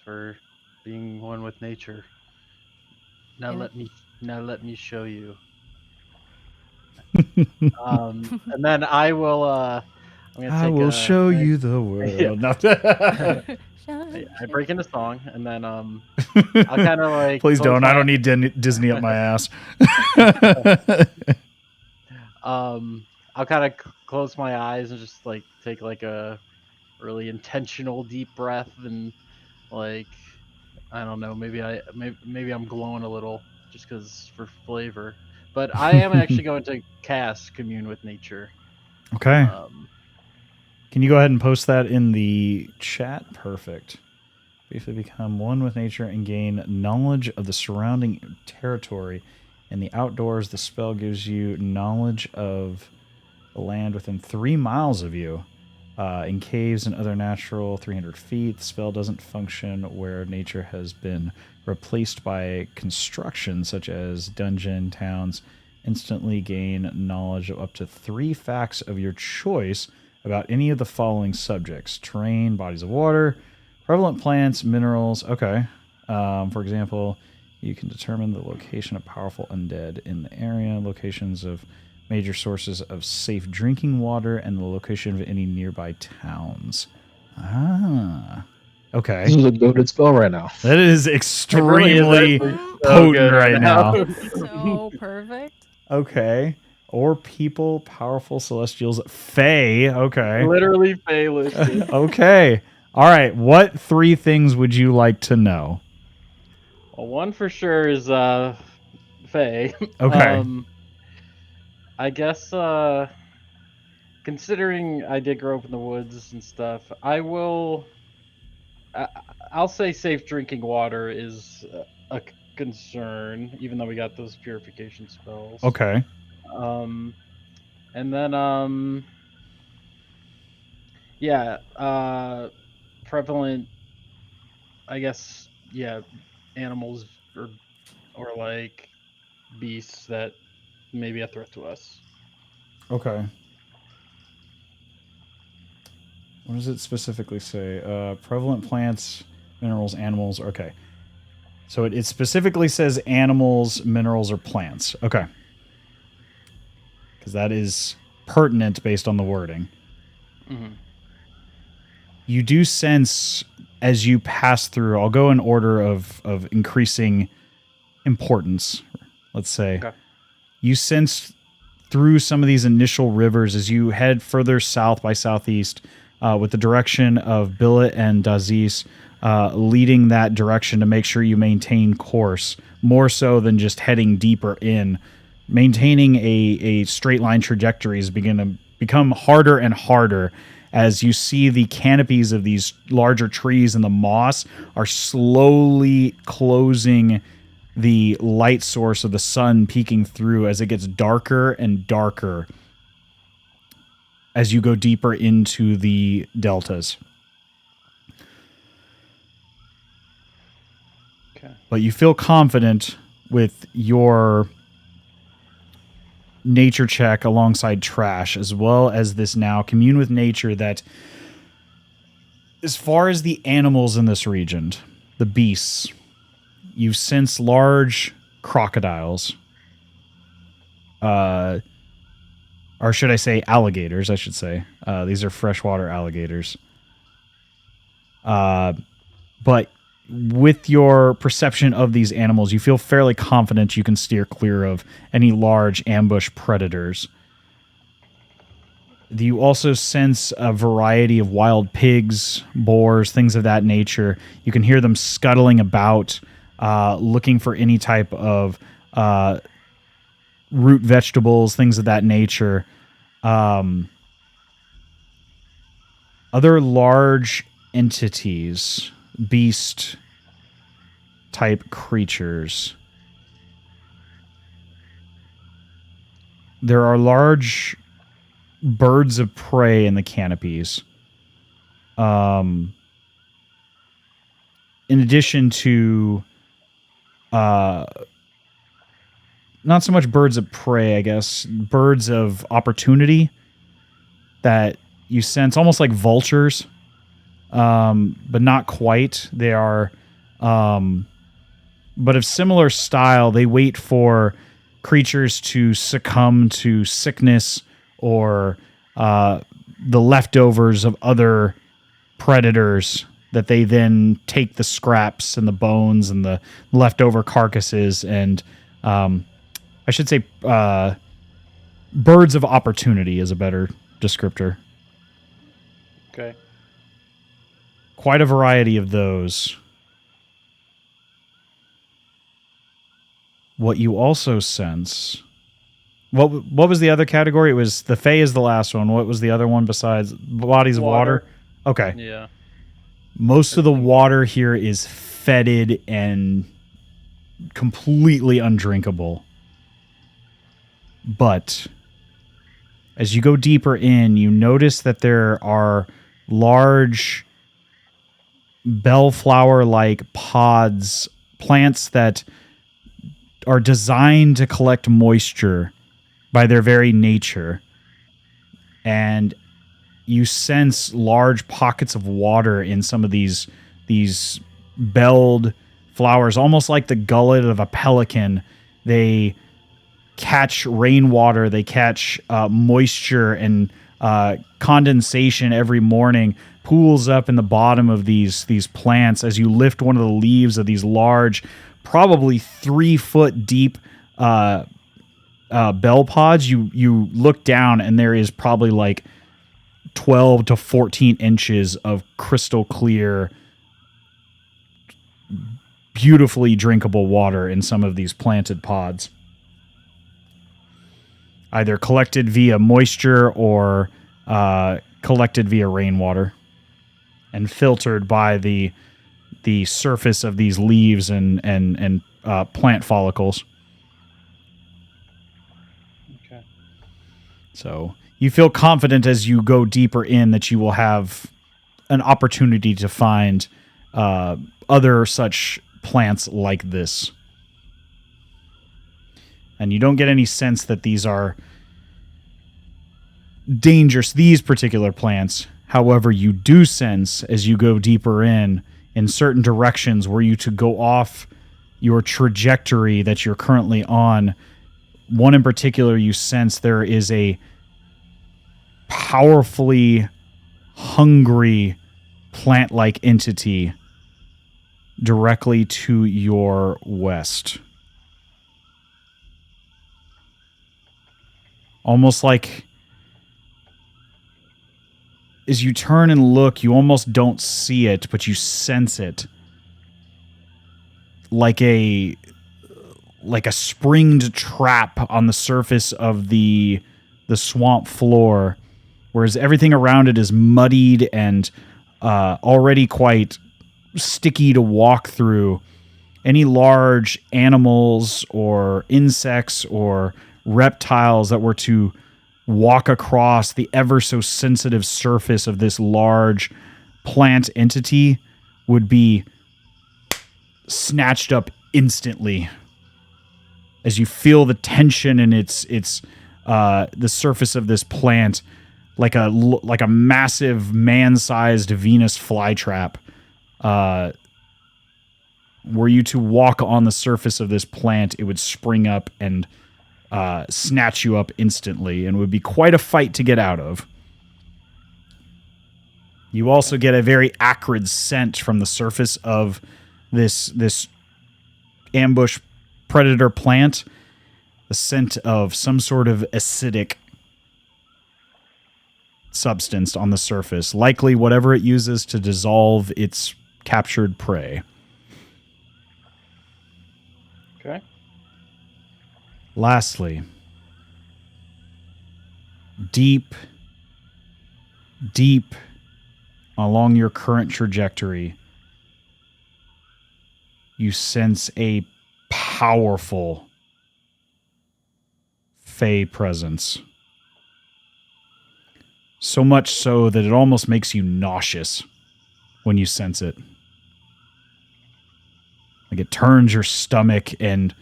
for being one with nature. Now let me show you. And then I will. I'm gonna I take will show you the world. Yeah. I break into song, and then I'll kind of like. Please don't. I don't need Disney up my ass. I'll kind of close my eyes and just like take like a really intentional deep breath, and like I don't know, maybe I'm glowing a little just because for flavor. But I am actually going to cast Commune with Nature. Okay. Can you go ahead and post that in the chat? Perfect. Briefly become one with nature and gain knowledge of the surrounding territory. In the outdoors, the spell gives you knowledge of the land within 3 miles of you. In caves and other natural 300 feet, the spell doesn't function where nature has been replaced by construction, such as dungeon, towns. Instantly gain knowledge of up to 3 facts of your choice about any of the following subjects: terrain, bodies of water, prevalent plants, minerals. Okay. For example, you can determine the location of powerful undead in the area, locations of major sources of safe drinking water, and the location of any nearby towns. Ah. Okay. This is a goaded spell right now. That is extremely potent right now. So perfect. Okay. Or people, powerful celestials, Fae. Okay. Literally Fae listed. Okay. All right. What 3 things would you like to know? Well, one for sure is Fae. Okay. I guess considering I did grow up in the woods and stuff, I, I'll say safe drinking water is a concern, even though we got those purification spells. Okay. Um, and then yeah, prevalent, I guess, yeah, animals or like beasts that may be a threat to us. Okay. What does it specifically say? Prevalent plants, minerals, animals. Okay. So it specifically says animals, minerals, or plants. Okay. Because that is pertinent based on the wording. Mm-hmm. You do sense as you pass through, I'll go in order of increasing importance, let's say. Okay. You sense through some of these initial rivers as you head further south by southeast with the direction of Billet and Dazes leading that direction to make sure you maintain course, more so than just heading deeper in. Maintaining a straight line trajectory is begin to become harder and harder as you see the canopies of these larger trees and the moss are slowly closing the light source of the sun peeking through as it gets darker and darker as you go deeper into the deltas. Okay. But you feel confident with your nature check alongside trash, as well as this now commune with nature, that as far as the animals in this region, the beasts, you sense large crocodiles, or should I say alligators, I should say. These are freshwater alligators. But with your perception of these animals, you feel fairly confident you can steer clear of any large ambush predators. You also sense a variety of wild pigs, boars, things of that nature. You can hear them scuttling about, looking for any type of root vegetables, things of that nature. Other large entities, beast type creatures. There are large birds of prey in the canopies. In addition to not so much birds of prey, I guess, birds of opportunity that you sense almost like vultures, but not quite. They are, but of similar style. They wait for creatures to succumb to sickness or the leftovers of other predators that they then take the scraps and the bones and the leftover carcasses and I should say birds of opportunity is a better descriptor. Okay. Quite a variety of those. What you also sense... What was the other category? It was the Fae is the last one. What was the other one besides bodies of water? Okay. Yeah. Most of the water here is fetid and completely undrinkable. But as you go deeper in, you notice that there are large bellflower-like pods, plants that are designed to collect moisture by their very nature. And you sense large pockets of water in some of these belled flowers, almost like the gullet of a pelican. They catch rainwater, they catch moisture and condensation every morning, pools up in the bottom of these plants as you lift one of the leaves of these large, probably 3 foot deep bell pods. You look down and there is probably like 12 to 14 inches of crystal clear, beautifully drinkable water in some of these planted pods. either collected via moisture or collected via rainwater and filtered by the surface of these leaves and plant follicles. Okay. So you feel confident as you go deeper in that you will have an opportunity to find other such plants like this. And you don't get any sense that these are dangerous, these particular plants. However, you do sense as you go deeper in certain directions were you to go off your trajectory that you're currently on. One in particular, you sense there is a powerfully hungry plant-like entity directly to your west. Almost like as you turn and look, you almost don't see it, but you sense it. Like a springed trap on the surface of the swamp floor, whereas everything around it is muddied and already quite sticky to walk through. Any large animals or insects or reptiles that were to walk across the ever so sensitive surface of this large plant entity would be snatched up instantly as you feel the tension in the surface of this plant, like a massive man-sized Venus flytrap. Were you to walk on the surface of this plant, it would spring up and snatch you up instantly, and would be quite a fight to get out of. You also get a very acrid scent from the surface of this ambush predator plant, the scent of some sort of acidic substance on the surface, likely whatever it uses to dissolve its captured prey. Okay. Lastly, deep along your current trajectory, you sense a powerful Fae presence. So much so that it almost makes you nauseous when you sense it. Like it turns your stomach and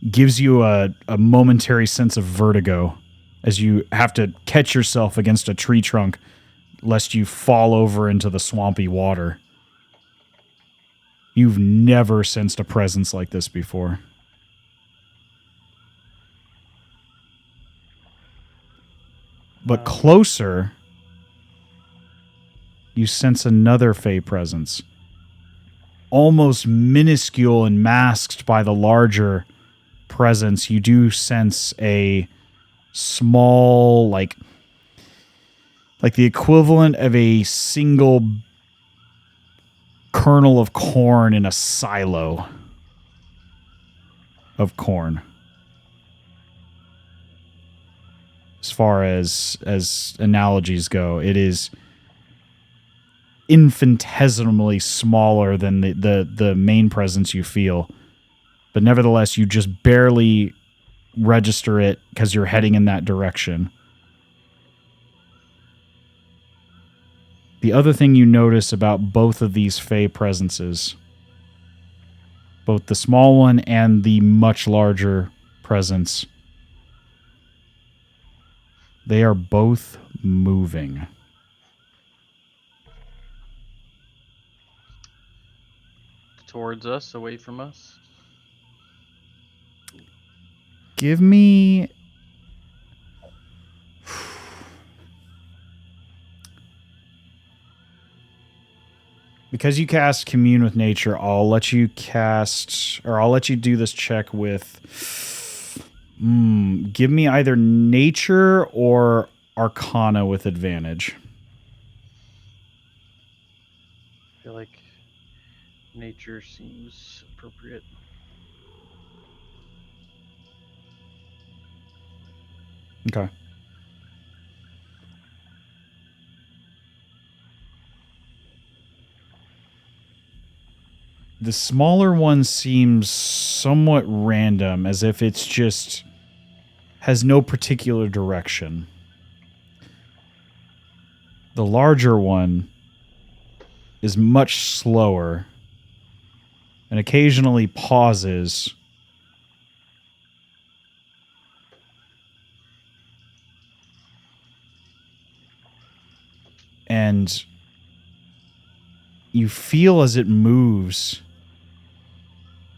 gives you a momentary sense of vertigo as you have to catch yourself against a tree trunk lest you fall over into the swampy water. You've never sensed a presence like this before. But closer, you sense another Fae presence. Almost minuscule and masked by the larger presence, you do sense a small, like the equivalent of a single kernel of corn in a silo of corn. As far as analogies go, it is infinitesimally smaller than the main presence you feel. But nevertheless, you just barely register it because you're heading in that direction. The other thing you notice about both of these Fae presences, both the small one and the much larger presence, they are both moving. Towards us, away from us. Give me... Because you cast Commune with Nature, I'll let you do this check with... give me either Nature or Arcana with advantage. I feel like nature seems appropriate. Okay. The smaller one seems somewhat random, as if it's just has no particular direction. The larger one is much slower and occasionally pauses. And you feel as it moves,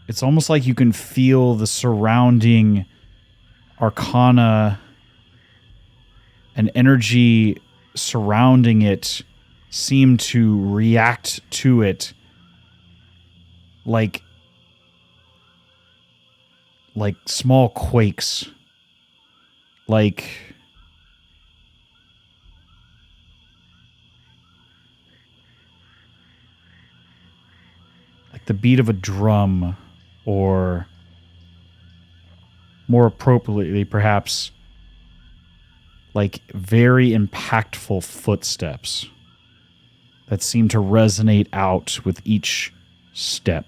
it's almost like you can feel the surrounding arcana and energy surrounding it seem to react to it like small quakes, like the beat of a drum, or more appropriately perhaps like very impactful footsteps that seem to resonate out with each step.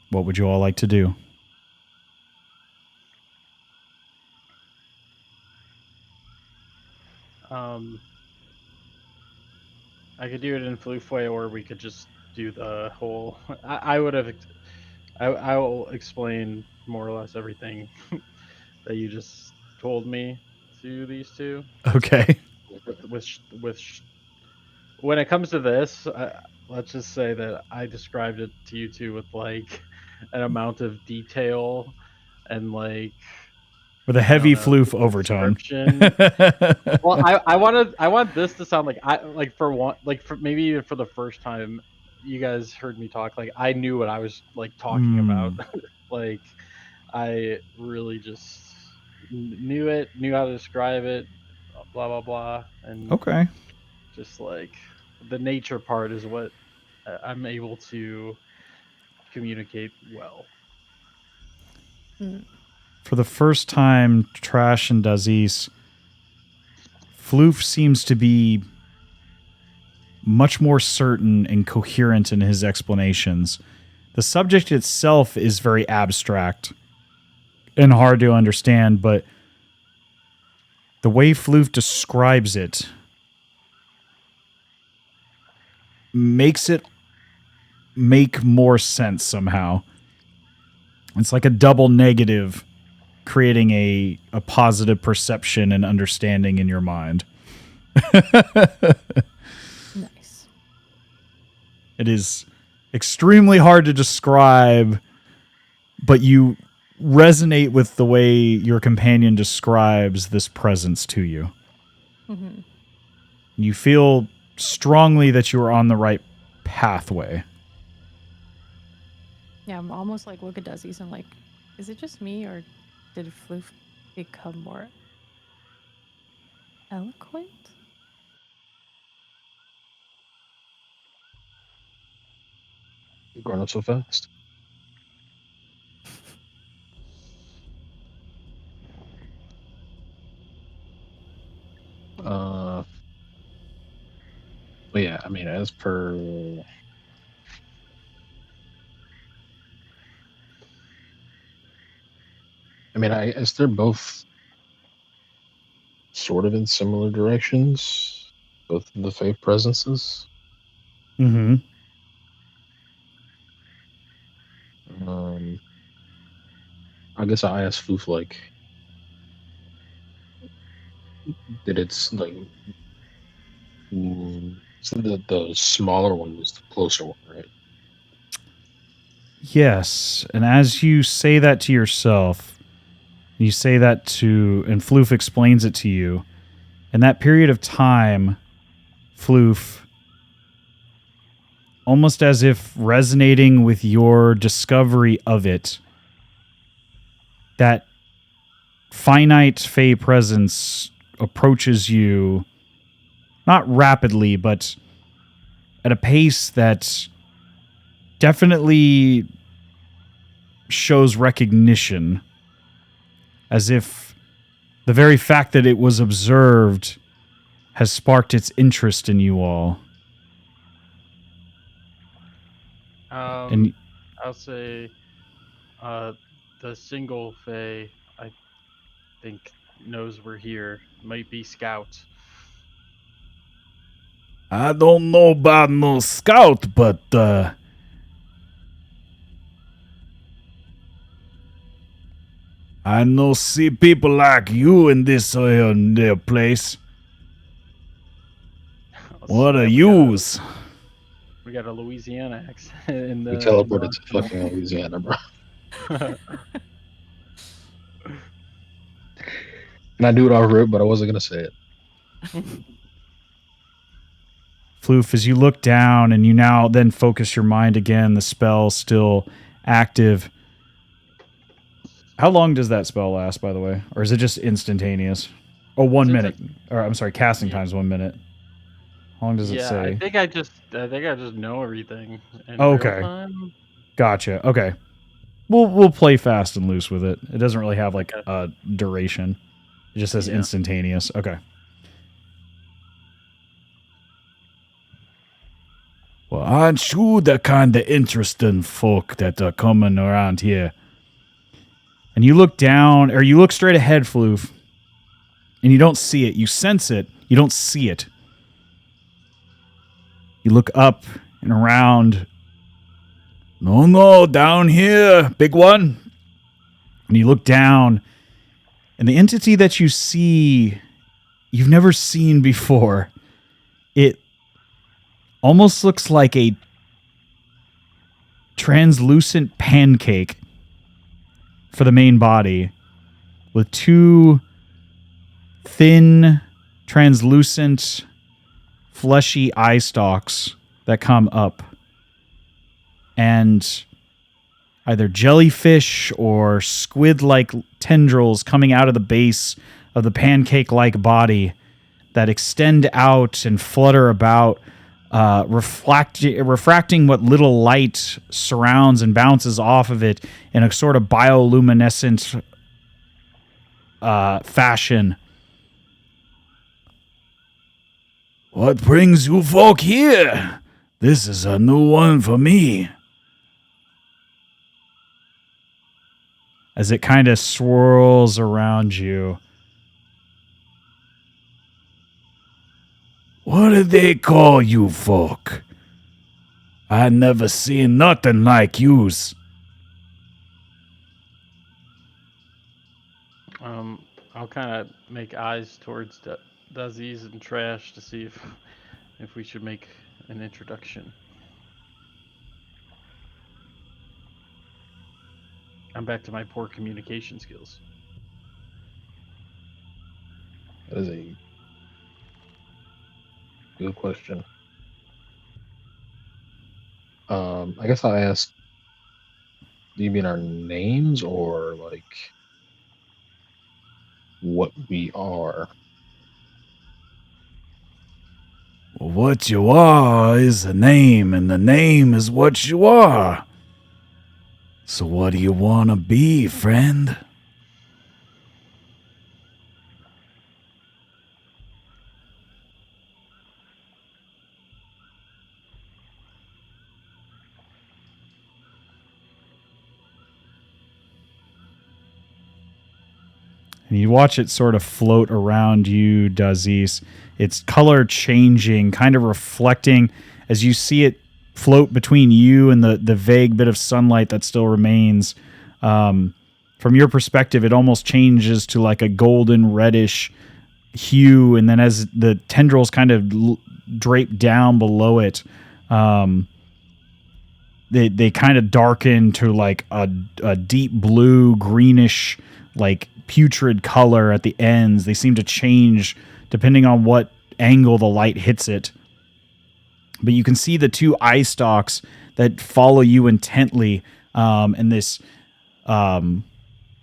What would you all like to do? I could do it in Floof way, or we could just do the whole. I would have. I will explain more or less everything that you just told me to these two. Okay. When it comes to this, let's just say that I described it to you two with like an amount of detail and like With a heavy floof overtone. Well, I want this to sound like maybe even for the first time you guys heard me talk, like I knew what I was like talking about. Like I really just knew how to describe it, blah blah blah, and Okay. just like the nature part is what I'm able to communicate well. For the first time, Trash and Dazes, Floof seems to be much more certain and coherent in his explanations. The subject itself is very abstract and hard to understand, but the way Floof describes it makes it make more sense somehow. It's like a double negative, creating a positive perception and understanding in your mind. Nice. It is extremely hard to describe, but you resonate with the way your companion describes this presence to you. Mm-hmm. You feel strongly that you are on the right pathway. Yeah, I'm almost like look at Dazes and like, is it just me or did Floof become more eloquent? You're growing up so fast. But yeah, I mean, as per. I mean, I guess they're both sort of in similar directions, both of the Fae presences. Mm-hmm. I guess I asked Floof, like, did it's like. So the smaller one was the closer one, right? Yes, and as you say that to yourself, you say that to, and Floof explains it to you. In that period of time, Floof, almost as if resonating with your discovery of it, that finite Fae presence approaches you, not rapidly, but at a pace that definitely shows recognition, as if the very fact that it was observed has sparked its interest in you all. And I'll say the single Fae, I think, knows we're here. Might be scouts. I don't know about no scout, but I no see people like you in this place. What a use! We got a Louisiana accent. We teleported to fucking Louisiana, bro. And I do it off rip, but I wasn't gonna say it. Floof, as you look down and you now then focus your mind again, the spell still active. How long does that spell last, by the way? Or is it just instantaneous? Oh, 1 minute. Or I'm sorry, casting time's 1 minute. How long does it say? I think I just know everything in Okay. real time. Gotcha. Okay. We'll play fast and loose with it. It doesn't really have like a duration. It just says instantaneous. Okay. Well, aren't you the kind of interesting folk that are coming around here? And you look down, or you look straight ahead, Floof, and you don't see it. You sense it. You don't see it. You look up and around. No, down here, big one. And you look down, and the entity that you see, you've never seen before. It almost looks like a translucent pancake for the main body, with two thin, translucent, fleshy eye stalks that come up, and either jellyfish or squid-like tendrils coming out of the base of the pancake-like body that extend out and flutter about, refracting what little light surrounds and bounces off of it in a sort of bioluminescent fashion. What brings you folk here? This is a new one for me. As it kind of swirls around you. What do they call you folk? I never seen nothing like yous. I'll kind of make eyes towards Dazes and Trash to see if we should make an introduction. I'm back to my poor communication skills. That is a good question. I guess I'll ask, do you mean our names or like what we are? Well, what you are is a name, and the name is what you are. So what do you want to be, friend? And you watch it sort of float around you, Dazes. Its color changing, kind of reflecting as you see it float between you and the vague bit of sunlight that still remains. From your perspective, it almost changes to like a golden reddish hue, and then as the tendrils kind of drape down below it, they kind of darken to like a deep blue, greenish, like putrid color at the ends. They seem to change depending on what angle the light hits it. But you can see the two eye stalks that follow you intently, and this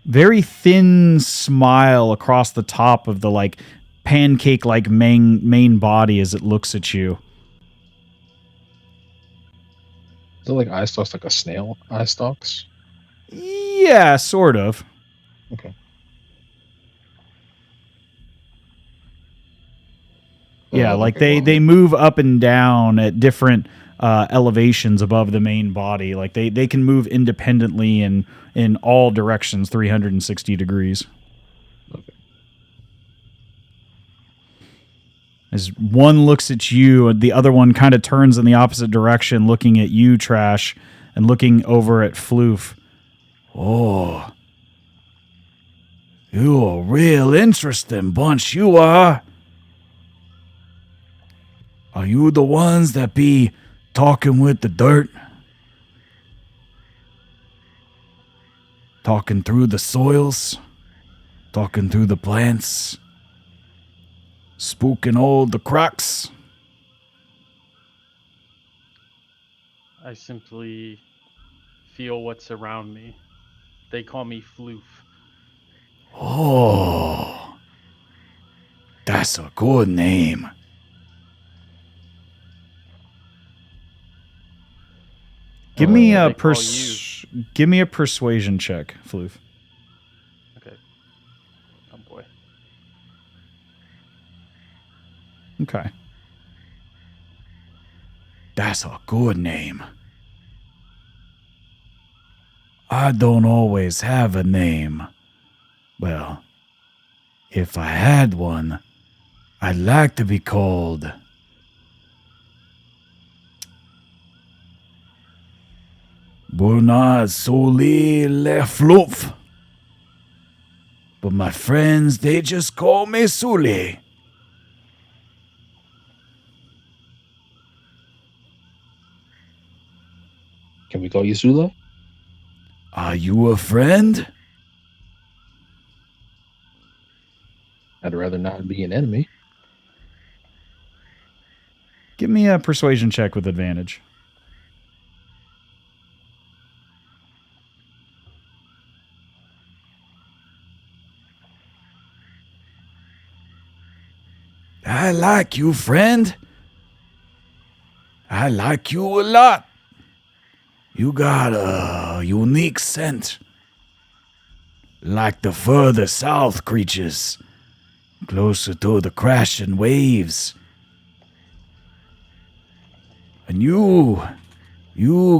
very thin smile across the top of the like pancake-like main body as it looks at you. Is it like eye stalks, like a snail eye stalks? Yeah, sort of. Okay. Yeah, like okay, they move up and down at different elevations above the main body. Like they can move independently in all directions, 360 degrees. Okay. As one looks at you, the other one kind of turns in the opposite direction, looking at you, Trash, and looking over at Floof. Oh, you're a real interesting bunch, you are. Are you the ones that be talking with the dirt? Talking through the soils? Talking through the plants? Spooking all the cracks? I simply feel what's around me. They call me Floof. Oh, that's a good name. Give me What a they call you. give me a persuasion check, Floof. Okay. Oh boy. Okay. That's a good name. I don't always have a name. Well, if I had one, I'd like to be called Bernard Soli Le Floof. But my friends, they just call me Sully. Can we call you Sula? Are you a friend? I'd rather not be an enemy. Give me a persuasion check with advantage. I like you, friend. I like you a lot. You got a unique scent. Like the further south creatures. Closer to the crashing waves. And you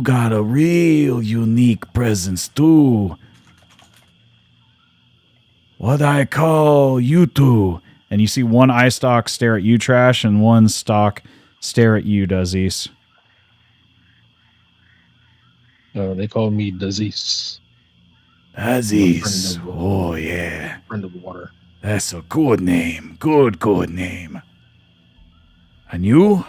got a real unique presence too. What I call you two. And you see one eye stalk stare at you, Trash, and one stalk stare at you, Dazes. They call me Dazes. Dazes. Oh, yeah. Friend of water. That's a good name. Good name. And you?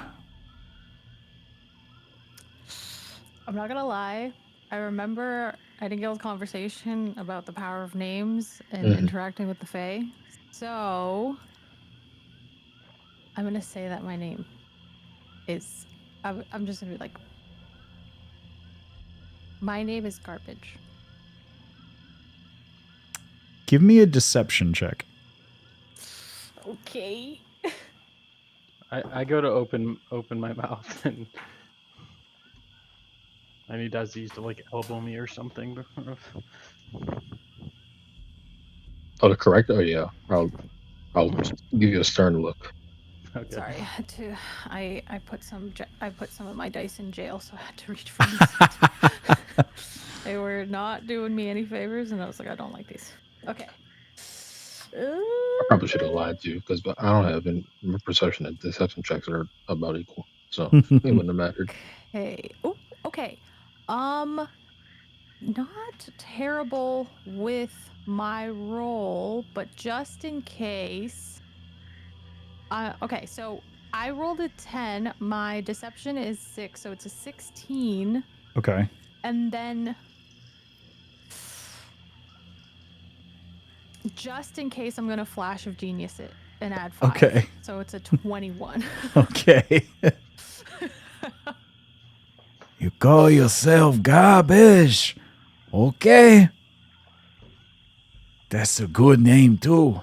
I'm not gonna lie. I remember Nightingale's conversation about the power of names and interacting with the Fae. So I'm gonna say that my name is. I'm just gonna be like. My name is Garbage. Give me a deception check. Okay. I go to open my mouth and I need Dazes to like elbow me or something. Oh, to correct? Oh, yeah. I'll give you a stern look. Okay. Sorry, I had to. I put some of my dice in jail, so I had to reach for these. They were not doing me any favors, and I was like, I don't like these. Okay. I probably should have lied to you because I don't have any perception and deception checks are about equal, so it wouldn't have mattered. Okay. Oh, okay. Not terrible with my roll, but just in case. Okay, so I rolled a 10. My deception is 6, so it's a 16. Okay. And then, just in case, I'm going to Flash of Genius it and add 5. Okay. So it's a 21. Okay. You call yourself Garbage. Okay. That's a good name, too.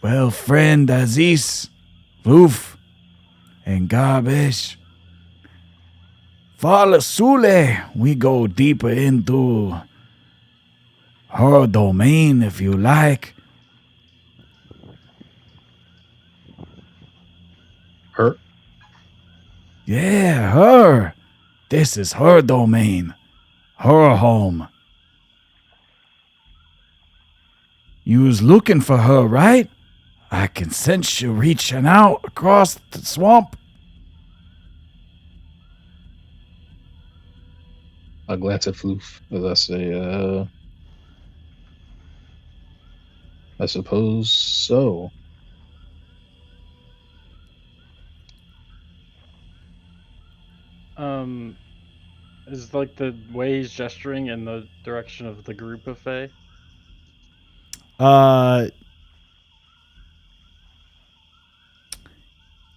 Well, friend Aziz, Floof, and garbage. Follow Sule. We go deeper into her domain if you like. Her? Yeah, her. This is her domain. Her home. You was looking for her, right? I can sense you reaching out across the swamp. I glance at Floof as I say, I suppose so. Is like the way he's gesturing in the direction of the group of Fae?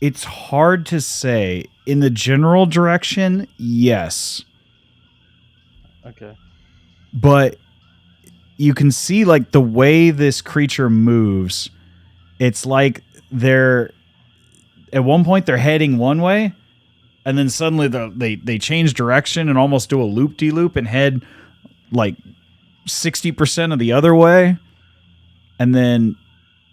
It's hard to say. In the general direction, yes. Okay. But you can see like the way this creature moves, it's like they're at one point they're heading one way, and then suddenly they change direction and almost do a loop-de-loop and head like 60% of the other way. And then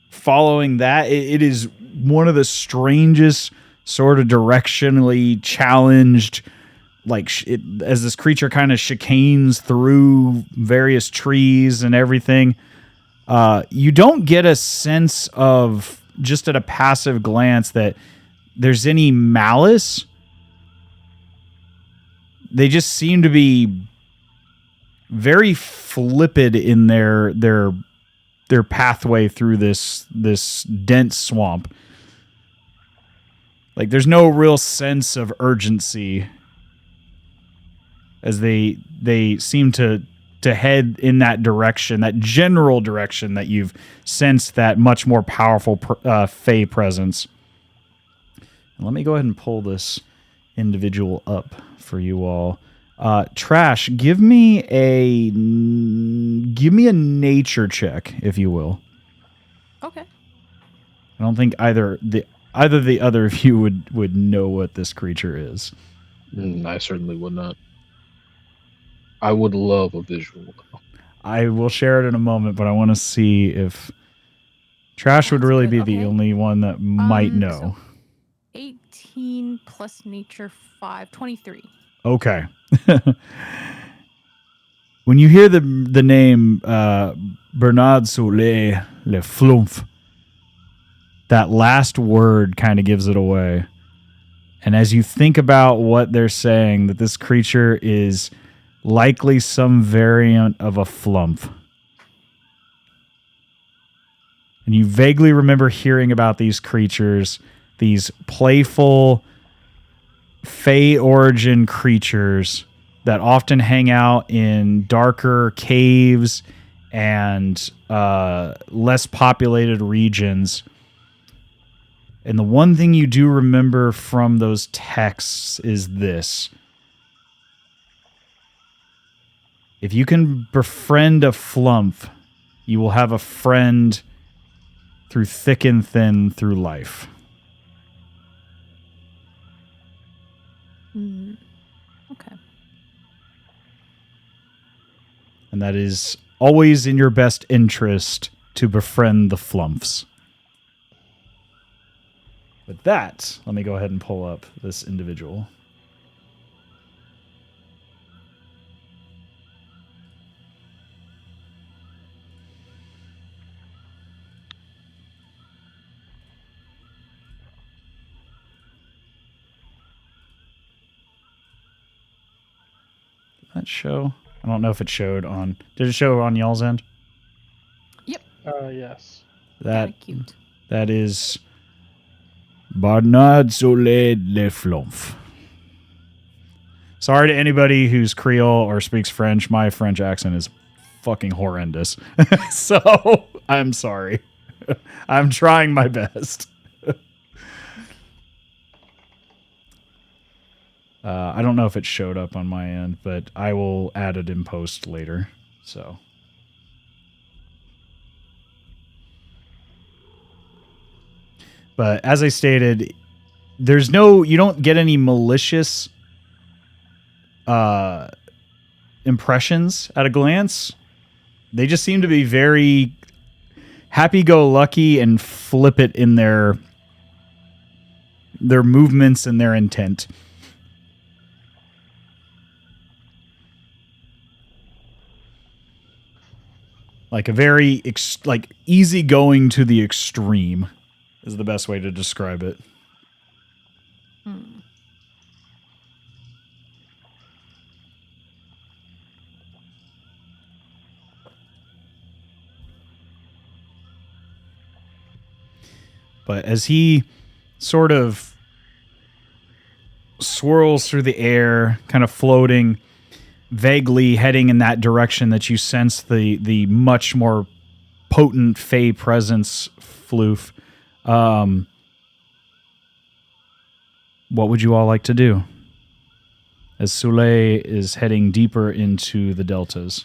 following that, it is one of the strangest sort of directionally challenged, like as this creature kind of chicanes through various trees and everything. You don't get a sense of, just at a passive glance, that there's any malice. They just seem to be very flippant in their pathway through this dense swamp. Like there's no real sense of urgency as they seem to head in that direction, that general direction that you've sensed that much more powerful Fae presence. And let me go ahead and pull this individual up for you all. Trash, give me a nature check, if you will. Okay. I don't think either the other of you would know what this creature is. I certainly would not. I would love a visual. I will share it in a moment, but I want to see if Trash would really be the only one that might know. So 18 plus nature 5, 23. Okay. When you hear the name Bernard Soule Le Floof, that last word kind of gives it away. And as you think about what they're saying, that this creature is likely some variant of a flump. And you vaguely remember hearing about these creatures, these playful Fae origin creatures that often hang out in darker caves and less populated regions. And the one thing you do remember from those texts is this. If you can befriend a flump, you will have a friend through thick and thin through life. Okay. And that is always in your best interest to befriend the flumps. With that, let me go ahead and pull up this individual. Did that show? I don't know if it showed on... Did it show on y'all's end? Yep. Yes. That Cute. That is Bernard Soule Le Floof. Sorry to anybody who's Creole or speaks French. My French accent is fucking horrendous. So, I'm sorry. I'm trying my best. I don't know if it showed up on my end, but I will add it in post later. So, but as I stated, you don't get any malicious impressions at a glance. They just seem to be very happy-go-lucky and flippant in their movements and their intent. Like a very easygoing to the extreme is the best way to describe it. But as he sort of swirls through the air, kind of floating, vaguely heading in that direction that you sense the much more potent Fae presence, Floof. What would you all like to do? As Soleil is heading deeper into the deltas.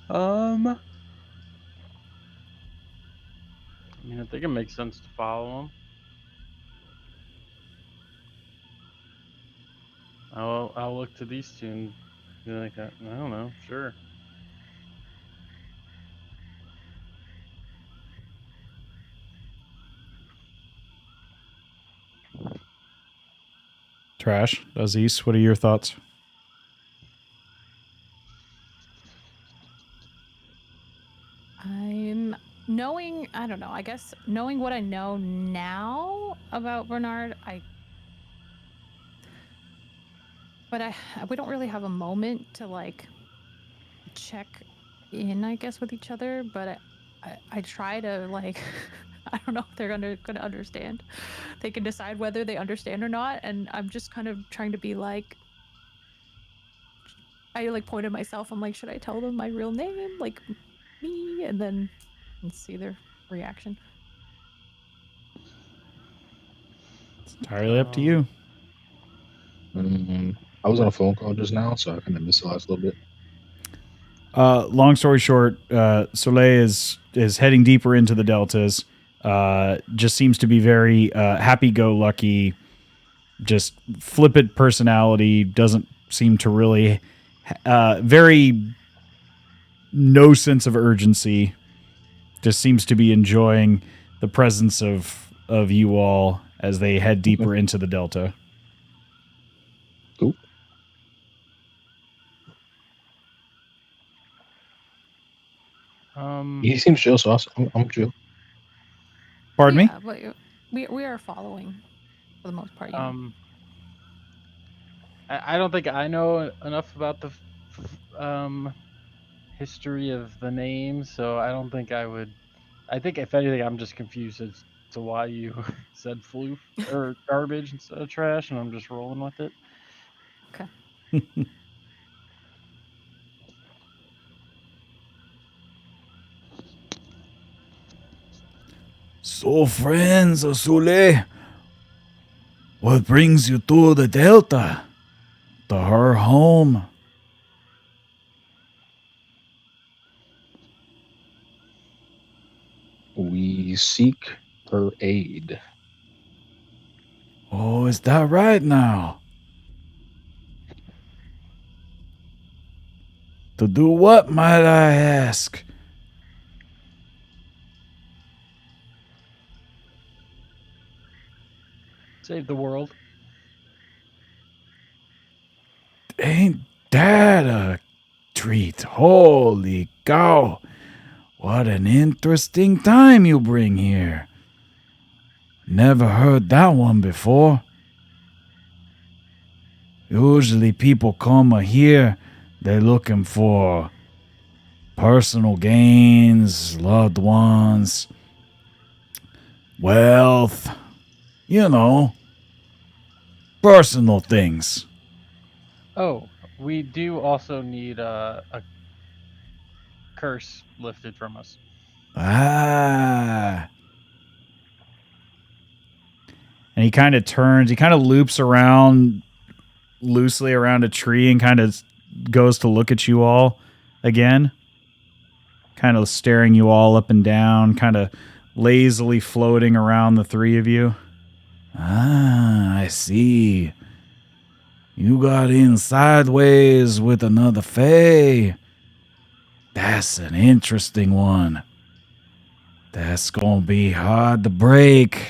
I mean, I think it makes sense to follow him. I'll look to these two and be like, I don't know, sure. Trash, Dazes, what are your thoughts? I don't know, I guess knowing what I know now about Bernard, we don't really have a moment to like check in, I guess, with each other, but I try to like I don't know if they're gonna understand. They can decide whether they understand or not, and I'm just kind of trying to be like, I like point at myself, I'm like, should I tell them my real name, like me, and then see their reaction. It's entirely up to you. I was on a phone call just now, so I kind of missed the last little bit. Long story short, Soleil is heading deeper into the deltas. Just seems to be very happy-go-lucky, just flippant personality. Doesn't seem to really very no sense of urgency. Just seems to be enjoying the presence of you all as they head deeper into the delta. Cool. He seems chill, so I'm chill. Pardon me? But we are following for the most part. You know. I don't think I know enough about the history of the name, so I don't think I would. I think if anything, I'm just confused as to why you said floof or garbage instead of trash, and I'm just rolling with it. Okay. So, friends of Soleil, what brings you to the delta? To her home? We seek her aid. Oh, is that right now? To do what, might I ask? Save the world. Ain't that a treat? Holy cow. What an interesting time you bring here. Never heard that one before. Usually people come here, they're looking for personal gains, loved ones, wealth, you know, personal things. Oh, we do also need a curse lifted from us. Ah. And he kind of turns, he kind of loops around loosely around a tree and kind of goes to look at you all again. Kind of staring you all up and down, kind of lazily floating around the three of you. Ah, I see. You got in sideways with another Fae. That's an interesting one. That's gonna be hard to break.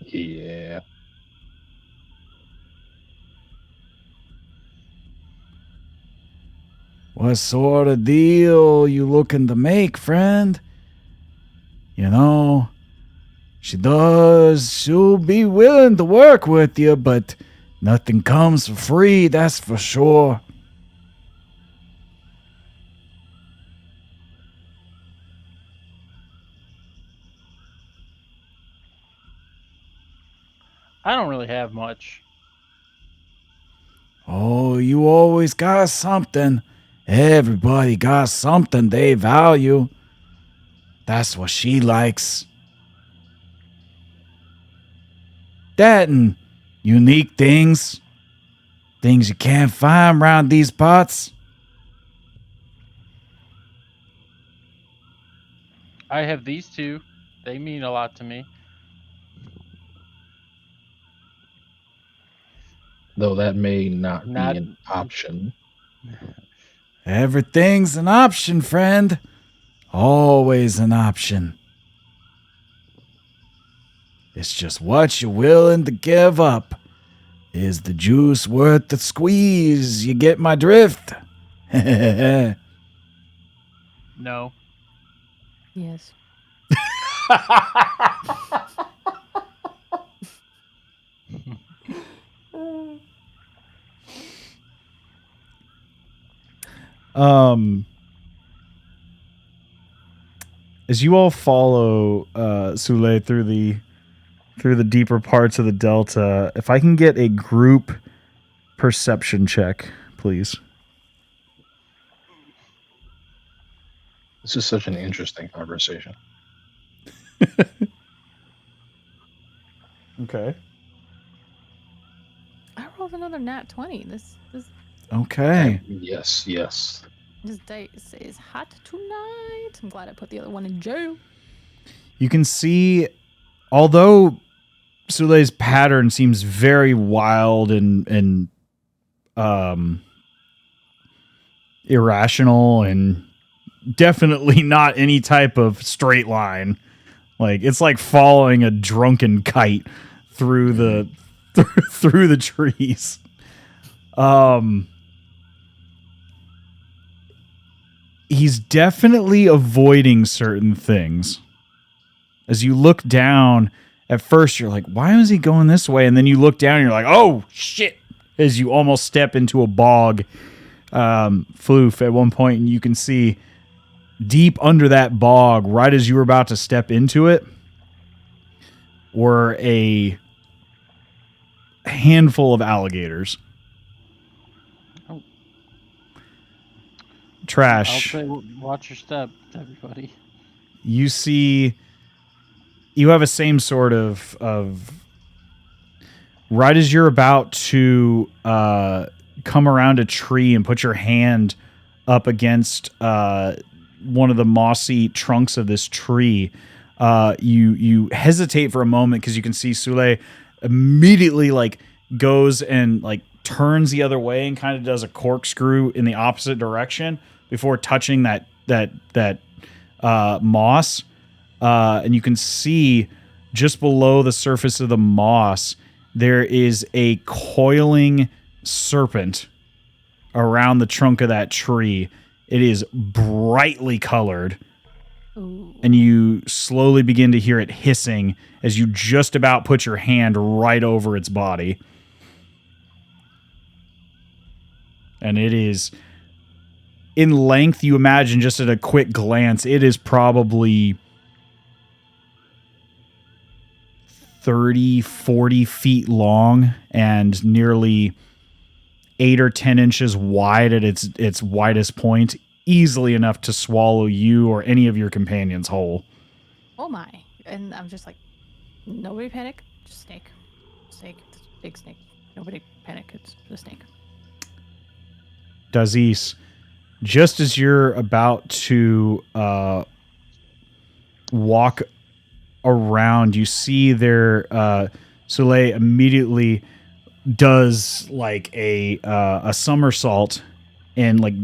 Yeah. What sort of deal you looking to make, friend? You know, she'll be willing to work with you, but nothing comes for free, that's for sure. I don't really have much. Oh, you always got something. Everybody got something they value. That's what she likes. That and unique things. Things you can't find around these parts. I have these two. They mean a lot to me. Though that may not be Not an option. Everything's an option, friend. Always an option. It's just what you're willing to give up. Is the juice worth the squeeze? You get my drift? no. Yes. As you all follow Sule through the deeper parts of the delta, if I can get a group perception check, please. This is such an interesting conversation. Okay. I rolled another nat 20. This Okay. Yes. This dice is hot tonight. I'm glad I put the other one in jail. You can see, although Sule's pattern seems very wild and irrational and definitely not any type of straight line. Like it's like following a drunken kite through the through the trees. He's definitely avoiding certain things. As you look down, at first you're like, why is he going this way? And then you look down and you're like, oh, shit. As you almost step into a bog, Floof, at one point, and you can see deep under that bog, right as you were about to step into it, were a handful of alligators. Oh. Trash. I'll say, watch your step, everybody. You see, you have a same sort of right as you're about to come around a tree and put your hand up against one of the mossy trunks of this tree, you hesitate for a moment because you can see Sule immediately like goes and like turns the other way and kind of does a corkscrew in the opposite direction before touching that moss. And you can see just below the surface of the moss, there is a coiling serpent around the trunk of that tree. It is brightly colored. Ooh. And you slowly begin to hear it hissing as you just about put your hand right over its body. And it is, in length, you imagine just at a quick glance, it is probably 30, 40 feet long and nearly 8 or 10 inches wide at its widest point, easily enough to swallow you or any of your companions whole. Oh my. And I'm just like, nobody panic. Just snake. Snake. Big snake. Nobody panic. It's the snake. Dazes, just as you're about to walk around, you see there Soleil immediately does like a somersault and like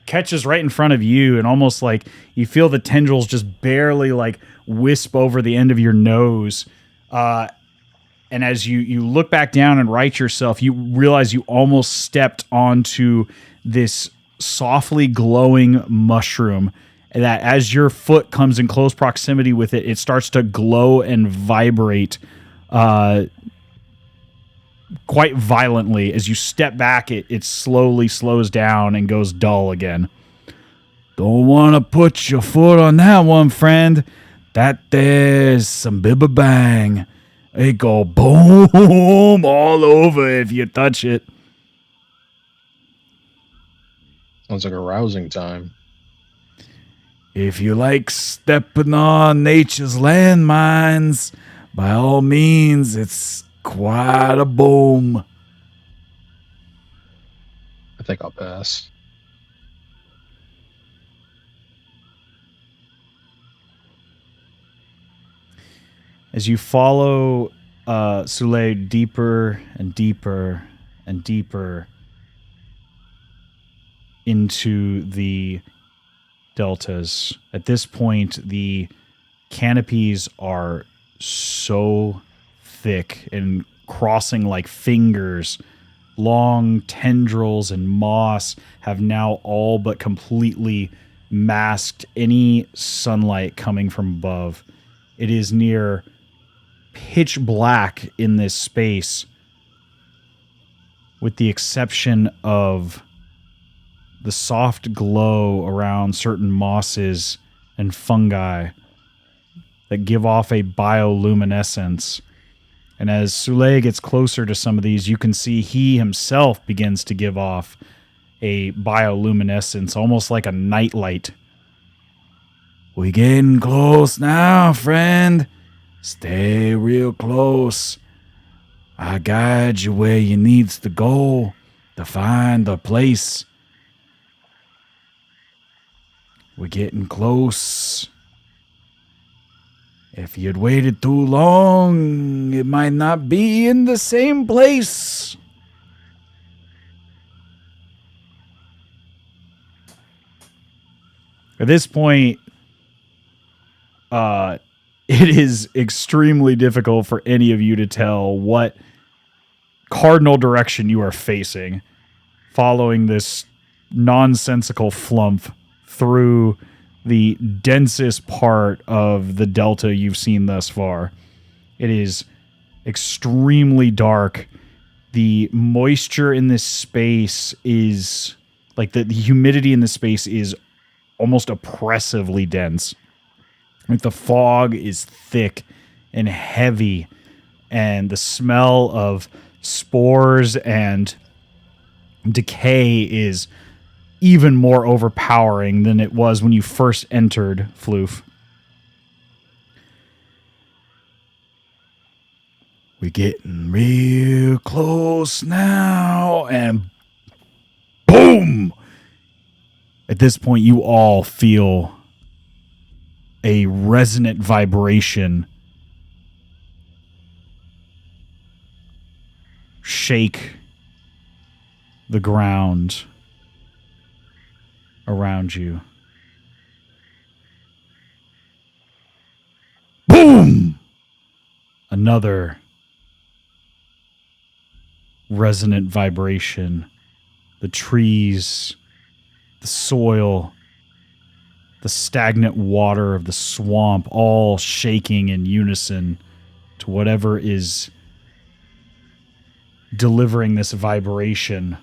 catches right in front of you, and almost like you feel the tendrils just barely like wisp over the end of your nose. And as you look back down and right yourself, you realize you almost stepped onto this softly glowing mushroom that as your foot comes in close proximity with it, it starts to glow and vibrate quite violently. As you step back, it slowly slows down and goes dull again. Don't want to put your foot on that one, friend. That there's some bibba bang. It go boom all over if you touch it. Sounds like a rousing time. If you like stepping on nature's landmines, by all means, it's quite a boom. I think I'll pass. As you follow Soleil deeper and deeper and deeper into the deltas, at this point, the canopies are so thick and crossing like fingers. Long tendrils and moss have now all but completely masked any sunlight coming from above. It is near pitch black in this space, with the exception of the soft glow around certain mosses and fungi that give off a bioluminescence. And as Soleil gets closer to some of these, you can see he himself begins to give off a bioluminescence, almost like a nightlight. We getting close now, friend. Stay real close. I guide you where you needs to go to find the place. We're getting close. If you'd waited too long, it might not be in the same place. At this point, it is extremely difficult for any of you to tell what cardinal direction you are facing, following this nonsensical flump through the densest part of the delta you've seen thus far. It is extremely dark. The moisture in this space is like the humidity in this space is almost oppressively dense. Like the fog is thick and heavy, and the smell of spores and decay is even more overpowering than it was when you first entered Floof. We're getting real close now, and boom! At this point, you all feel a resonant vibration shake the ground around you. Boom! Another resonant vibration. The trees, the soil, the stagnant water of the swamp, all shaking in unison to whatever is delivering this vibration.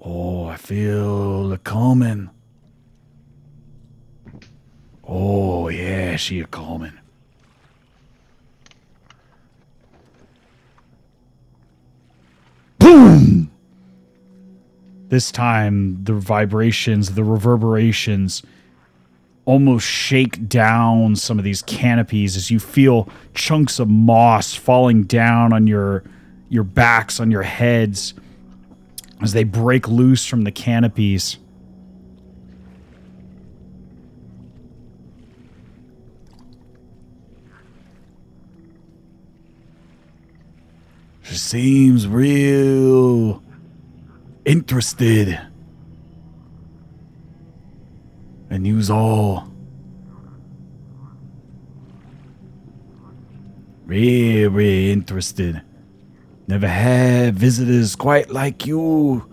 Oh, I feel it coming. Yeah, she a calming. Boom! This time, the vibrations, the reverberations almost shake down some of these canopies as you feel chunks of moss falling down on your backs, on your heads, as they break loose from the canopies. She seems real interested. And you's all very interested. Never had visitors quite like you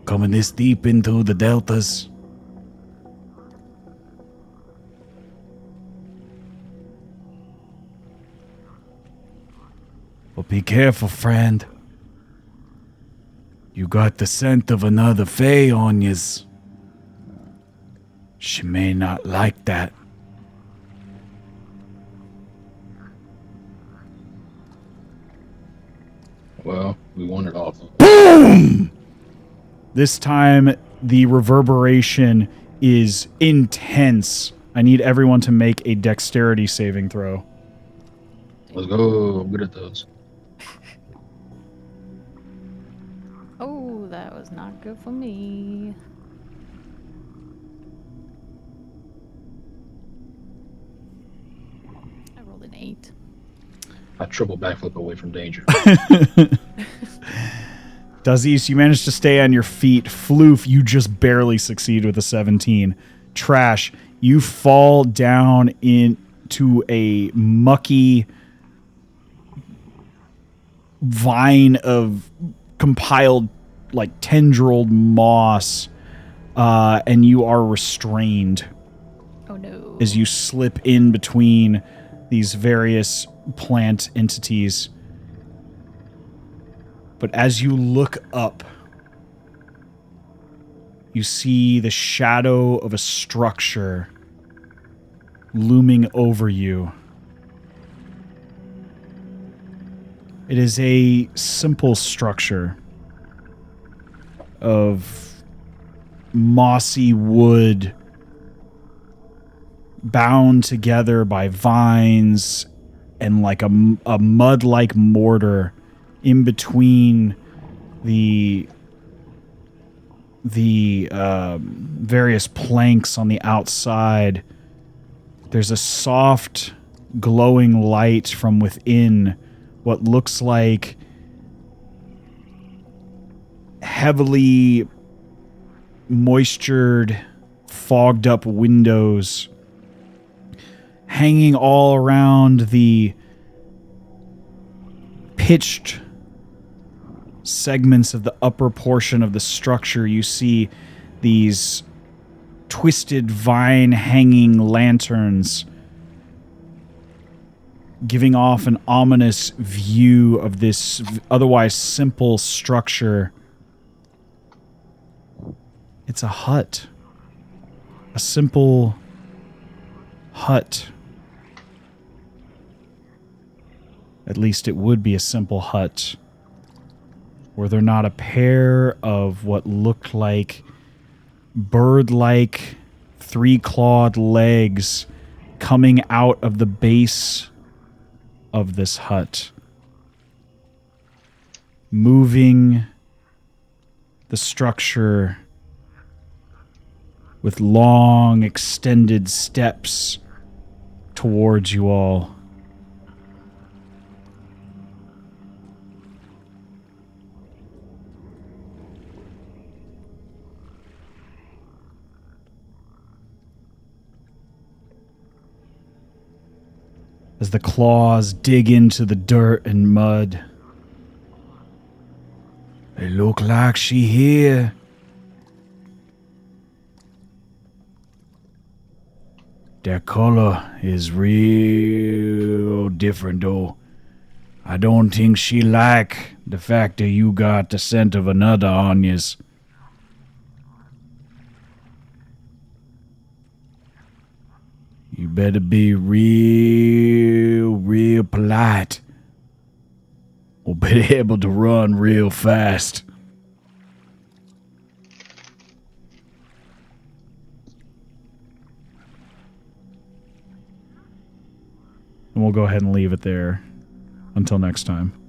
coming this deep into the deltas. But be careful, friend. You got the scent of another Fae on yous. She may not like that. Well, we want it off. Boom! This time, the reverberation is intense. I need everyone to make a dexterity saving throw. Let's go. I'm good at those. Oh, that was not good for me. I rolled an 8. I triple backflip away from danger. Dazes, you managed to stay on your feet. Floof, you just barely succeed with a 17. Trash, you fall down into a mucky vine of compiled, like, tendrilled moss, and you are restrained. Oh no. As you slip in between these various plant entities. But as you look up, you see the shadow of a structure looming over you. It is a simple structure of mossy wood bound together by vines and like a mud-like mortar in between the various planks on the outside. There's a soft, glowing light from within what looks like heavily moistured, fogged up windows hanging all around the pitched segments of the upper portion of the structure. You see these twisted vine hanging lanterns giving off an ominous view of this otherwise simple structure. It's a hut. A simple hut. At least it would be a simple hut. Were there not a pair of what looked like bird-like, three-clawed legs coming out of the base of this hut, moving the structure with long, extended steps towards you all. As the claws dig into the dirt and mud. It look like she here. Their color is real different though. I don't think she like the fact that you got the scent of another on yous. You better be real polite. Or be able to run real fast. And we'll go ahead and leave it there until next time.